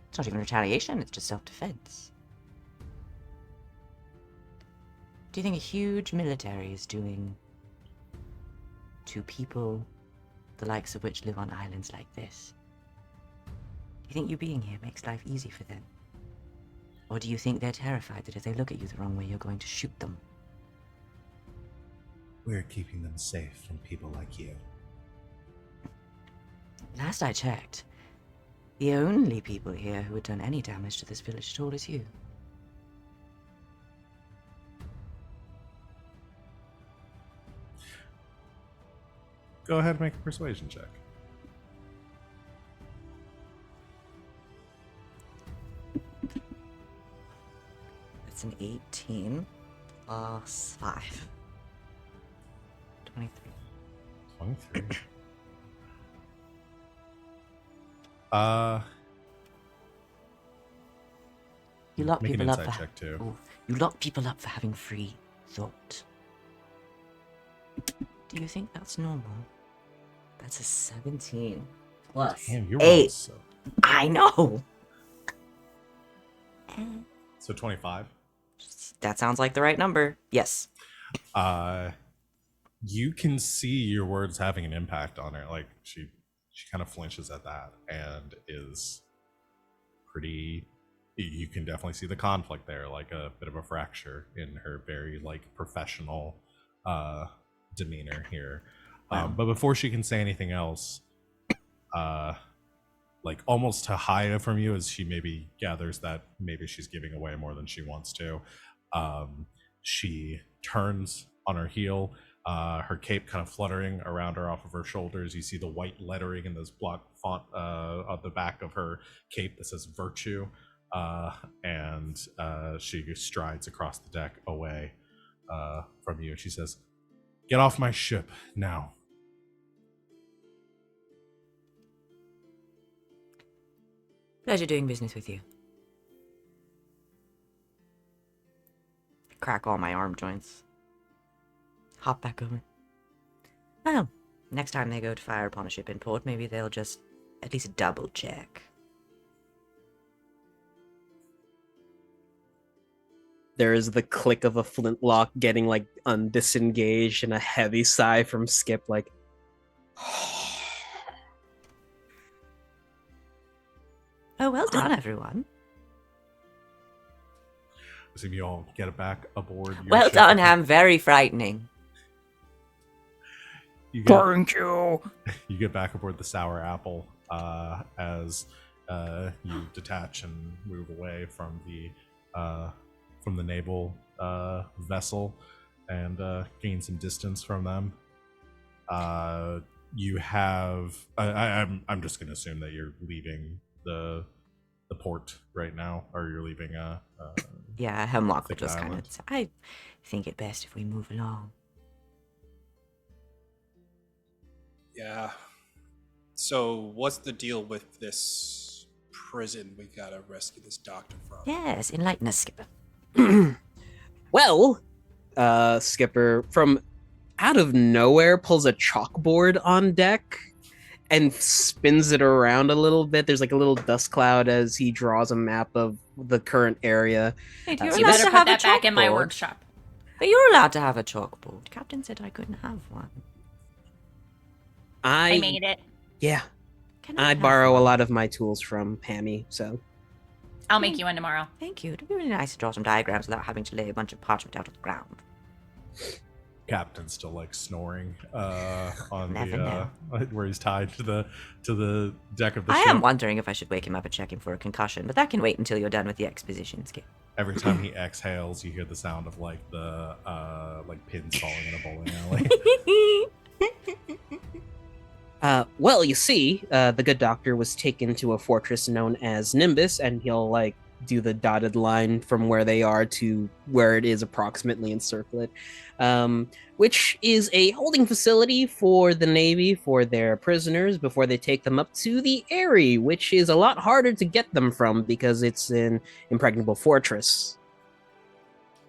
It's not even retaliation, it's just self-defense. Do you think a huge military is doing to people the likes of which live on islands like this? Do you think you being here makes life easy for them? Or do you think they're terrified that if they look at you the wrong way, you're going to shoot them? We're keeping them safe from people like you. Last I checked, the only people here who had done any damage to this village at all is you. Go ahead and make a persuasion check. That's an 18 plus 5. 23. 23. You lock Make an people up insight for check too. Ooh, you lock people up for having free thought. Do you think that's normal? That's a 17 plus Damn, you're 8. so. I know. So 25. That sounds like the right number. Yes. You can see your words having an impact on her. Like she kind of flinches at that and is pretty. You can definitely see the conflict there, like a bit of a fracture in her very like professional demeanor here. Wow. But before she can say anything else, like almost to hide it from you, as she maybe gathers that maybe she's giving away more than she wants to, she turns on her heel, her cape kind of fluttering around her off of her shoulders. You see the white lettering in this block font on the back of her cape that says virtue, and she strides across the deck away from you. She says, "Get off my ship now." Pleasure doing business with you. Crack all my arm joints. Hop back over. Well, next time they go to fire upon a ship in port, maybe they'll just at least double check. There is the click of a flintlock getting like undisengaged and a heavy sigh from Skip, like. Oh, well done, everyone. So you all get it back aboard. Your Well ship. done, Hamm. Very frightening. You get, Thank you. you get back aboard the Sour Apple as you detach and move away from the naval vessel and gain some distance from them. You have. I'm just going to assume that you're leaving the port right now, or you're leaving. Yeah, Hemlock will Thick just kind of. Island. I think it best if we move along. Yeah. So, what's the deal with this prison we gotta rescue this doctor from? Yes, enlighten us, Skipper. Well, Skipper from out of nowhere pulls a chalkboard on deck and spins it around a little bit. There's like a little dust cloud as he draws a map of the current area. Wait, Uh, you're so You allowed better to put have a that back in my chalkboard. workshop. But you're allowed to have a chalkboard. Captain said I couldn't have one. I made it. Yeah, Can I have borrow a one? lot of my tools from Hammy, so I'll make you one tomorrow. Thank you. It'd be really nice to draw some diagrams without having to lay a bunch of parchment out on the ground. Captain's still like snoring on Never the where he's tied to the deck of the I ship. am wondering if I should wake him up and check him for a concussion, but that can wait until you're done with the exposition, Skip. Every time he exhales, you hear the sound of like the like pins falling in a bowling alley. well, you see, the good doctor was taken to a fortress known as Nimbus, and he'll like do the dotted line from where they are to where it is approximately, and circle it, which is a holding facility for the Navy for their prisoners before they take them up to the Eyrie, which is a lot harder to get them from because it's an impregnable fortress.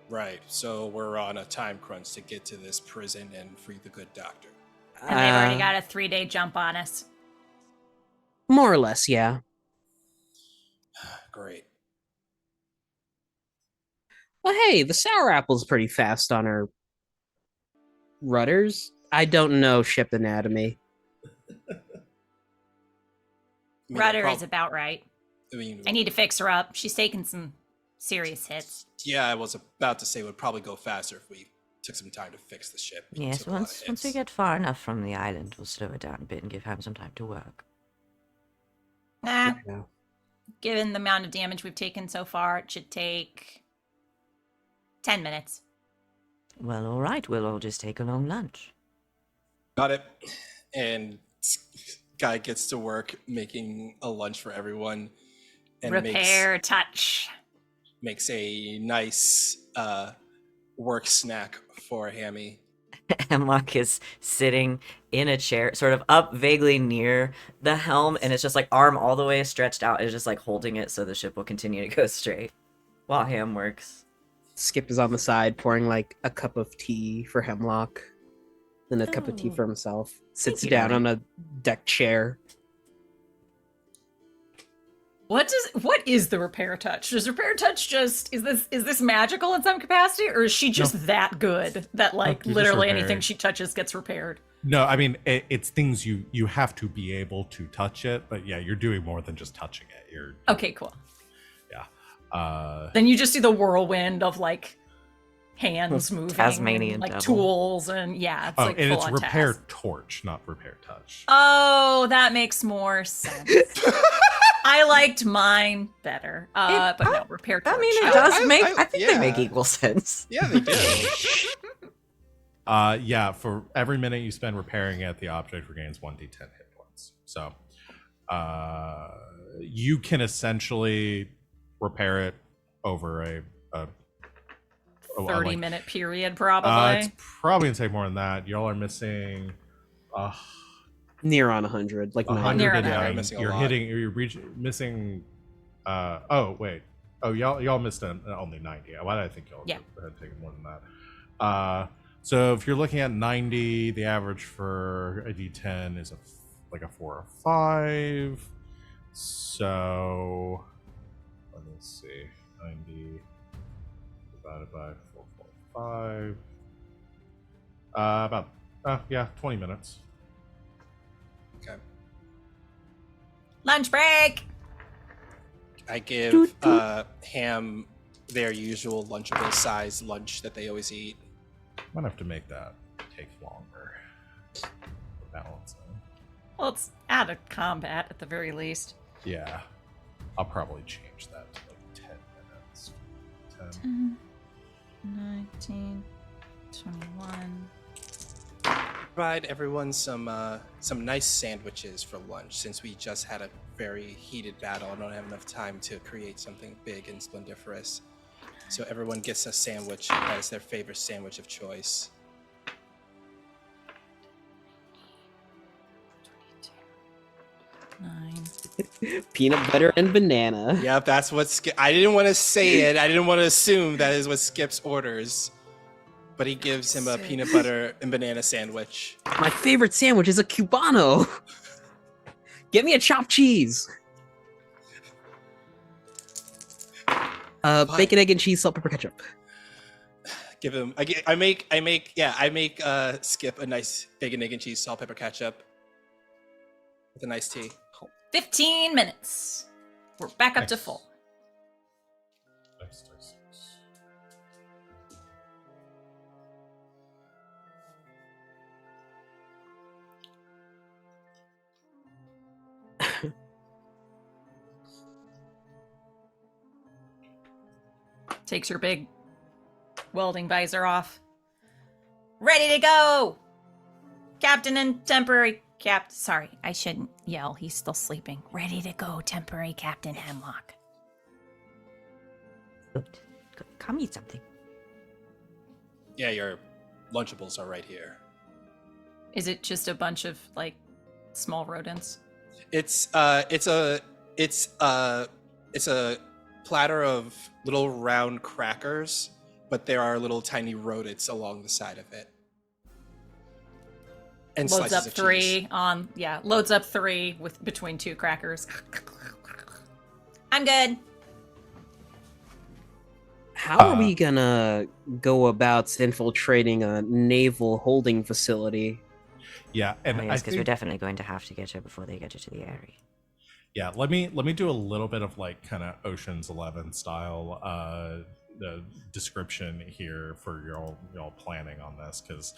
Right. So we're on a time crunch to get to this prison and free the good doctor. And they've already got a 3-day jump on us. More or less, yeah. Great. Well, hey, the Sour Apple's pretty fast on her rudders. I don't know ship anatomy. Rudder is about right. I mean, I need to fix her up. She's taken some serious hits. yeah, I was about to say it would probably go faster if we took some time to fix the ship. It Yes, took a lot of once we hits. get far enough from the island, we'll slow it down a bit and give Hamm some time to work. Nah, Yeah. given the amount of damage we've taken so far, it should take 10 minutes. Well, all right, we'll all just take a long lunch. Got it. And guy gets to work making a lunch for everyone and Repair, touch. makes a nice work snack for Hammy. Hemlock is sitting in a chair, sort of up vaguely near the helm, and it's just like arm all the way stretched out. It's just like holding it so the ship will continue to go straight while Hamm works. Skip is on the side pouring like a cup of tea for Hemlock, then a cup of tea Oh. for himself. Sits you, down darling. on a deck chair. What is the repair touch? Does repair touch just is this magical in some capacity, or is she just that good that like you're just literally repairing. anything she touches gets repaired? No, I mean it's things you have to be able to touch it, but yeah, you're doing more than just touching it. You're Okay, cool. yeah. Then you just see the whirlwind of like hands moving, Tasmanian and, like devil. tools, and yeah, it's like and full it's on repair task. torch, not repair touch. Oh, that makes more sense. I liked mine better, but no, repair torch. I mean, it I- does I- make. I- I think they make yeah. equal sense. Yeah, they do. Yeah, for every minute you spend repairing it, the object regains 1d10 hit points. So, you can essentially repair it over a 30-minute period, probably. it's probably gonna take more than that. Y'all are missing Near on 100, like 90. 100 Near and on nine. missing a You're lot. hitting. You're missing. Oh wait. Oh y'all missed only 90. Why did I think y'all Yeah. had taken more than that? So if you're looking at 90, the average for a D10 is like a 4 or 5. So let me see. 90 divided by 445. About 20 minutes. Okay. Lunch break. I give Hamm their usual lunchable size lunch that they always eat. Might have to make that take longer. Balancing. Well, it's out of combat at the very least. Yeah. I'll probably change that to like 10 minutes. 10. 19, 21. Provide everyone some nice sandwiches for lunch, since we just had a very heated battle and don't have enough time to create something big and splendiferous. So everyone gets a sandwich that is their favorite sandwich of choice. 9. Peanut butter and banana. Yep, that's what Skip. I didn't want to say it. I didn't want to assume that is what Skip's orders, but he gives him a Sick. peanut butter and banana sandwich. My favorite sandwich is a Cubano. Get me a chopped cheese. Bacon, egg, and cheese, salt, pepper, ketchup. Give him. I make Skip a nice bacon, egg, and cheese, salt, pepper, ketchup with a nice tea. 15 minutes. We're back up to Nice. full. Nice. Takes your big welding visor off. Ready to go! Captain and temporary sorry, I shouldn't yell. He's still sleeping. Ready to go, temporary Captain Hemlock. Good. Come eat something. Yeah, your Lunchables are right here. Is it just a bunch of like small rodents? It's a platter of little round crackers, but there are little tiny rodents along the side of it. And Loads slices up of 3 cheese. on loads up 3 with between 2 crackers. I'm good. How are we gonna go about infiltrating a naval holding facility? Yeah, and Oh, I yes, because we're think, definitely going to have to get you before they get you to the area. yeah, let me do a little bit of like kind of Ocean's 11 style the description here for y'all planning on this, because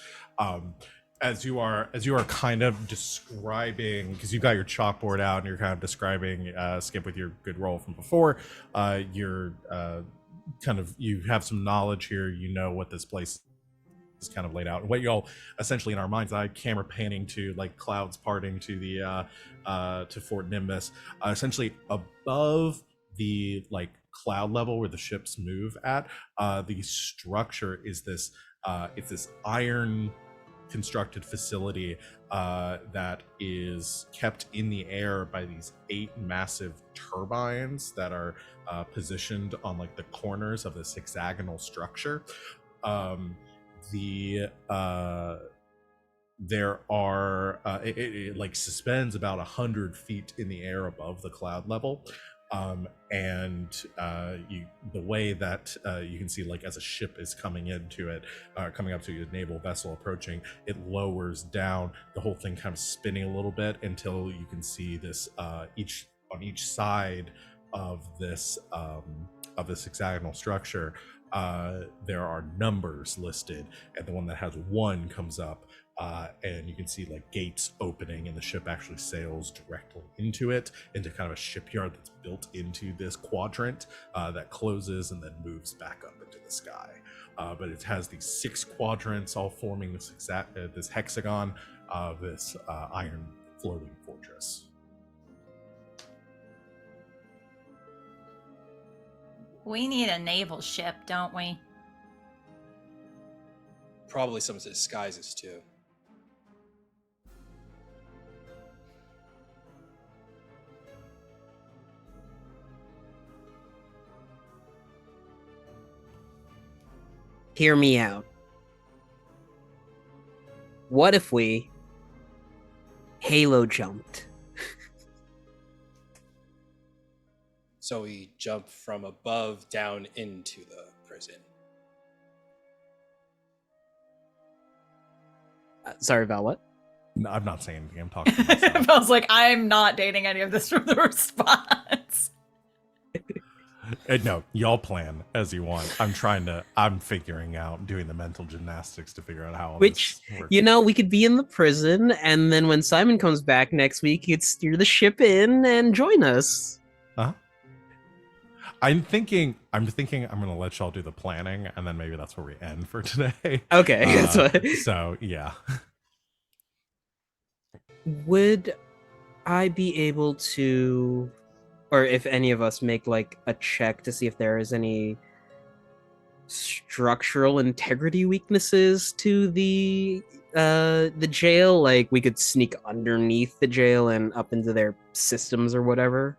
as you are kind of describing, because you got your chalkboard out and you're kind of describing Skip with your good roll from before, you're kind of, you have some knowledge here, you know what this place is kind of laid out, and what y'all essentially in our mind's eye, camera panning to like clouds parting to the to Fort Nimbus, essentially above the like cloud level where the ships move at, the structure is this it's this iron constructed facility that is kept in the air by these 8 massive turbines that are positioned on like the corners of this hexagonal structure. There are it like suspends about 100 feet in the air above the cloud level. The way that you can see, like as a ship is coming into it, coming up to a naval vessel approaching, it lowers down, the whole thing kind of spinning a little bit until you can see this on each side of this hexagonal structure. There are numbers listed, and the one that has 1 comes up, and you can see like gates opening, and the ship actually sails directly into kind of a shipyard that's built into this quadrant that closes and then moves back up into the sky. But it has these 6 quadrants all forming this hexagon of this iron floating fortress. We need a naval ship, don't we? Probably some disguises too. Hear me out. What if we Halo jumped? So we jump from above down into the prison. Sorry about what? No, I'm not saying anything. I'm talking to myself. I was like, I'm not dating any of this from the response. No, y'all plan as you want. I'm figuring out, doing the mental gymnastics to figure out how all Which, this works. you know, we could be in the prison, and then when Simon comes back next week, he could steer the ship in and join us. I'm thinking I'm gonna let y'all do the planning, and then maybe that's where we end for today. Okay, that's what. So yeah. Would I be able to, or if any of us make like a check to see if there is any structural integrity weaknesses to the jail? Like we could sneak underneath the jail and up into their systems or whatever.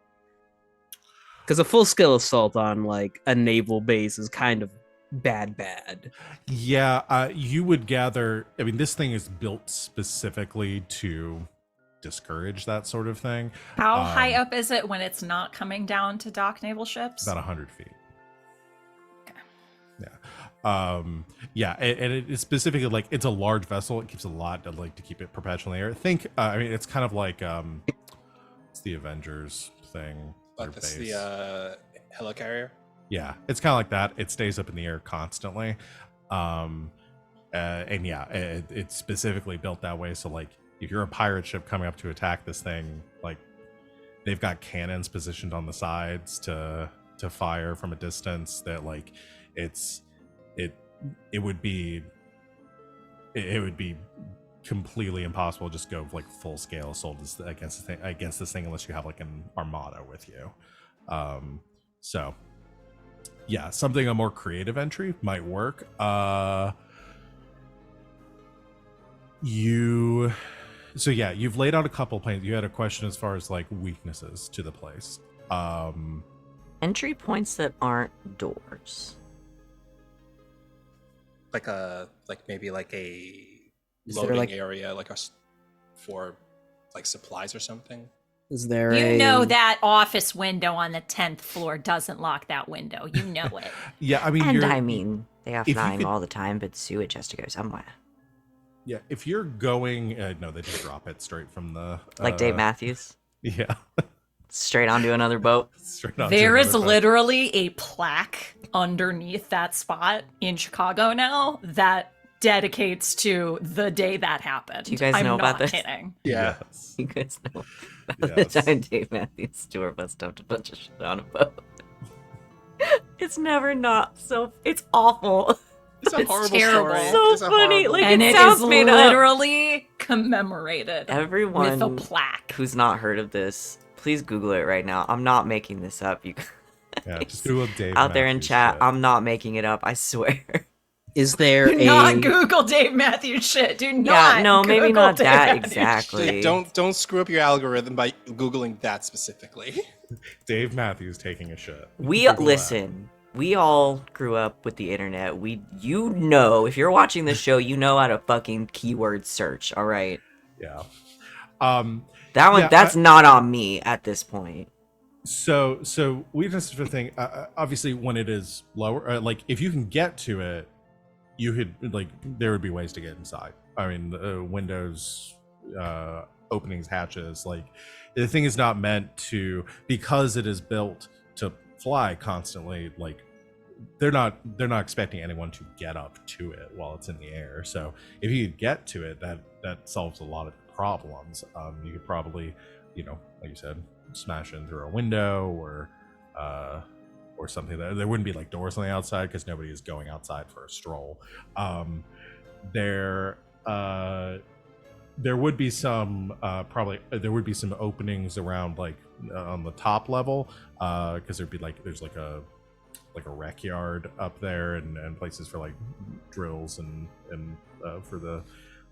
Because a full-scale assault on like a naval base is kind of bad. Yeah, you would gather. I mean, this thing is built specifically to discourage that sort of thing. How high up is it when it's not coming down to dock naval ships? About 100 feet. Okay. Yeah. And it is specifically like it's a large vessel. It keeps a lot to keep it perpetually in the air. Think. I mean, it's kind of like it's the Avengers thing. But that's the helicarrier. Yeah, it's kind of like that. It stays up in the air constantly, and yeah, it's specifically built that way. So like, if you're a pirate ship coming up to attack this thing, like they've got cannons positioned on the sides to fire from a distance. That like, it would be completely impossible to just go like full scale assault against this thing unless you have like an armada with you. So yeah, something a more creative entry might work. You've laid out a couple plans. You had a question as far as like weaknesses to the place. Entry points that aren't doors. Maybe a Is there, loading like- area, for like supplies or something. Is there You know that office window on the 10th floor doesn't lock that window. You know it. Yeah, I mean, They have if you 9 could- all the time, but sewage has to go somewhere. yeah, if you're going, no, they just drop it straight from the Like Dave Matthews, Yeah, straight onto another boat. straight onto There is another boat. literally a plaque underneath that spot in Chicago now that dedicates to the day that happened. Do you guys I'm know about not this? kidding. Yeah. Yes. You guys know about Yes. the time Dave Matthews tour bus dumped a bunch of shit on a boat. It's never not so. It's awful. It's a It's horrible terrible. story. So It's a funny, horrible- like- And it it sounds is made up. literally commemorated Everyone with a plaque. who's not heard of this, please Google it right now. I'm not making this up. You Yeah, just Google Dave out there in Matthews chat, shit. I'm not making it up. I swear. Is there Do not a Google Dave Matthews shit. Do Yeah, not. no, maybe Google not Dave that Matthews exactly. shit. Don't screw up your algorithm by googling that specifically. Dave Matthews taking a shit. We Google that. listen. We all grew up with the internet. You know, if you're watching this show, you know how to fucking keyword search. All right, Yeah. that one. Yeah, That's not on me at this point. So weakness for the thing. Obviously, when it is lower, like if you can get to it, you could like there would be ways to get inside. I mean, windows, openings, hatches. Like the thing is not meant to, because it is built to fly constantly. Like they're not expecting anyone to get up to it while it's in the air. So if you could get to it, that solves a lot of problems. You could probably, like you said, smash in through a window or something. There wouldn't be like doors on the outside because nobody is going outside for a stroll. There would be some probably there would be some openings around like on the top level because there's like a rec yard up there and places for like drills and for the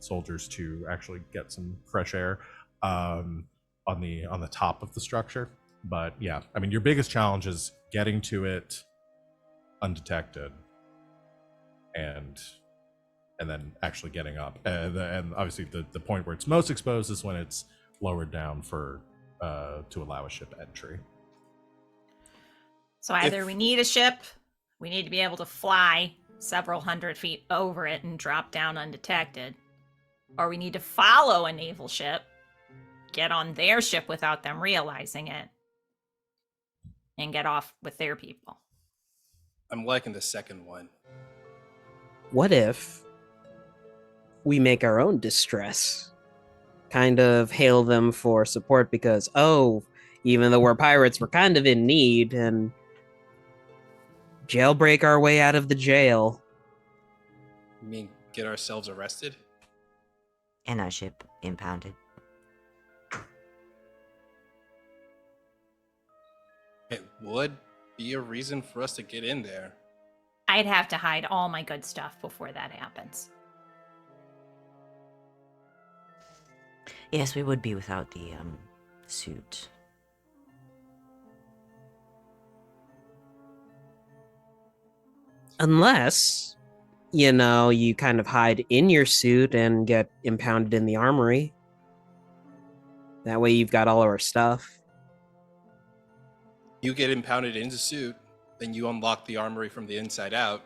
soldiers to actually get some fresh air on the top of the structure. But yeah, I mean, your biggest challenge is getting to it undetected and then actually getting up. And obviously the point where it's most exposed is when it's lowered down for to allow a ship entry. So either we need a ship, we need to be able to fly several hundred feet over it and drop down undetected, or we need to follow a naval ship, get on their ship without them realizing it, and get off with their people. I'm liking the second one. What if we make our own distress? Kind of hail them for support because, even though we're pirates, we're kind of in need, and jailbreak our way out of the jail. You mean get ourselves arrested? And our ship impounded. It would be a reason for us to get in there. I'd have to hide all my good stuff before that happens. Yes, we would be without the suit. Unless, you kind of hide in your suit and get impounded in the armory. That way you've got all of our stuff. You get impounded into suit, then you unlock the armory from the inside out,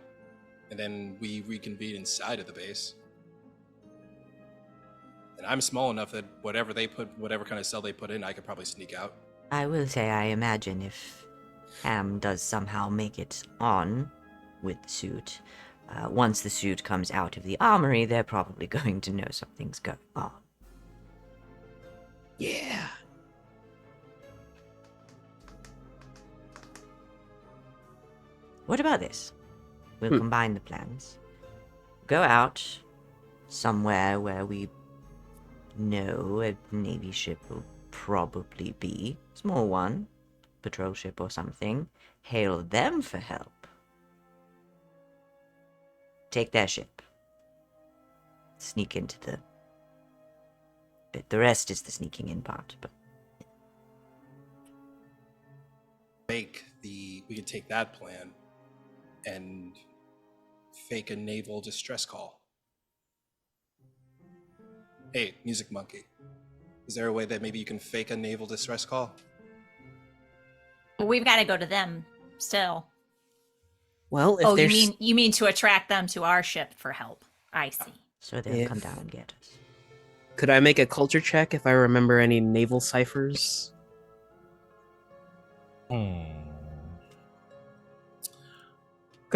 and then we reconvene inside of the base. And I'm small enough that whatever kind of cell they put in, I could probably sneak out. I will say, I imagine if Hamm does somehow make it on with the suit, once the suit comes out of the armory, they're probably going to know something's going on. Yeah. What about this? We'll combine the plans. Go out somewhere where we know a Navy ship will probably be. Small one. Patrol ship or something. Hail them for help. Take their ship. Sneak into the... But the rest is the sneaking in part, but... We could take that plan and fake a naval distress call. Hey, Music Monkey, is there a way that maybe you can fake a naval distress call? We've got to go to them still. Well, if there's... you mean to attract them to our ship for help? I see. So they'll come down and get us. Could I make a culture check if I remember any naval ciphers? Because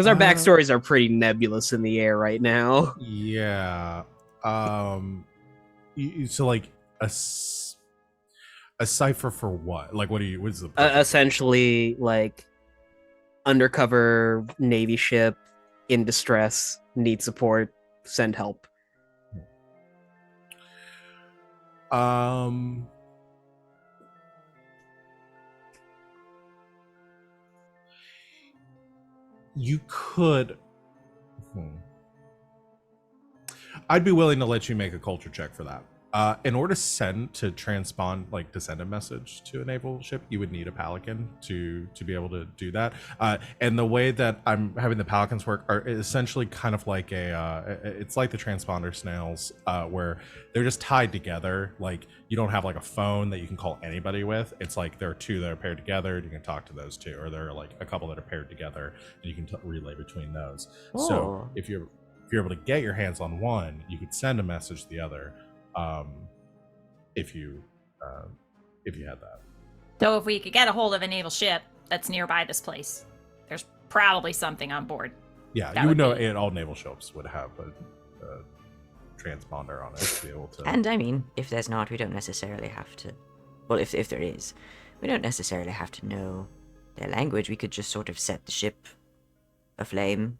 our backstories are pretty nebulous in the air right now. Yeah. So like a cipher for what? Like, what is the Essentially, like, undercover Navy ship in distress, need support, send help. You could. I'd be willing to let you make a culture check for that. In order to transpond, like to send a message to a naval ship, you would need a pelican to be able to do that. And the way that I'm having the pelicans work are essentially kind of like it's like the transponder snails, where they're just tied together. Like you don't have like a phone that you can call anybody with. It's like there are two that are paired together, and you can talk to those two, or there are like a couple that are paired together, and you can relay between those. So Oh. if you're able to get your hands on one, you could send a message to the other. If you had that. So if we could get a hold of a naval ship that's nearby this place, there's probably something on board. Yeah, That you would would know be- all naval ships would have a transponder on it to be able to. And I mean, if there's not, we don't necessarily have to. Well, if there is, we don't necessarily have to know their language. We could just sort of set the ship aflame.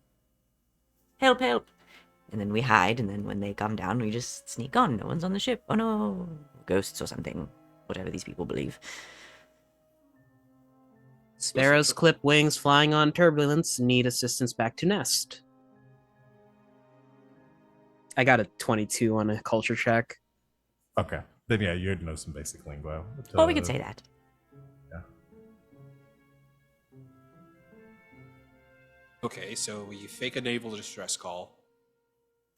Help, help! And then we hide, and then when they come down, we just sneak on. No one's on the ship. Oh no! Ghosts or something. Whatever these people believe. Sparrows clip wings flying on turbulence. Need assistance back to nest. I got a 22 on a culture check. Okay, then yeah, you'd know some basic lingo. Or we could say that. Okay, so we fake a naval distress call.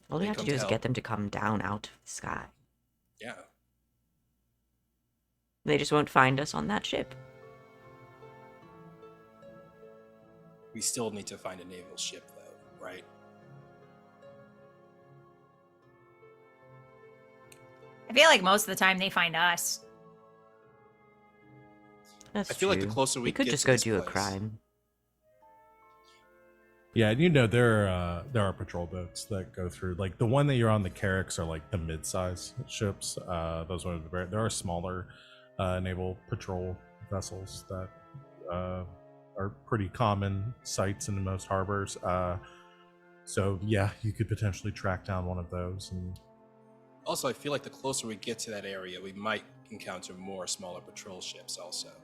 All we They have to come do to is help. get them to come down out of the sky. Yeah. They just won't find us on that ship. We still need to find a naval ship, though, right? I feel like most of the time they find us. That's I feel like true. the closer we could get just to go this do a place- crime. Yeah, and you know there are patrol boats that go through. Like the one that you're on, the Carracks are like the mid-size ships. Those ones there are smaller naval patrol vessels that are pretty common sights in most harbors. So yeah, you could potentially track down one of those. And Also, I feel like the closer we get to that area, we might encounter more smaller patrol ships also. So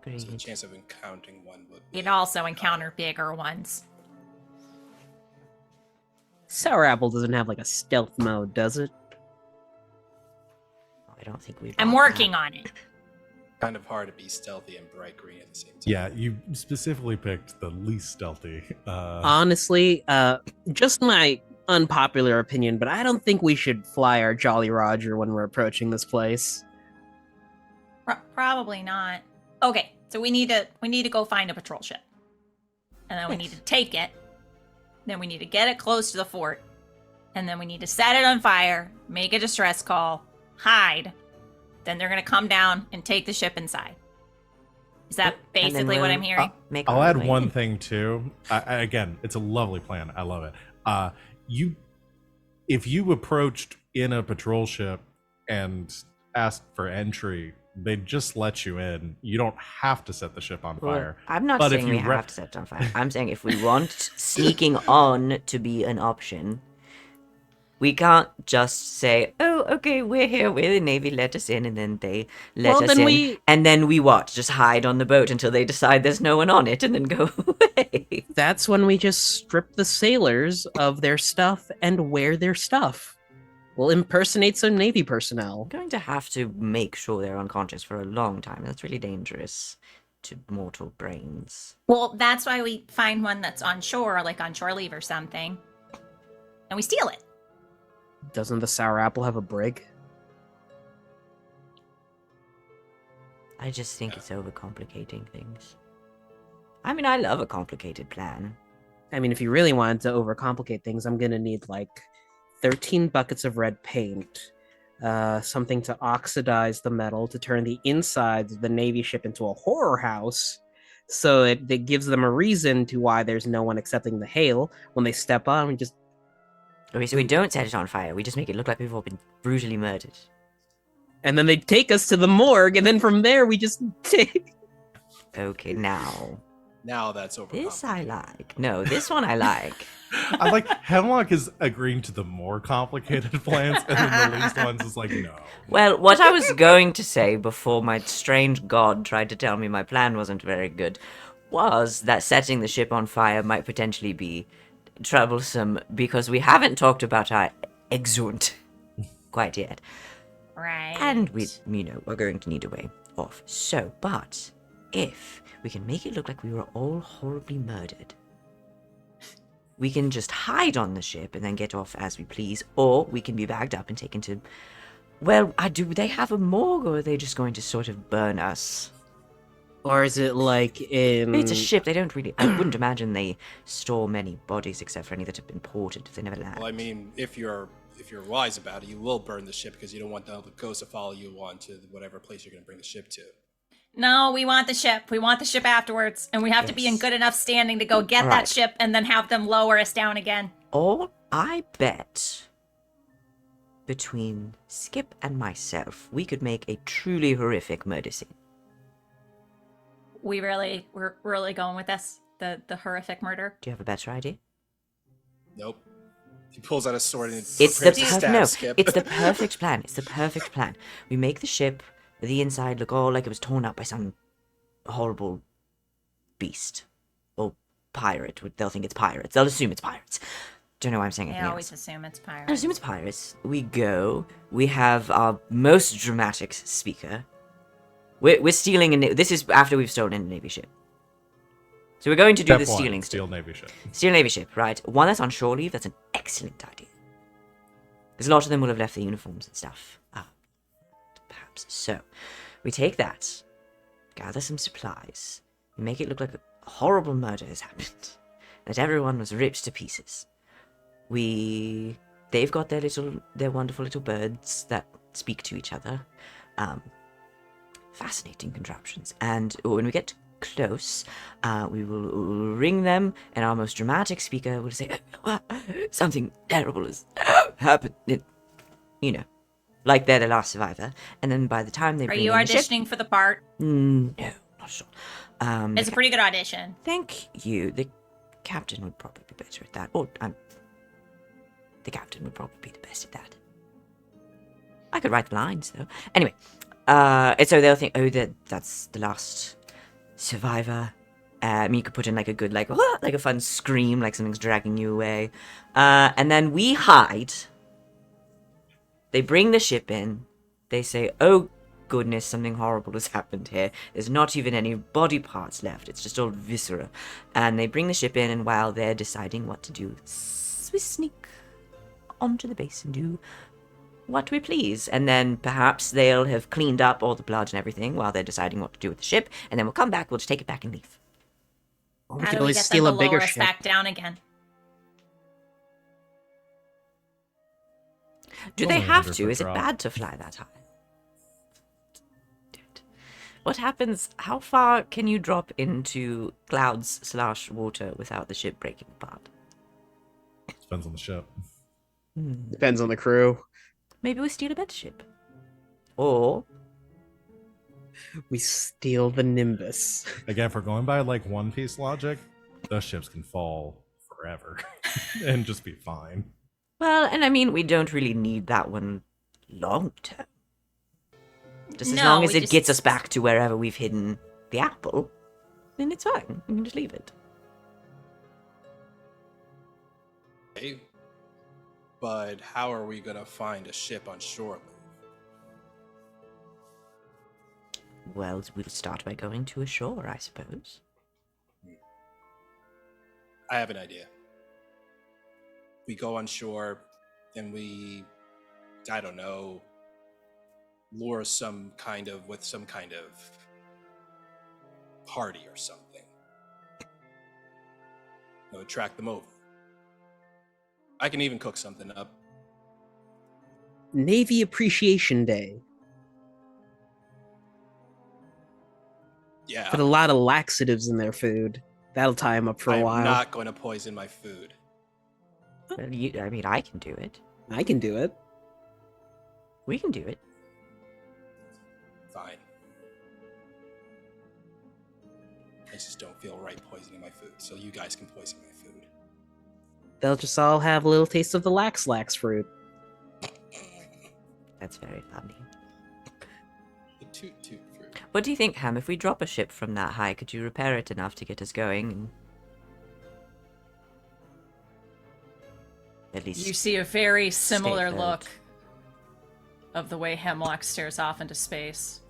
the Agreed. chance of encountering one would be... You'd also encounter bigger ones. Sour Apple doesn't have like a stealth mode, does it? I don't think we've. I'm got working that. on it. kind of hard to be stealthy and bright green at the same time. yeah, you specifically picked the least stealthy. Honestly, just my unpopular opinion, but I don't think we should fly our Jolly Roger when we're approaching this place. Probably not. Okay, so we need to go find a patrol ship, and then we need to take it. Then we need to get it close to the fort, and then we need to set it on fire, make a distress call, hide. Then they're gonna come down and take the ship inside. Is that And then basically what we'll I'm hearing? make I'll our add way one in. thing too. Again, it's a lovely plan. I love it. If you approached in a patrol ship and asked for entry, they'd just let you in. You don't have to set the ship on Well, fire. I'm not But if saying you we re- have to set it on fire. I'm saying if we want sneaking on to be an option, we can't just say, "Oh, okay, we're here. We're the Navy. Let us in," and then they let Well, us then in, we- and then we what? Just hide on the boat until they decide there's no one on it, and then go away. That's when we just strip the sailors of their stuff and wear their stuff. We'll impersonate some Navy personnel. I'm going to have to make sure they're unconscious for a long time. That's really dangerous to mortal brains. Well, that's why we find one that's on shore, like on shore leave or something, and we steal it. Doesn't the Sour Apple have a brig? I just think it's overcomplicating things. I mean, I love a complicated plan. I mean, if you really wanted to overcomplicate things, I'm gonna need like 13 buckets of red paint, something to oxidize the metal to turn the insides of the Navy ship into a horror house, so it gives them a reason to why there's no one accepting the hail. When they step on, we just Okay, so we don't set it on fire. We just make it look like we've all been brutally murdered. and then they take us to the morgue, and then from there we just take. Okay, now Now that's over. this I like. No, this one I like. I like Hemlock is agreeing to the more complicated plans, and then the least ones is like, no. Well, what I was going to say before my strange god tried to tell me my plan wasn't very good was that setting the ship on fire might potentially be troublesome because we haven't talked about our exunt quite yet. Right. And we're going to need a way off. So, but if we can make it look like we were all horribly murdered, we can just hide on the ship and then get off as we please, or we can be bagged up and taken to... Well, do they have a morgue, or are they just going to sort of burn us? Or is it like in... It's a ship. They don't really... I wouldn't imagine they store many bodies except for any that have been ported if they never land. Well, I mean, if you're wise about it, you will burn the ship because you don't want the ghosts to follow you on to whatever place you're going to bring the ship to. No, we want the ship. We want the ship afterwards. And we have to be in good enough standing to go get that ship and then have them lower us down again. Or I bet between Skip and myself, we could make a truly horrific murder scene. We're really going with this? The horrific murder? Do you have a better idea? Nope. He pulls out a sword and It's prepares to stab Skip. It's the perfect plan. It's the perfect plan. We make the ship, the inside, look all like it was torn up by some horrible beast or pirate. They'll think it's pirates. They'll assume it's pirates. Don't know why I'm saying anything I always else. assume it's I pirates. assume it's pirates. We go. We have our most dramatic speaker. We're stealing this is after we've stolen a Navy ship. So we're going to do Step the one, stealing steal stuff. Navy ship. Steal Navy ship, right? One that's on shore leave, that's an excellent idea. Because a lot of them will have left their uniforms and stuff. Perhaps. So, we take that, gather some supplies, and make it look like a horrible murder has happened. That everyone was ripped to pieces. They've got their wonderful little birds that speak to each other. Fascinating contraptions. And when we get close, we will ring them, and our most dramatic speaker will say, something terrible has happened. Like they're the last survivor. And then by the time they Are bring you in the ship, auditioning for the part? no, not at all. It's a pretty good audition. Thank you. The captain would probably be better at that. Or the captain would probably be the best at that. I could write the lines though. Anyway, and so they'll think, that's the last survivor. You could put in like a good like a fun scream, like something's dragging you away. And then we hide. They bring the ship in. They say, oh goodness, something horrible has happened here. There's not even any body parts left. It's just all viscera. And they bring the ship in, and while they're deciding what to do, we sneak onto the base and do what we please. And then perhaps they'll have cleaned up all the blood and everything while they're deciding what to do with the ship. And then we'll come back, we'll just take it back and leave. Or we How could do we always get steal them a to lower bigger us ship. back down again? Do they Only have 100 to? foot Is it drop. bad to fly that high? Dude. What happens? How far can you drop into clouds/water without the ship breaking apart? Depends on the ship. Depends on the crew. Maybe we steal a better ship. Or We steal the Nimbus. Again, if we're going by like One Piece logic, those ships can fall forever and just be fine. well, and I mean, we don't really need that one long term. Just as No, long as we it just- gets us back to wherever we've hidden the apple, then it's fine. We can just leave it. Okay. But how are we gonna find a ship on shore? Well, we'll start by going to a shore, I suppose. I have an idea. We go on shore and we, I don't know, lure with some kind of party or something. Attract them over. I can even cook something up. Navy Appreciation Day. Yeah, Put a lot of laxatives in their food. That'll tie them up for a I'm while. not going to poison my food. Well, I mean, I can do it. I can do it. We can do it. Fine. I just don't feel right poisoning my food, so you guys can poison my food. They'll just all have a little taste of the lax fruit. That's very funny. The toot fruit. What do you think, Ham? If we drop a ship from that high, could you repair it enough to get us going? And at least You see a very similar afloat. look of the way Hemlock stares off into space,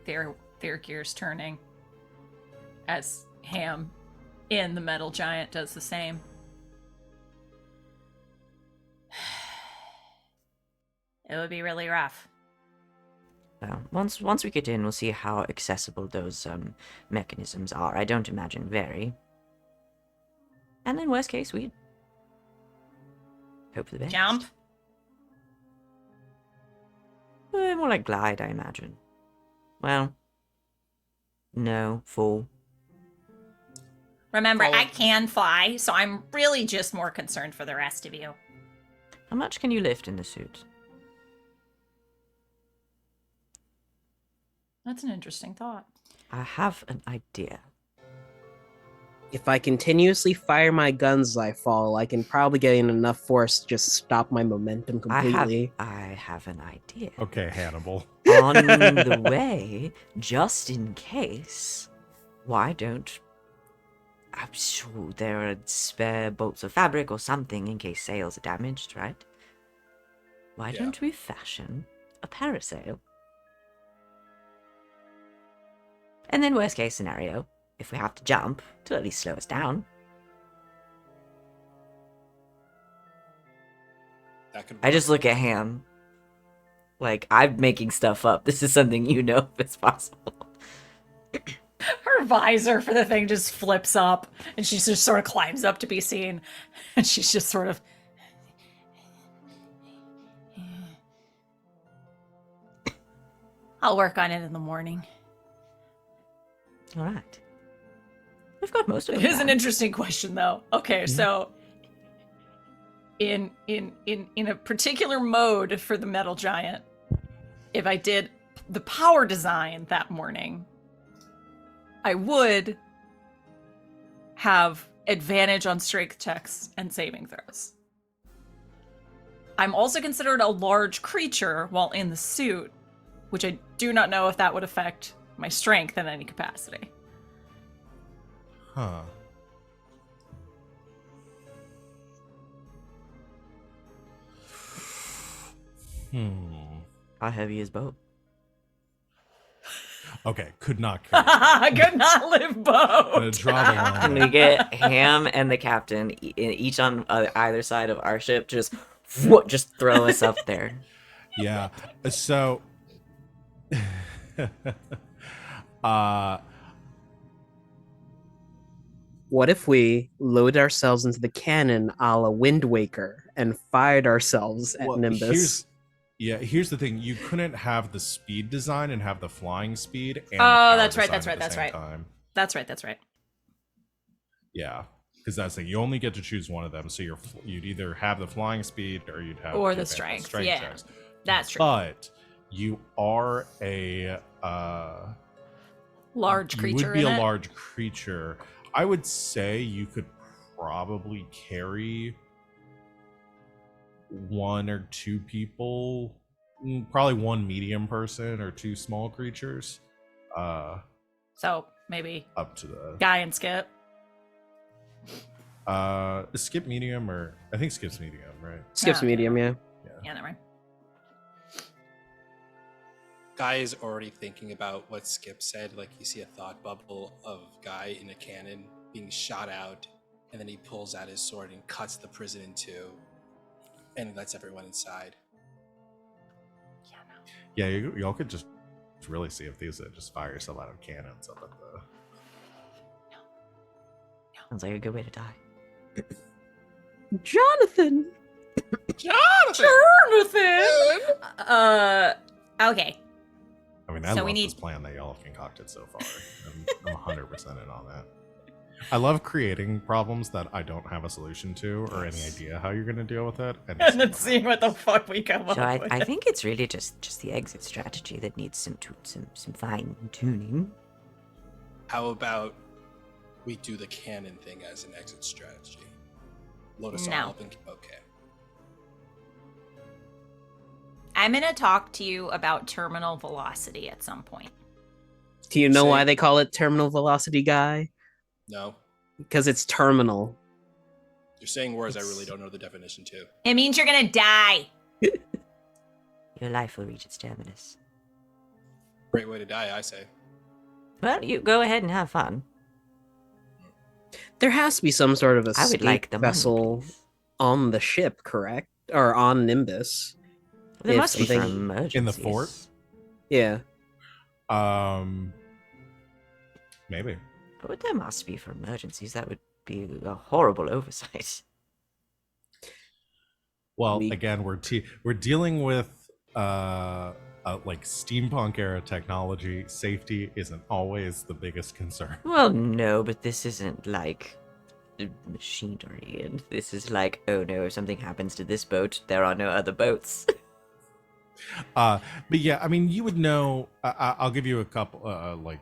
their gears turning, as Hamm in the metal giant does the same. It would be really rough. Well, once we get in, we'll see how accessible those mechanisms are. I don't imagine very. And then worst case, we hope for the best. Jump. More like glide, I imagine. Well, no, fall. Remember, Follow- I can fly, so I'm really just more concerned for the rest of you. How much can you lift in the suit? That's an interesting thought. I have an idea. If I continuously fire my guns as I fall, I can probably get in enough force to just stop my momentum completely. I have an idea. Okay, Hannibal. On the way, just in case, why don't... I'm sure there are spare bolts of fabric or something in case sails are damaged, right? Why Yeah. don't we fashion a parasail? And then worst case scenario, if we have to jump, to at least slow us down. That could I just look at Hamm. Like, I'm making stuff up. This is something you know if it's possible. Her visor for the thing just flips up, and she just sort of climbs up to be seen. And she's just sort of... I'll work on it in the morning. All right. We've got most of it. It is an down. interesting question, though. Okay, so in a particular mode for the metal giant, if I did the power design that morning, I would have advantage on strength checks and saving throws. I'm also considered a large creature while in the suit, which I do not know if that would affect my strength in any capacity. Huh. How heavy is boat? Okay, could not carry. I could not live Gonna boat. draw the line. Can we get Hamm and the captain each on either side of our ship? Just throw us up there. Yeah. So What if we load ourselves into the cannon a la Wind Waker and fired ourselves at well, Nimbus? here's the thing. You couldn't have the speed design and have the flying speed and the Oh, power that's right, design that's at right, the that's same right. time. That's right. Yeah. Because that's the thing. You only get to choose one of them. So you'd either have the flying speed or you'd have Or to the advance strength, yeah. checks. That's true. But you are a Large creature. You would be in a it. large creature. I would say you could probably carry one or two people, probably one medium person or two small creatures. So maybe Up to the Guy and Skip. Skip medium, or I think Skip's medium, right? Skips okay. medium, yeah. Yeah, never mind. Guy is already thinking about what Skip said. Like, you see a thought bubble of Guy in a cannon being shot out, and then he pulls out his sword and cuts the prison in two and lets everyone inside. Yeah, y'all could just really see if these just fire yourself out of cannons up at the. Sounds like a good way to die. Jonathan! Okay. I mean, I So love we this need- plan that y'all have concocted so far. I'm 100% in on that. I love creating problems that I don't have a solution to or any idea how you're going to deal with it. And then seeing what the fuck we come up So with. I think it's really just the exit strategy that needs some fine tuning. How about we do the cannon thing as an exit strategy? Load us No. all up and okay. I'm going to talk to you about terminal velocity at some point. Do you know Say- why they call it terminal velocity, Guy? No, Because it's terminal. you're saying words I really don't know the definition to. It means you're going to die. You your life will reach its terminus. Great way to die, I say. Well, you go ahead and have fun. There has to be some sort of I would like escape the money, vessel please. on the ship, correct? Or on Nimbus. There If must be for something- emergencies. In the fort? Yeah. Maybe. But there must be for emergencies. That would be a horrible oversight. Well, We- again, we're dealing with like steampunk era technology. Safety isn't always the biggest concern. Well, no, but this isn't like machinery, and this is like, oh no, if something happens to this boat, there are no other boats. But yeah, I mean, you would know. I'll give you a couple. Like,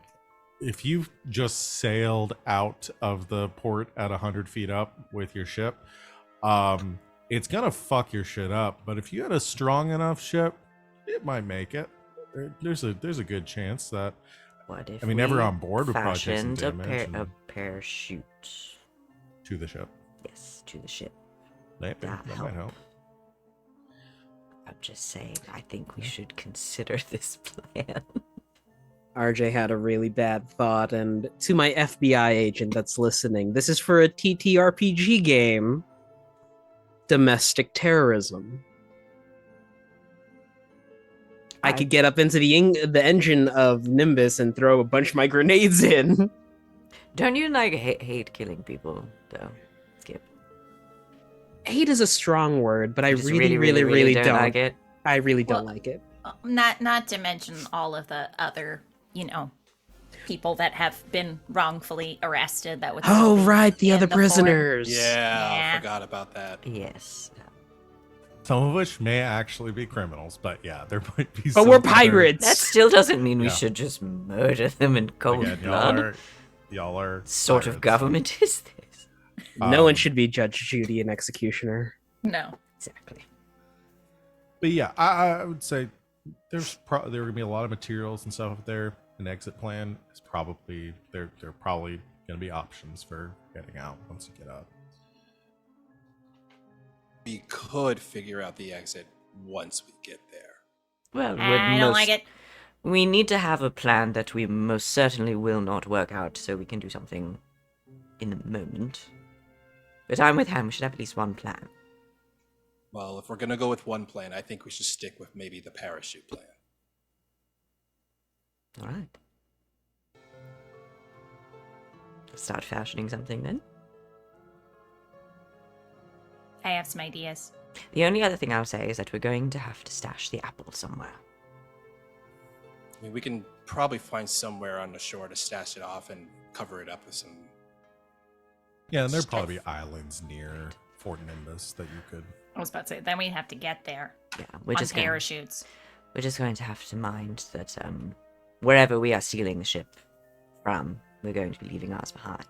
if you've just sailed out of the port at 100 feet up with your ship, it's gonna fuck your shit up. But if you had a strong enough ship, it might make it. There's a good chance that. What if I mean, we everyone on board would probably take some fashioned damage a and- parachute? to the ship. Yes, to the ship. Maybe That that might help. I'm just saying, I think we should consider this plan. RJ had a really bad thought, and to my FBI agent that's listening, this is for a TTRPG game. Domestic terrorism. I could get up into the engine of Nimbus and throw a bunch of my grenades in. Don't you like hate killing people, though, Skip? Hate is a strong word, but I Just really don't. like it. I really don't Well, like it. Not to mention all of the other, people that have been wrongfully arrested that would. Oh, still be right, the in other the fort. prisoners. Yeah, Yeah. I forgot about that. Yes. Some of which may actually be criminals, but yeah, there might be. But some we're other- pirates. That still doesn't mean we Yeah. should just murder them in cold Again, blood. y'all are Sort of pirates. government is this? No one Um, should be Judge Judy and executioner. No. Exactly. But yeah, I would say there are gonna be a lot of materials and stuff up there. An exit plan is probably there are probably gonna be options for getting out once you get up. We could figure out the exit once we get there. Well, I don't like it. We need to have a plan that we most certainly will not work out, so we can do something in the moment. But I'm with Hamm. We should have at least one plan. Well, if we're gonna go with one plan, I think we should stick with maybe the parachute plan. All right. Start fashioning something then. I have some ideas. The only other thing I'll say is that we're going to have to stash the apple somewhere. I mean, we can probably find somewhere on the shore to stash it off and cover it up with some. Yeah, and there'd probably be islands near Fort Nimbus that you could. I was about to say, then we'd have to get there Yeah, we're on just going, parachutes. we're just going to have to mind that wherever we are stealing the ship from, we're going to be leaving ours behind.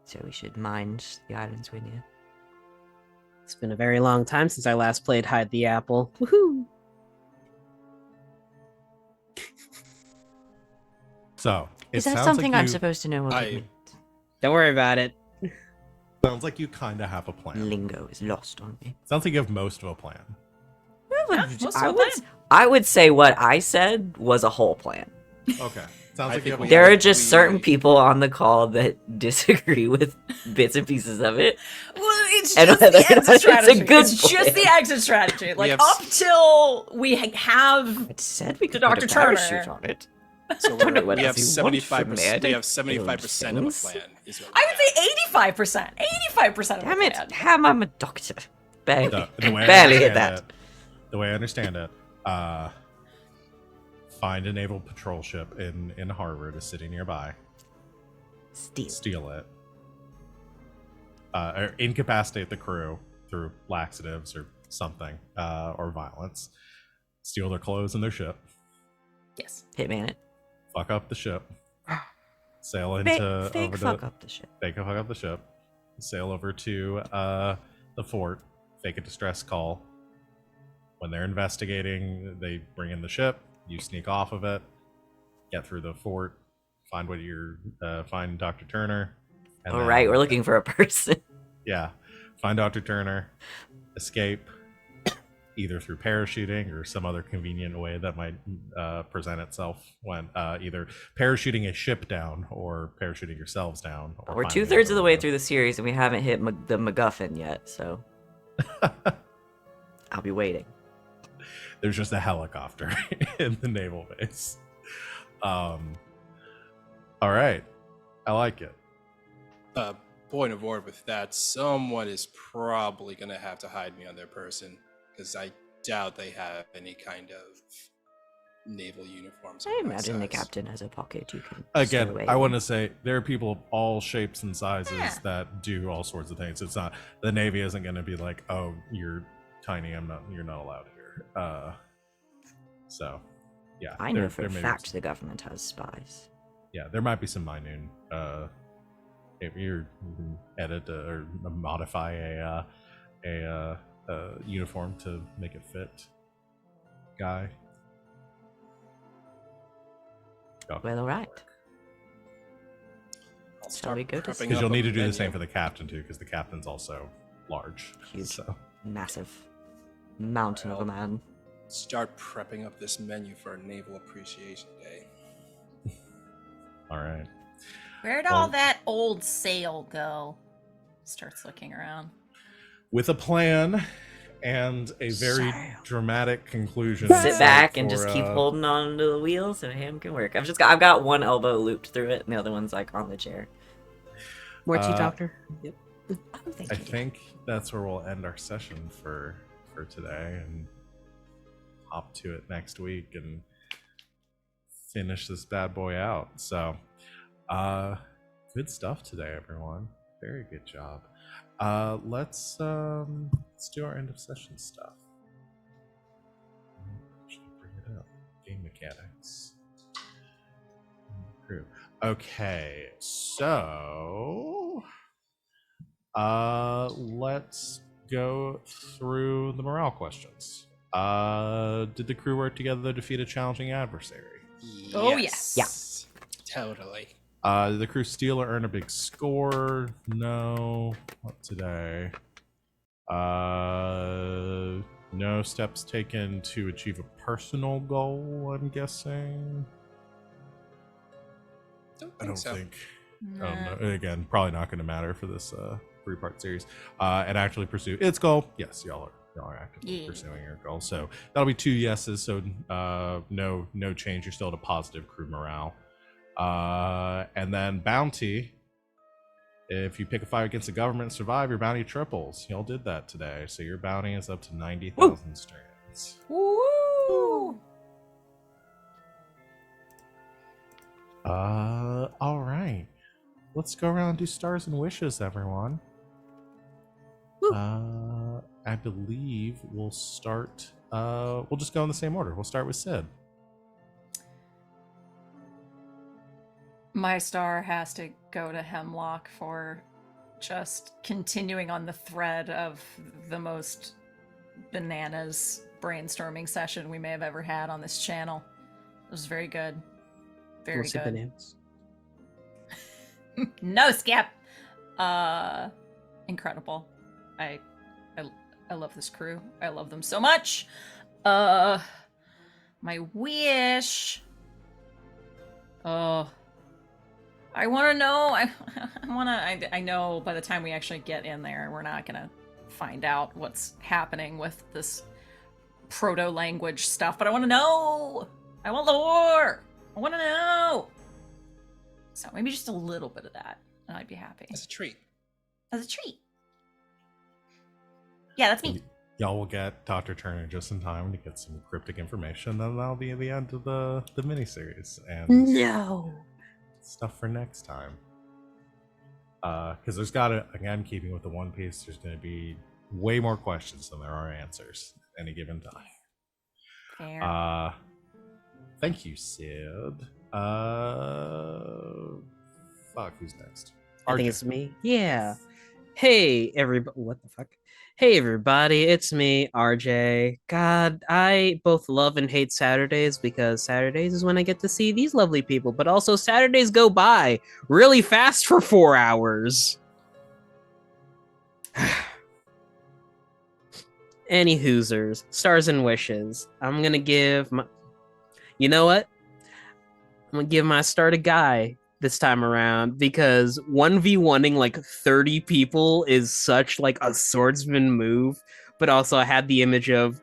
So we should mind the islands we're near. It's been a very long time since I last played Hide the Apple. Woohoo! So it Is that sounds something like I'm you, supposed to know what I- it means? Don't worry about it. Sounds like you kind of have a plan. Lingo is lost on me. Sounds like you have most of a plan. most I of would, them. I would say what I said was a whole plan. Okay, sounds I like you think have a we- There are plan. just certain people on the call that disagree with bits and pieces of it. Well, it's And just whether the or not exit it's a strategy. good It's just the plan. exit strategy. Like have up till we have It said we To could Dr. put a Turner. parachute on it. So don't know what we else have you want from me. 75%. I We don't have 75% of a things. plan. Is what we I would have. say 85%. 85% of Damn the it, plan. Ham, I'm a doctor. Barely, The way I barely hit understand that. the way I understand it, find a naval patrol ship in harbor that's sitting nearby, Steal. steal it, or incapacitate the crew through laxatives or something, or violence, steal their clothes and their ship, Yes. Hitman it. fuck up the ship, sail into Fake over fuck to up the ship. fuck up the ship, sail over to the fort, fake a distress call. When they're investigating, they bring in the ship. You sneak off of it, get through the fort, find find Dr. Turner. And All then- right, we're looking for a person. Yeah, find Dr. Turner, escape, either through parachuting or some other convenient way that might present itself when either parachuting a ship down or parachuting yourselves down. Or We're finding 2/3 of the way another through the series, and we haven't hit the MacGuffin yet, so I'll be waiting. There's just a helicopter in the naval base. All right, I like it. Point of order with that, someone is probably going to have to hide me on their person, because I doubt they have any kind of naval uniforms. I of my imagine the size. captain has a pocket you can Again, stow away I in. want to say there are people of all shapes and sizes Yeah. that do all sorts of things. It's not, the Navy isn't going to be like, oh, you're tiny, you're not allowed here. So, yeah. I know for there a may be fact some- the government has spies. yeah, there might be some minute. If you can edit or modify a uniform to make it fit, guy. Go. Well, all right. I'll Shall start we go to prepping Because up you'll a need to do the menu. same for the captain too, because the captain's also large. Huge. So Massive mountain of a man. Start prepping up this menu for Naval Appreciation Day. all right. Where'd Well- all that old sail go? Starts looking around. With a plan and a very Sail. dramatic conclusion. Sit back and for, just keep holding on to the wheel so Hamm can work. I've got one elbow looped through it, and the other one's like on the chair. More tea, Uh, doctor. Yep. I don't think I you do. think that's where we'll end our session for today and hop to it next week and finish this bad boy out. So, good stuff today, everyone. Very good job. Let's do our end of session stuff. Actually, bring it up. Game mechanics. Crew. Okay, so let's go through the morale questions. Did the crew work together to defeat a challenging adversary? Oh, yes. Yeah. Totally. Did the crew steal or earn a big score? No. Not today. No steps taken to achieve a personal goal, I'm guessing. I don't so. think. Nah. No, again, probably not going to matter for this three-part series. And actually pursue its goal. Yes, y'all are actively Yeah. pursuing your goal. So that'll be 2 yeses. So no change. You're still at a positive crew morale. And then bounty. If you pick a fight against the government and survive, your bounty triples. Y'all did that today. So your bounty is up to 90,000 strands. Woo! All right. Let's go around and do stars and wishes, everyone. Woo. I believe we'll start. We'll just go in the same order. We'll start with Sid. My star has to go to Hemlock for just continuing on the thread of the most bananas brainstorming session we may have ever had on this channel. It was very good. Very We'll see good. bananas. No skip. Incredible. I love this crew. I love them so much. My wish. I want to know. I know by the time we actually get in there, we're not gonna find out what's happening with this proto language stuff. But I want to know. I want the war. I want to know. So maybe just a little bit of that, and I'd be happy. As a treat. As a treat. Yeah, that's me. Y'all will get Dr. Turner just in time to get some cryptic information. Then that'll be the end of the miniseries and No. stuff for next time. Because there's got to, again, keeping with the One Piece, there's going to be way more questions than there are answers at any given time. Fair. Thank you, Sid. Fuck, who's next? I think RJ. it's me. Yeah. Hey, everybody. What the fuck? Hey, everybody. It's me, RJ. God, I both love and hate Saturdays because Saturdays is when I get to see these lovely people, but also Saturdays go by really fast for 4 hours. Any Hoosers, stars and wishes. I'm gonna give my. You know what? I'm gonna give my star to Guy this time around because 1v1ing like 30 people is such like a swordsman move, but also I had the image of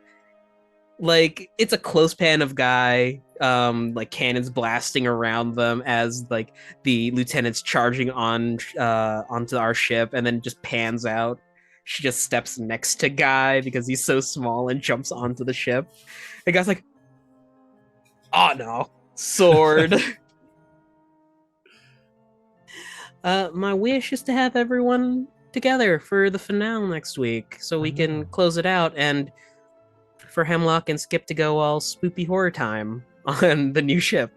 like it's a close pan of Guy, like cannons blasting around them as like the lieutenant's charging on onto our ship, and then just pans out. She just steps next to Guy because he's so small and jumps onto the ship. The guy's like, "Oh no, sword!" My wish is to have everyone together for the finale next week, so we can close it out, and for Hemlock and Skip to go all spoopy horror time on the new ship.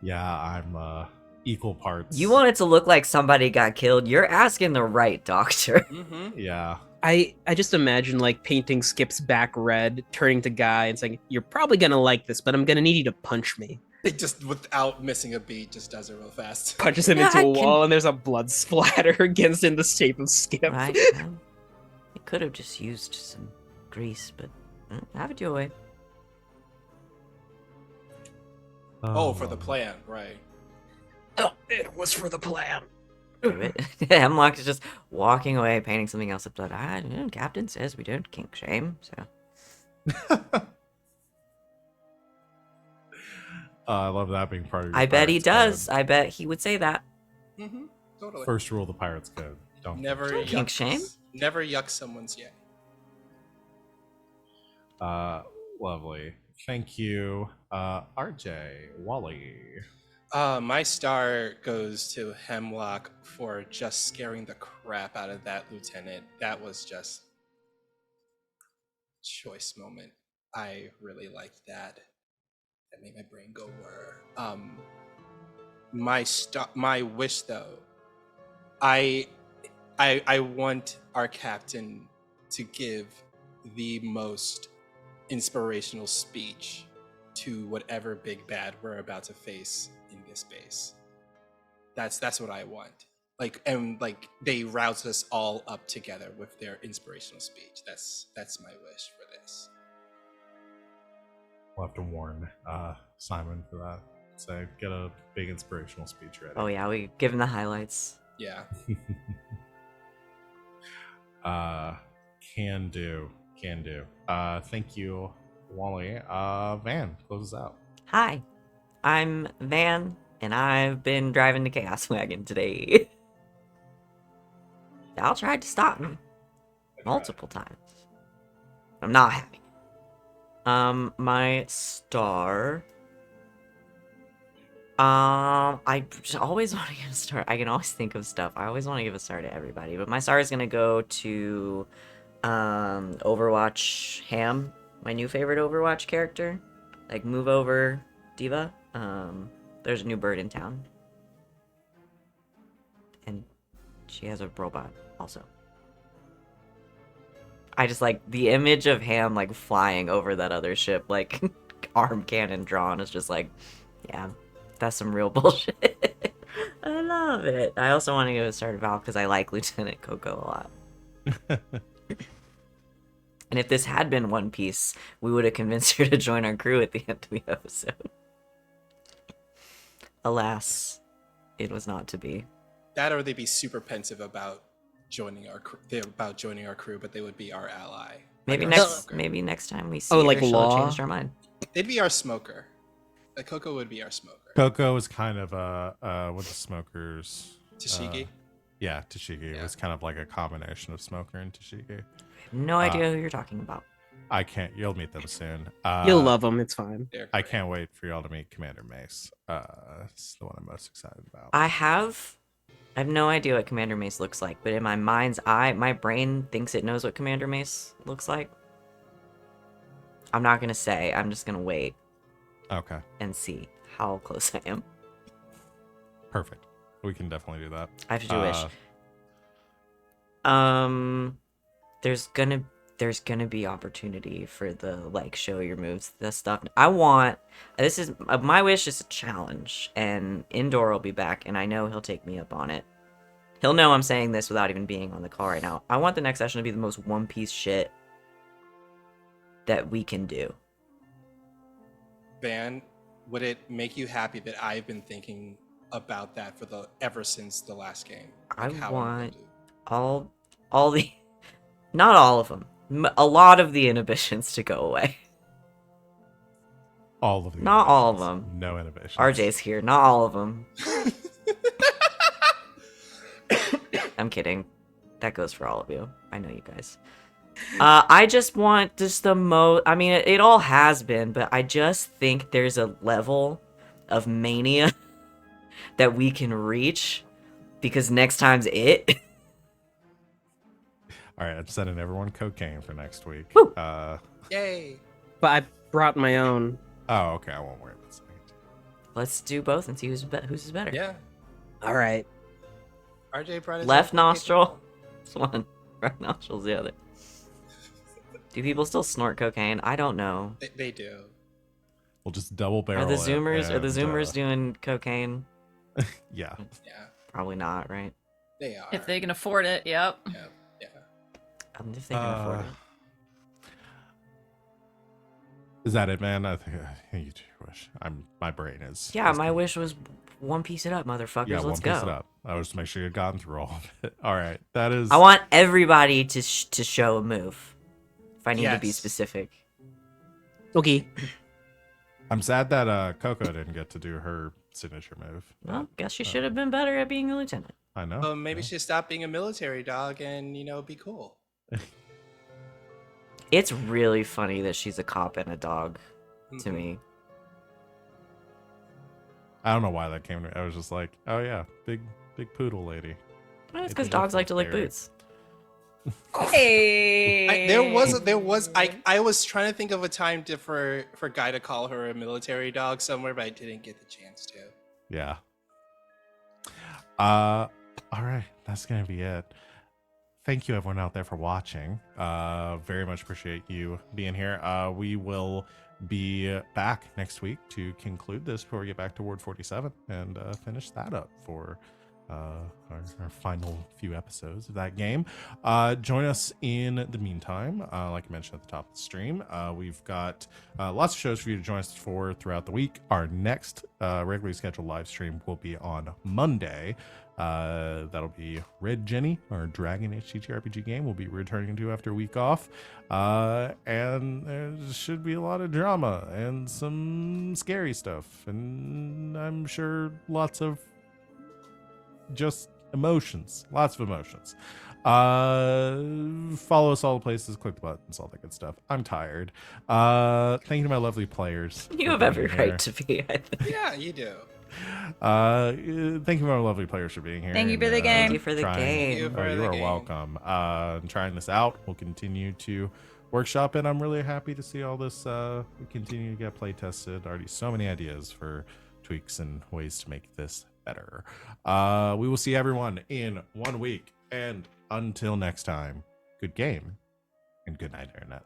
Yeah, I'm equal parts. You want it to look like somebody got killed? You're asking the right doctor. Mm-hmm. Yeah. I just imagine like painting Skip's back red, turning to Guy and saying, "You're probably gonna like this, but I'm gonna need you to punch me." It just, without missing a beat, just does it real fast. Punches him Yeah, into a I wall, and there's a blood splatter against in the shape of Skip. Right? Well, it could have just used some grease, but have it your way. Oh, for the plan, right. Oh, it was for the plan. Do it. Hemlock is just walking away, painting something else with blood. Captain says we don't kink shame, so. I love that being part of your I bet he Pirates does. I bet he would say that. Mm-hmm. Totally. Code. First rule of the Pirates Code. Don't. Never Don't kink shame. Never yuck someone's yay. Lovely. Thank you, RJ, Wally. My star goes to Hemlock for just scaring the crap out of that lieutenant. That was just choice moment. I really liked that. That made my brain go whir. My wish though, I want our captain to give the most inspirational speech to whatever big bad we're about to face in this base. That's what I want. Like they rouse us all up together with their inspirational speech. That's my wish for this. We'll have to warn Simon for that. So get a big inspirational speech ready. Oh yeah, we give him the highlights. Yeah. Can do. Thank you, Wally. Van, close us out. Hi, I'm Van, and I've been driving the Chaos Wagon today. Y'all tried to stop me multiple times. I'm not having it. My star. I always want to give a star. I can always think of stuff. I always want to give a star to everybody, but my star is gonna go to Overwatch Hamm, my new favorite Overwatch character. Like, move over, Diva. There's a new bird in town. And she has a robot, also. I just like the image of Hamm, like, flying over that other ship, like, arm cannon drawn. Is just like, yeah, that's some real bullshit. I love it. I also want to give a star to Val because I like Lieutenant Coco a lot. And if this had been One Piece, we would have convinced her to join our crew at the end of the episode. Alas, it was not to be. That, or they'd be super pensive about joining our crew, but they would be our ally. Maybe Like our next smoker. maybe next time we see Oh, her, like she'll Law? change our mind. They'd be our smoker. Like Coco would be our smoker. Coco is kind of what the smokers. Tashigi. Yeah, Tashigi. It was kind of like a combination of smoker and Tashigi. No idea who you're talking about. I can't. You'll meet them soon. You'll love them. It's fine. They're I great. can't wait for y'all to meet Commander Mace. It's the one I'm most excited about. I have no idea what Commander Mace looks like, but in my mind's eye, my brain thinks it knows what Commander Mace looks like. I'm not gonna say. I'm just gonna wait Okay, and see how close I am. perfect. We can definitely do that. I have to do wish. There's gonna be opportunity for the like show your moves, this stuff. This is my wish is a challenge, and Indoor will be back, and I know he'll take me up on it. He'll know I'm saying this without even being on the call right now. I want the next session to be the most One Piece shit that we can do. Van, would it make you happy that I've been thinking about that ever since the last game? I how I'm want gonna do it. all the, not all of them, a lot of the inhibitions to go away. All of them. Not all of them. No inhibitions. RJ's here. Not all of them. I'm kidding. That goes for all of you. I know you guys. I just want just the most. I mean, it all has been, but I just think there's a level of mania that we can reach because next time's it. All right, I'm sending everyone cocaine for next week. Woo! Yay! But I brought my own. Oh, okay. I won't worry about it. Let's do both and see who's is better. Yeah. All right. RJ brought his Left own nostril. This one. Right nostril's the other. Do people still snort cocaine? I don't know. They do. We'll just double barrel Are the it Zoomers and, doing cocaine? Yeah. Yeah, Probably not, right? they are. If they can afford it, yep. Yeah. If they can afford it. Is that it, man? I think you do wish. My brain is. Yeah, is my good. wish was One Piece it up, motherfuckers. Yeah, Let's one go. piece it up. I was to make sure you'd gotten through all of it. All right, that is. I want everybody to show a move. If I need to be Yes. specific. Okay. I'm sad that Coco didn't get to do her signature move. Well, guess she should have been better at being a lieutenant. I know. Well, maybe yeah. she should stop being a military dog and be cool. It's really funny that she's a cop and a dog to Mhm. me. I don't know why that came to me. I was just like, oh yeah, big poodle lady. Well, it's It because was dogs like to lick scary. boots. Hey. I was trying to think of a time for Guy to call her a military dog somewhere, but I didn't get the chance to. Yeah. All right, that's gonna be it. Thank you everyone out there for watching. Very much appreciate you being here. We will be back next week to conclude this before we get back to Ward 47 and finish that up for our final few episodes of that game. Join us in the meantime. Like I mentioned at the top of the stream, we've got lots of shows for you to join us for throughout the week. Our next regularly scheduled live stream will be on Monday. That'll be Red Jenny, our Dragon HTTRPG game, we'll be returning to after a week off. And there should be a lot of drama and some scary stuff. And I'm sure lots of just emotions, lots of emotions. Follow us all the places, click the buttons, all that good stuff. I'm tired. Thank you to my lovely players. You for have being every here. right to be, I think. Yeah, you do. Thank you to my lovely players for being here. Thank you and, for the game. Thank you for the trying- game. you for Oh, you the are game. welcome. Trying this out, we'll continue to workshop it. I'm really happy to see all this continue to get play tested. Already so many ideas for tweaks and ways to make this better. We will see everyone in 1 week, and until next time, good game and good night, internet.